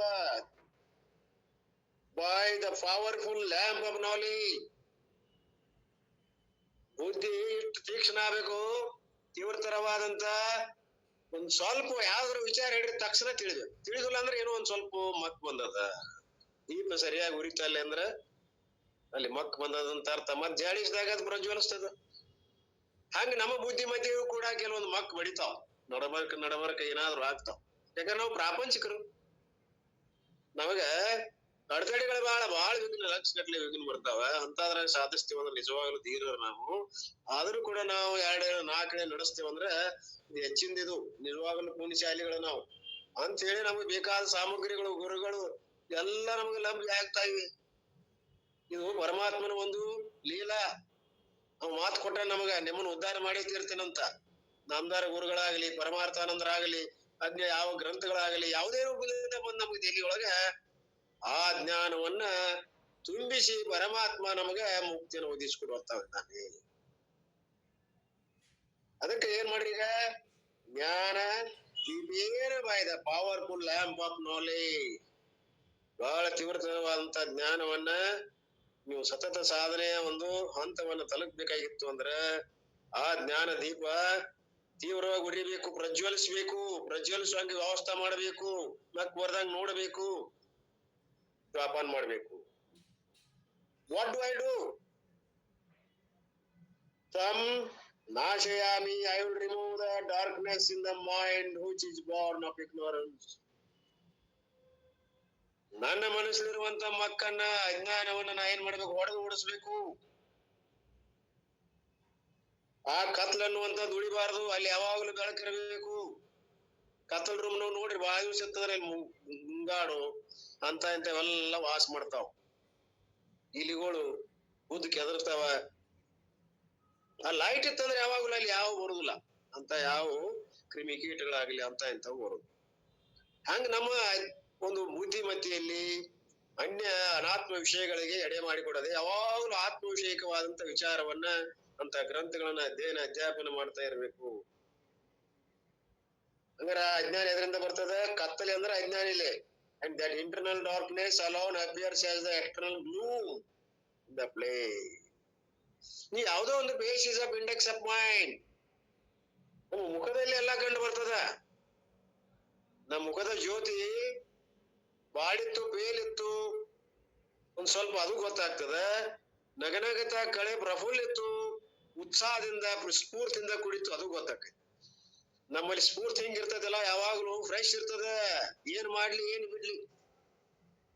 by the powerful lamp of knowledge. ಬುದ್ಧಿ ಇಷ್ಟು ತೀಕ್ಷ್ಣ ಆಗ್ಬೇಕು. ತೀವ್ರತರವಾದಂತ ಒಂದ್ ಸ್ವಲ್ಪ ಯಾವ್ದಾದ್ರು ವಿಚಾರ ಹೇಳಿದ ತಕ್ಷಣ ತಿಳಿದಿಲ್ಲ ಅಂದ್ರೆ ಏನೋ ಒಂದ್ ಸ್ವಲ್ಪ ಮಕ್ ಬಂದದ. ದೀಪ ಸರಿಯಾಗಿ ಉರಿತಾ ಇಲ್ಲ ಅಂದ್ರ ಅಲ್ಲಿ ಮಕ್ ಬಂದದಂತ ಅರ್ಥ. ಮತ್ ಜಾಡಿಸಿದಾಗ ಅದು ಪ್ರಜ್ವಲಿಸ್ತದ. ಹಂಗ ನಮ್ಮ ಬುದ್ಧಿಮತಿಯು ಕೂಡ ಕೆಲವೊಂದು ಮಕ್ ಬಡಿತಾವ. ನಡಬರ್ಕ ಏನಾದ್ರು ಆಗ್ತಾವ. ಯಾಕಂದ್ರೆ ನಾವು ಪ್ರಾಪಂಚಿಕರು. ನಮಗ ಅಡೆತಡೆಗಳು ಬಹಳ ವಿಘ್ನ ಲಕ್ಷಗಟ್ಲೆ ವಿಘ್ನ ಬರ್ತಾವ. ಅಂತದ್ರಾಗ ಸಾಧಿಸ್ತೀವಿ ಅಂದ್ರೆ ನಿಜವಾಗ್ಲೂ ಧೀರರು ನಾವು. ಆದ್ರೂ ಕೂಡ ನಾವು 2-4 ನಡೆಸ್ತೇವಂದ್ರ ಹೆಚ್ಚಿಂದ ಇದು ನಿಜವಾಗ್ಲೂ ಪುಣ್ಯಶಾಲಿಗಳು ನಾವು ಅಂತ ಹೇಳಿ ನಮಗೆ ಬೇಕಾದ ಸಾಮಗ್ರಿಗಳು ಗುರುಗಳು ಎಲ್ಲ ನಮಗೆ ಲಭ್ಯ ಆಗ್ತಾ ಇವೆ. ಇದು ಪರಮಾತ್ಮನ ಒಂದು ಲೀಲಾ. ಅವ್ ಮಾತು ಕೊಟ್ಟ ನಮಗ ನಿಮ್ಮನ್ನು ಉದ್ಧಾರ ಮಾಡಿ ತೀರ್ತೇನಂತ. ನಾಮದಾರ ಗುರುಗಳಾಗ್ಲಿ ಪರಮಾರ್ಥಾನಂದರಾಗಲಿ ಅಜ್ಞ ಯಾವ ಗ್ರಂಥಗಳಾಗಲಿ ಯಾವುದೇ ರೂಪದಿಂದ ಬಂದ್ ನಮಗೆ ದೇಲಿಯೊಳಗ ಆ ಜ್ಞಾನವನ್ನ ತುಂಬಿಸಿ ಪರಮಾತ್ಮ ನಮಗ ಮುಕ್ತಿಯನ್ನು ಒದಗಿಸಿಕೊಡುತ್ತಾ ಇದ್ದಾನೆ. ಅದಕ್ಕೆ ಏನ್ ಮಾಡ್ರಿ ಈಗ ಜ್ಞಾನ by the powerful lamp of knowledge. ಬಹಳ ತೀವ್ರವಾದಂತ ಜ್ಞಾನವನ್ನ ನೀವು ಸತತ ಸಾಧನೆಯ ಒಂದು ಹಂತವನ್ನ ತಲುಪಬೇಕಾಗಿತ್ತು ಅಂದ್ರ ಆ ಜ್ಞಾನ ದೀಪ ತೀವ್ರವಾಗಿ ಉರಿಬೇಕು, ಪ್ರಜ್ವಲಿಸ್ಬೇಕು. ಪ್ರಜ್ವಲಿಸುವಂಗೆ ವ್ಯವಸ್ಥೆ ಮಾಡಬೇಕು. ಮತ್ ಬರ್ದಂಗ್ ನೋಡಬೇಕು, ವ್ಯಾಪಾರ ಮಾಡ್ಬೇಕು. What do I do? ನಾಶಯಾಮಿ, I will remove the darkness in the mind which is born of ignorance. ನನ್ನ ಮನಸ್ಸಲ್ಲಿರುವಂತ ಮಕ್ಕನ್ನ ಅಜ್ಞಾನವನ್ನ ನಾ ಏನ್ ಮಾಡ್ಬೇಕು? ಹೊಡೆದು ಓಡಿಸ್ಬೇಕು. ಆ ಕತ್ಲನ್ನುವಂತ ಉಳಿಬಾರ್ದು. ಅಲ್ಲಿ ಯಾವಾಗ್ಲೂ ಬೆಳಕಿರಬೇಕು. ಕತ್ತಲ್ ರೂಮ್ ನಾವು ನೋಡ್ರಿ ಬಾಳ ದಿವಸ ಇರ್ತದ್ರೆ ಮುಂಗಾಡು ಅಂತ ಇಂಥವೆಲ್ಲ ವಾಸ ಮಾಡ್ತಾವ. ಇಲಿಗಳು ಬುದ್ಧ ಕೆದರ್ತಾವ. ಆ ಲೈಟ್ ಇತ್ತಂದ್ರೆ ಯಾವಾಗ್ಲೂ ಅಲ್ಲಿ ಯಾವ ಬರುದಿಲ್ಲ ಅಂತ, ಯಾವ ಕ್ರಿಮಿ ಕೀಟಗಳಾಗ್ಲಿ ಅಂತ ಇಂಥವು ಬರುದು. ಹಂಗ ನಮ್ಮ ಒಂದು ಬುದ್ಧಿಮತಿಯಲ್ಲಿ ಅನಾತ್ಮ ವಿಷಯಗಳಿಗೆ ಎಡೆ ಮಾಡಿಕೊಡದೆ ಯಾವಾಗ್ಲೂ ಆತ್ಮ ವಿಷಯಕವಾದಂತ ವಿಚಾರವನ್ನ ಅಂತ ಗ್ರಂಥಗಳನ್ನ ಅಧ್ಯಾಪನ ಮಾಡ್ತಾ ಇರ್ಬೇಕು. ಹಂಗಾರ ಅಜ್ಞಾನ ಎದರಿಂದ ಬರ್ತದ? ಕತ್ತಲೆ ಅಂದ್ರೆ ಅಜ್ಞಾನ ಇಲ್ಲೇ. And that internal darkness alone appears as the external gloom in the place. ನೀ ಯಾವ್ದೋ ಒಂದು basis of index of mind ನಮ್ಮ ಮುಖದಲ್ಲಿ ಎಲ್ಲಾ ಕಂಡು ಬರ್ತದ. ನಮ್ಮ ಮುಖದ ಜ್ಯೋತಿ ಬಾಡಿತ್ತು ಬೇಲಿತ್ತು ಒಂದ್ ಸ್ವಲ್ಪ ಅದು ಗೊತ್ತಾಗ್ತದ. ನಗನಗತ ಕಳೆ ಪ್ರಫುಲ್ಲಿತ್ತು, ಉತ್ಸಾಹದಿಂದ ಸ್ಫೂರ್ತಿಯಿಂದ ಕುಡಿತು ಅದು ಗೊತ್ತಾಗ್ತದೆ. ನಮ್ಮಲ್ಲಿ ಸ್ಫೂರ್ತಿ ಹಿಂಗಿರ್ತದಲ್ಲ, ಯಾವಾಗ್ಲೂ ಫ್ರೆಶ್ ಇರ್ತದ. ಏನ್ ಮಾಡ್ಲಿ ಏನ್ ಬಿಡ್ಲಿ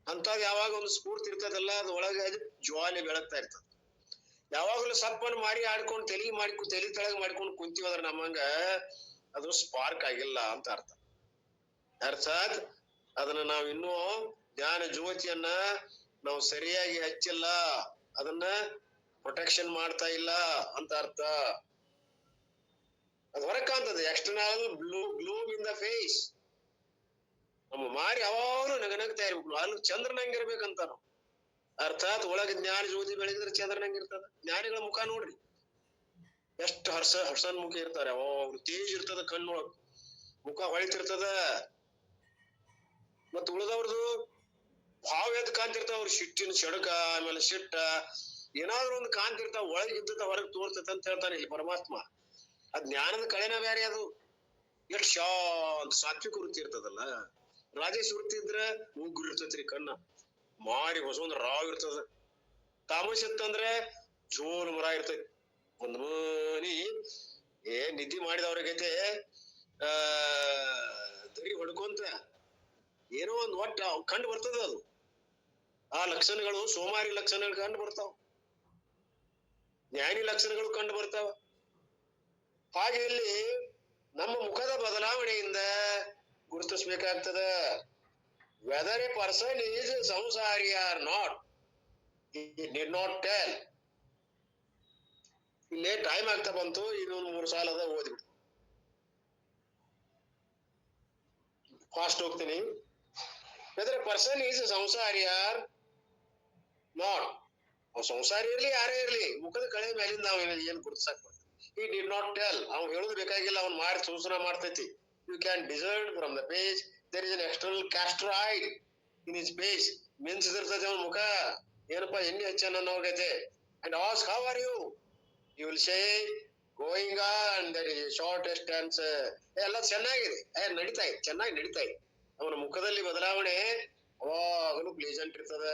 ಅಂತದ್ ಯಾವಾಗ ಒಂದು ಸ್ಫೂರ್ತಿ ಇರ್ತದಲ್ಲ, ಅದ್ ಒಳಗೆ ಜ್ವಾಲೆ ಬೆಳಗ್ತಾ ಇರ್ತದ. ಯಾವಾಗ್ಲೂ ಸಪ್ಪನ್ನು ಮಾರಿ ಆಡ್ಕೊಂಡು ತಲೆ ತೆಳಗ್ ಮಾಡ್ಕೊಂಡು ಕುಂತೀವದ್ರ ನಮ್ಮಂಗ ಅದು ಸ್ಪಾರ್ಕ್ ಆಗಿಲ್ಲ ಅಂತ ಅರ್ಥ. ಅರ್ಥಾತ್ ಅದನ್ನ ನಾವ್ ಇನ್ನೂ ಜ್ಞಾನ ಜ್ಯೋತಿಯನ್ನ ನಾವು ಸರಿಯಾಗಿ ಹಚ್ಚಿಲ್ಲ, ಅದನ್ನ ಪ್ರೊಟೆಕ್ಷನ್ ಮಾಡ್ತಾ ಇಲ್ಲ ಅಂತ ಅರ್ಥ. ಅದು ಹೊರಗ್ ಕಾಣ್ತದೆ, ಎಕ್ಸ್ಟರ್ನಲ್ ಗ್ಲೂಮ್ ಇನ್ ದ ಫೇಸ್. ನಮ್ಮ ಮಾರಿ ಯಾವಾಗಲೂ ನಗನಗ್ತಾ ಇರ್ಬೇಕು, ಅಲ್ಲಿ ಚಂದ್ರನಂಗಿರ್ಬೇಕಂತಾರ. ಅರ್ಥಾತ್ ಒಳಗೆ ಜ್ಞಾನ ಜ್ಯೋತಿ ಬೆಳಗಿದ್ರೆ ಚಂದ್ರನಂಗಿರ್ತದ. ಜ್ಞಾನಿಗಳ ಮುಖ ನೋಡ್ರಿ, ಎಷ್ಟು ಹರ್ಷನ್ಮುಖ ಇರ್ತಾರೆ, ಅವ್ರು ತೇಜ್ ಇರ್ತದ, ಕಣ್ಣೊಳಗ್ ಮುಖ ಹೊಳಿತಿರ್ತದ. ಮತ್ ಉಳಿದವ್ರದು ಭಾವ ಎದ್ ಕಾಂತಿರ್ತಾವ, ಅವ್ರ ಸಿಟ್ಟಿನ ಸಡಕ, ಆಮೇಲೆ ಸಿಟ್ಟ, ಏನಾದ್ರು ಒಂದು ಕಾಂತಿರ್ತಾವ, ಒಳಗಿದ್ದ ಹೊರಗೆ ತೋರ್ತೈತೆ ಅಂತ ಹೇಳ್ತಾನೆ ಇಲ್ಲಿ ಪರಮಾತ್ಮ. ಆ ಜ್ಞಾನದ ಕಳೆನ ಬೇರೆ ಅದು. ಎಷ್ಟು ಶಾಂತ ಸಾತ್ವಿಕ ವೃತ್ತಿ ಇರ್ತದಲ್ಲ. ರಾಜೇಶ್ ವೃತ್ತಿ ಇದ್ರ ಉಗ್ರ ಇರ್ತೈತ್ರಿ, ಕಣ್ಣ ಮಾರಿ ಹೊಸೊಂದ್ ರಾವ್ ಇರ್ತದ. ತಾಮಸ್ ಇತ್ತಂದ್ರೆ ಜೋಲ್ ಮರ ಇರ್ತೈತಿ. ಒಂದ್ ಮನಿ ನಿದ್ದೆ ಮಾಡಿದವ್ರಿಗೈತೆ ದರಿ ಹೊಡ್ಕೊಂತ ಏನೋ ಒಂದ್ ಒಟ್ಟ ಕಂಡು ಬರ್ತದ. ಅದು ಆ ಲಕ್ಷಣಗಳು ಸೋಮಾರಿ ಲಕ್ಷಣಗಳು ಕಂಡು ಬರ್ತಾವ, ಜ್ಞಾನಿ ಲಕ್ಷಣಗಳು ಕಂಡು ಬರ್ತಾವ. ಹಾಗೆ ಇಲ್ಲಿ ನಮ್ಮ ಮುಖದ ಬದಲಾವಣೆಯಿಂದ ಗುರುತಿಸ್ಬೇಕಾಗ್ತದ. ವೆದರ್ ಎ ಪರ್ಸನ್ ಈಸ್ ಸಂಸಾರಿ or not, he did not tell. ಇಲ್ಲೇ ಟೈಮ್ ಆಗ್ತಾ ಬಂತು, ಇನ್ನೊಂದು 3 ಸಾಲದ ಓದ್ಬಿಟ್ಟು ಫಾಸ್ಟ್ ಹೋಗ್ತೀನಿ. ವೆದರ್ ಎ ಪರ್ಸನ್ ಈಸ್ ಸಂಸಾರಿ ಆರ್ ನಾಟ್, ಅವ್ ಸಂಸಾರಿ ಇರ್ಲಿ ಯಾರೇ ಇರ್ಲಿ, ಮುಖದ ಕಳೆ ಮೇಲಿಂದ ಅವ್ನ ಏನ್ ಗುರುತಿಸಕ್ ಬರ್ತದೆ. he did not tell, ಅವ್ನು ಹೇಳುದು ಬೇಕಾಗಿಲ್ಲ, ಅವ್ನು ಮಾಡಿ ಸೂಚನೆ ಮಾಡ್ತೈತಿ. you can discern from the page there is an external castor eye in his face. ಮಿಂಚಿದಿರ್ತದೆ ಅವನ ಮುಖ, ಏನಪ್ಪಾ ಎಣ್ಣೆ ಹಚ್ಚನ ಹೋಗೈತೆ. and ask how are you, you will say going on, that is shortest answer. ಎಲ್ಲ ಚೆನ್ನಾಗಿದೆ, ನಡೀತಾ ಇದೆ, ಚೆನ್ನಾಗಿ ನಡೀತಾ ಇದೆ. ಅವನ ಮುಖದಲ್ಲಿ ಬದಲಾವಣೆ ಅವಾಗಲೂ ಪ್ಲೇಸೆಂಟ್ ಇರ್ತದ.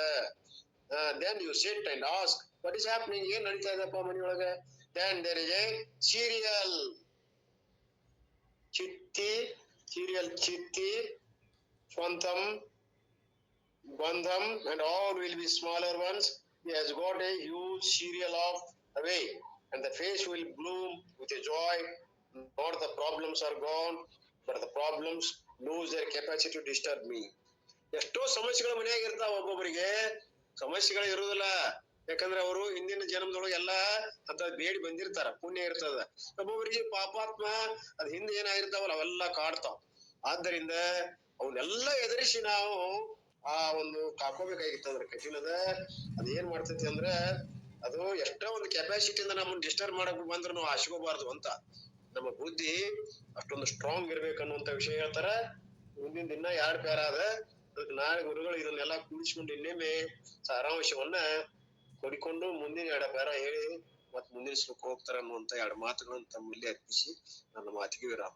then you sit and ask what is happening, ಏನ್ ನಡೀತಾ ಇದೆಪ್ಪ ಮನೆಯೊಳಗ. then there is a serial chitti, swantam, bandham, and all will be smaller ones. He has got a huge serial of away, and the face will bloom with a joy. Not the problems are gone, but the problems lose their capacity to disturb me. ಎಷ್ಟೋ ಸಮಸ್ಯೆಗಳು ಮನೆಯಾಗ ಇರ್ತಾವ, ಒಬ್ಬೊಬ್ಬರಿಗೆ ಸಮಸ್ಯೆಗಳು ಇರುವುದಿಲ್ಲ. ಯಾಕಂದ್ರೆ ಅವರು ಹಿಂದಿನ ಜನ್ಮದೊಳಗೆ ಎಲ್ಲಾ ಅಂತ ಬೇಡಿ ಬಂದಿರ್ತಾರ, ಪುಣ್ಯ ಇರ್ತದ. ಒಬ್ಬೊಬ್ಬರಿಗೆ ಪಾಪಾತ್ಮ ಅದ್ ಹಿಂದೆ ಏನಾಗಿರ್ತಾವಲ್ಲ ಅವೆಲ್ಲ ಕಾಡ್ತಾವ. ಆದ್ದರಿಂದ ಅವನ್ನೆಲ್ಲ ಎದುರಿಸಿ ನಾವು ಆ ಒಂದು ಕಾಕೋಬೇಕಾಗಿತ್ತಂದ್ರೆ ಕಠಿಣದ ಅದೇನ್ ಮಾಡ್ತೈತಿ ಅಂದ್ರೆ, ಅದು ಎಷ್ಟೋ ಒಂದು ಕೆಪಾಸಿಟಿಯಿಂದ ನಮ್ಮನ್ನ ಡಿಸ್ಟರ್ಬ್ ಮಾಡಕ್ ಬಂದ್ರೆ ನಾವು ಆಶಿಕೋಬಾರ್ದು ಅಂತ. ನಮ್ಮ ಬುದ್ಧಿ ಅಷ್ಟೊಂದು ಸ್ಟ್ರಾಂಗ್ ಇರ್ಬೇಕನ್ನುವಂತ ವಿಷಯ ಹೇಳ್ತಾರ. ಮುಂದಿನ ದಿನ 2 ಪ್ಯಾರ ಅದ, ಅದಕ್ಕೆ ನಾಳೆ ಗುರುಗಳು ಇದನ್ನೆಲ್ಲ ಕೂಡಿಸ್ಕೊಂಡು ಇನ್ನೊಮ್ಮೆ ಸಾರಾಂಶವನ್ನ ಕೊಡಿಕೊಂಡು ಮುಂದಿನ 2 ಪ್ಯಾರ ಹೇಳಿ ಮತ್ ಮುಂದಿನ ಶ್ಲೋಕ ಹೋಗ್ತಾರ ಅನ್ನುವಂತ 2 ಮಾತುಗಳನ್ನು ತಮ್ಮಲ್ಲಿ ಅರ್ಪಿಸಿ ನನ್ನ ಮಾತಿಗೆ ವಿರಾಮ.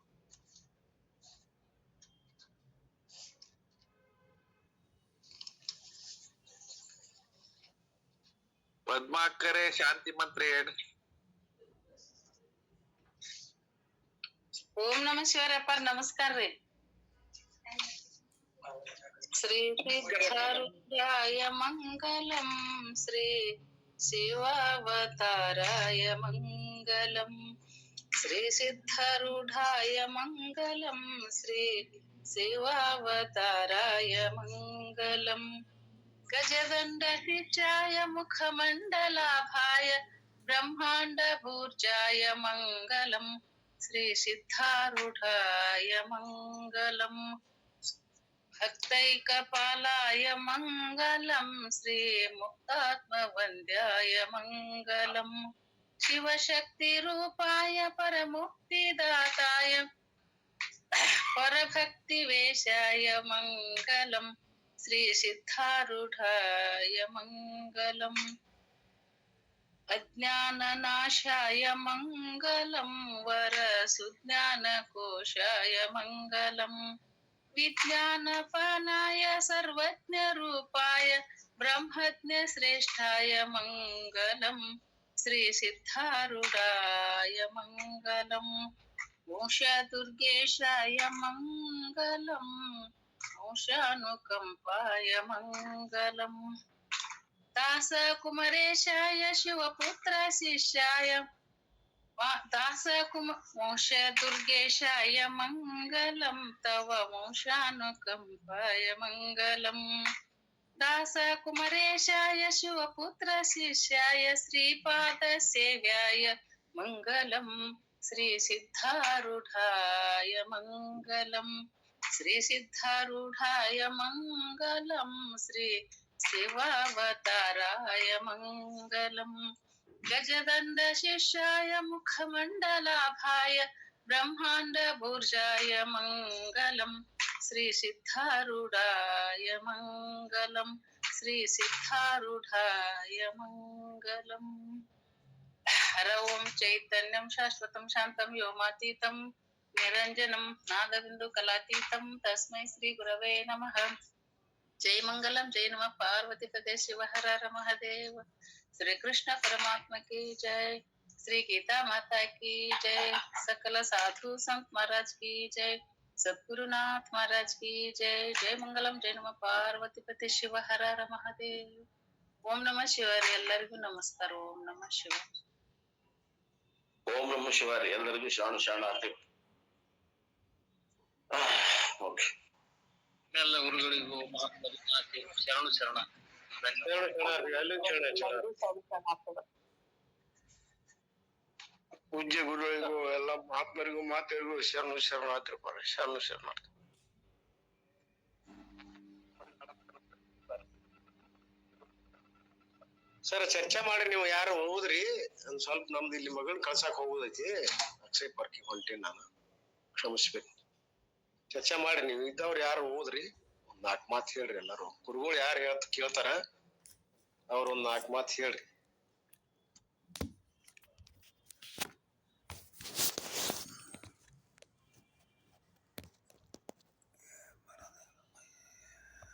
ಪದ್ಮಾಕರೆ ಶಾಂತಿ ಮಂತ್ರ ಹೇಳಿ. ಓಂ ನಮ ಶಿವರಪ್ಪ, ನಮಸ್ಕಾರ ರೀ. ಶ್ರೀ ಸಿದ್ಧಾರೂಢಾಯ ಮಂಗಲಂ, ಶ್ರೀ ಶಿವಾವತಾರಾಯ ಮಂಗಲಂ, ಶ್ರೀ ಸಿದ್ಧಾರೂಢಾಯ ಮಂಗಲಂ, ಶ್ರೀ ಶಿವಾವತಾರಾಯ ಮಂಗಲಂ. ಗಜದಂಡ ಶಿಷ್ಯಾಯ ಮುಖಮಂಡಲಾಭಾಯ ಬ್ರಹ್ಮಾಂಡ ಭೂರ್ಜಾಯ ಮಂಗಲಂ, ಶ್ರೀ ಸಿದ್ಧಾರೂಢಾಯ ಮಂಗಲಂ. ಭಕ್ತೈಕಪಾಲಾಯ ಮಂಗಲಂ, ಶ್ರೀ ಮುಕ್ತಾತ್ಮವಂದ್ಯಾಯ ಮಂಗಲಂ. ಶಿವಶಕ್ತಿ ರೂಪಾಯ ಪರಮುಕ್ತಿದಾತಾಯ ಪರಭಕ್ತಿವೇಶಾಯ ಮಂಗಲಂ, ಶ್ರೀ ಸಿದ್ಧಾರೂಢಾಯ ಮಂಗಲಂ. ಅಜ್ಞಾನನಾಶಾಯ ಮಂಗಲಂ, ವರ ಸುಜ್ಞಾನಕೋಶಾಯ ಮಂಗಲಂ. ವಿಜ್ಞಾನಪಾನಾಯ ಸರ್ವಜ್ಞ ರೂಪಾಯ ಬ್ರಹ್ಮಜ್ಞ ಶ್ರೇಷ್ಠಾಯ ಮಂಗಲಂ, ಶ್ರೀ ಸಿದ್ಧಾರೂಢಾಯ ಮಂಗಲಂ. ಮೂಷದುರ್ಗೇಶಾಯ ಮಂಗಲಂ, ಮೂಷಾನುಕಂಪಾಯ ಮಂಗಲಂ. ದಾಸ ಕುಮರೇಶಾಯ ಶಿವಪುತ್ರ ಶಿಷ್ಯಾಯ ಮೋಷ ದುರ್ಗೇಶಾಯ ಮಂಗಲಂ, ತವ ಮೋಷಾನುಕಂಪಾಯ ಮಂಗಲಂ. दास कुमरेशाय शिवपुत्र शिष्याय श्रीपाद सेव्याय मङ्गलम् श्री सिद्धारूढाय मङ्गलम् श्री सिद्धारूढाय मङ्गलम् श्री शिवावताराय मङ्गलम् गजदण्ड शिष्याय मुखमण्डलाभाय ब्रह्माण्ड भूर्जाय मङ्गलम् श्री सिद्धारूढाय मङ्गलम् श्री सिद्धारूढाय मङ्गलम् हर ओं चैतन्यं शाश्वतं शान्तं व्योमातीतं निरञ्जनं नादबिन्दुकलातीतं तस्मै श्री गुरवे नमः। जय मंगलम जय नमः पार्वतीपते शिव हर हर महादेव। श्री कृष्ण परमात्मा की जय। श्री गीता माता की जय। सकल साधु संत महाराज की जय। सद्गुरुनाथ महाराज की जय। जय मंगलम जय नमः पार्वतीपते शिव हर हर महादेव। ओम नमः ಶಿವಾಯ ಎಲ್ಲರಿಗೂ ನಮಸ್ಕಾರ. ಓಂ ನಮಃ ಶಿವಾಯ. ಓಂ ನಮ ಶಿವಾಯ ಎಲ್ಲರಿಗೂ ಶರಣಾರ್ಥಿ. ಓಕೆ, ಎಲ್ಲ ಗುರುಗಳಿಗೂ ಮಹಾತ್ಮರಿಗೂ ಶರಣು ಶರಣ. ಪೂಜ್ಯ ಗುರುಗಳಿಗೂ ಎಲ್ಲ ಮಹಾತ್ಮರಿಗೂ ಮಾತೆರಿಗೂ ಶರಣು ಶರಣಾರ್ಥಿಪ್ಪ. ಶರಣು ಶರಣಾರ್ಥಿ. ಸರ್ ಚರ್ಚೆ ಮಾಡಿ ನೀವು ಯಾರು ಹೋದ್ರಿ ಒಂದ್ ಸ್ವಲ್ಪ ನಮ್ದು ಇಲ್ಲಿ ಮಗಳ್ ಕಳ್ಸಾಕ್ ಹೋಗುದೈತಿ. ಅಕ್ಷಯ್ ಪಾರ್ಕಿಗೆ ಹೊಂಟೇನಿ ನಾನು, ಕ್ಷಮಿಸ್ಬೇಕು. ಚರ್ಚೆ ಮಾಡಿ ನೀವು ಇದ್ದವ್ರು ಯಾರು ಹೋದ್ರಿ ಒಂದ್ 4 ಮಾತು ಹೇಳ್ರಿ. ಎಲ್ಲಾರು ಗುರುಗಳು ಯಾರು ಕೇಳ್ತಾರ ಅವ್ರ ಒಂದ್ 4 ಮಾತು ಹೇಳ್ರಿ.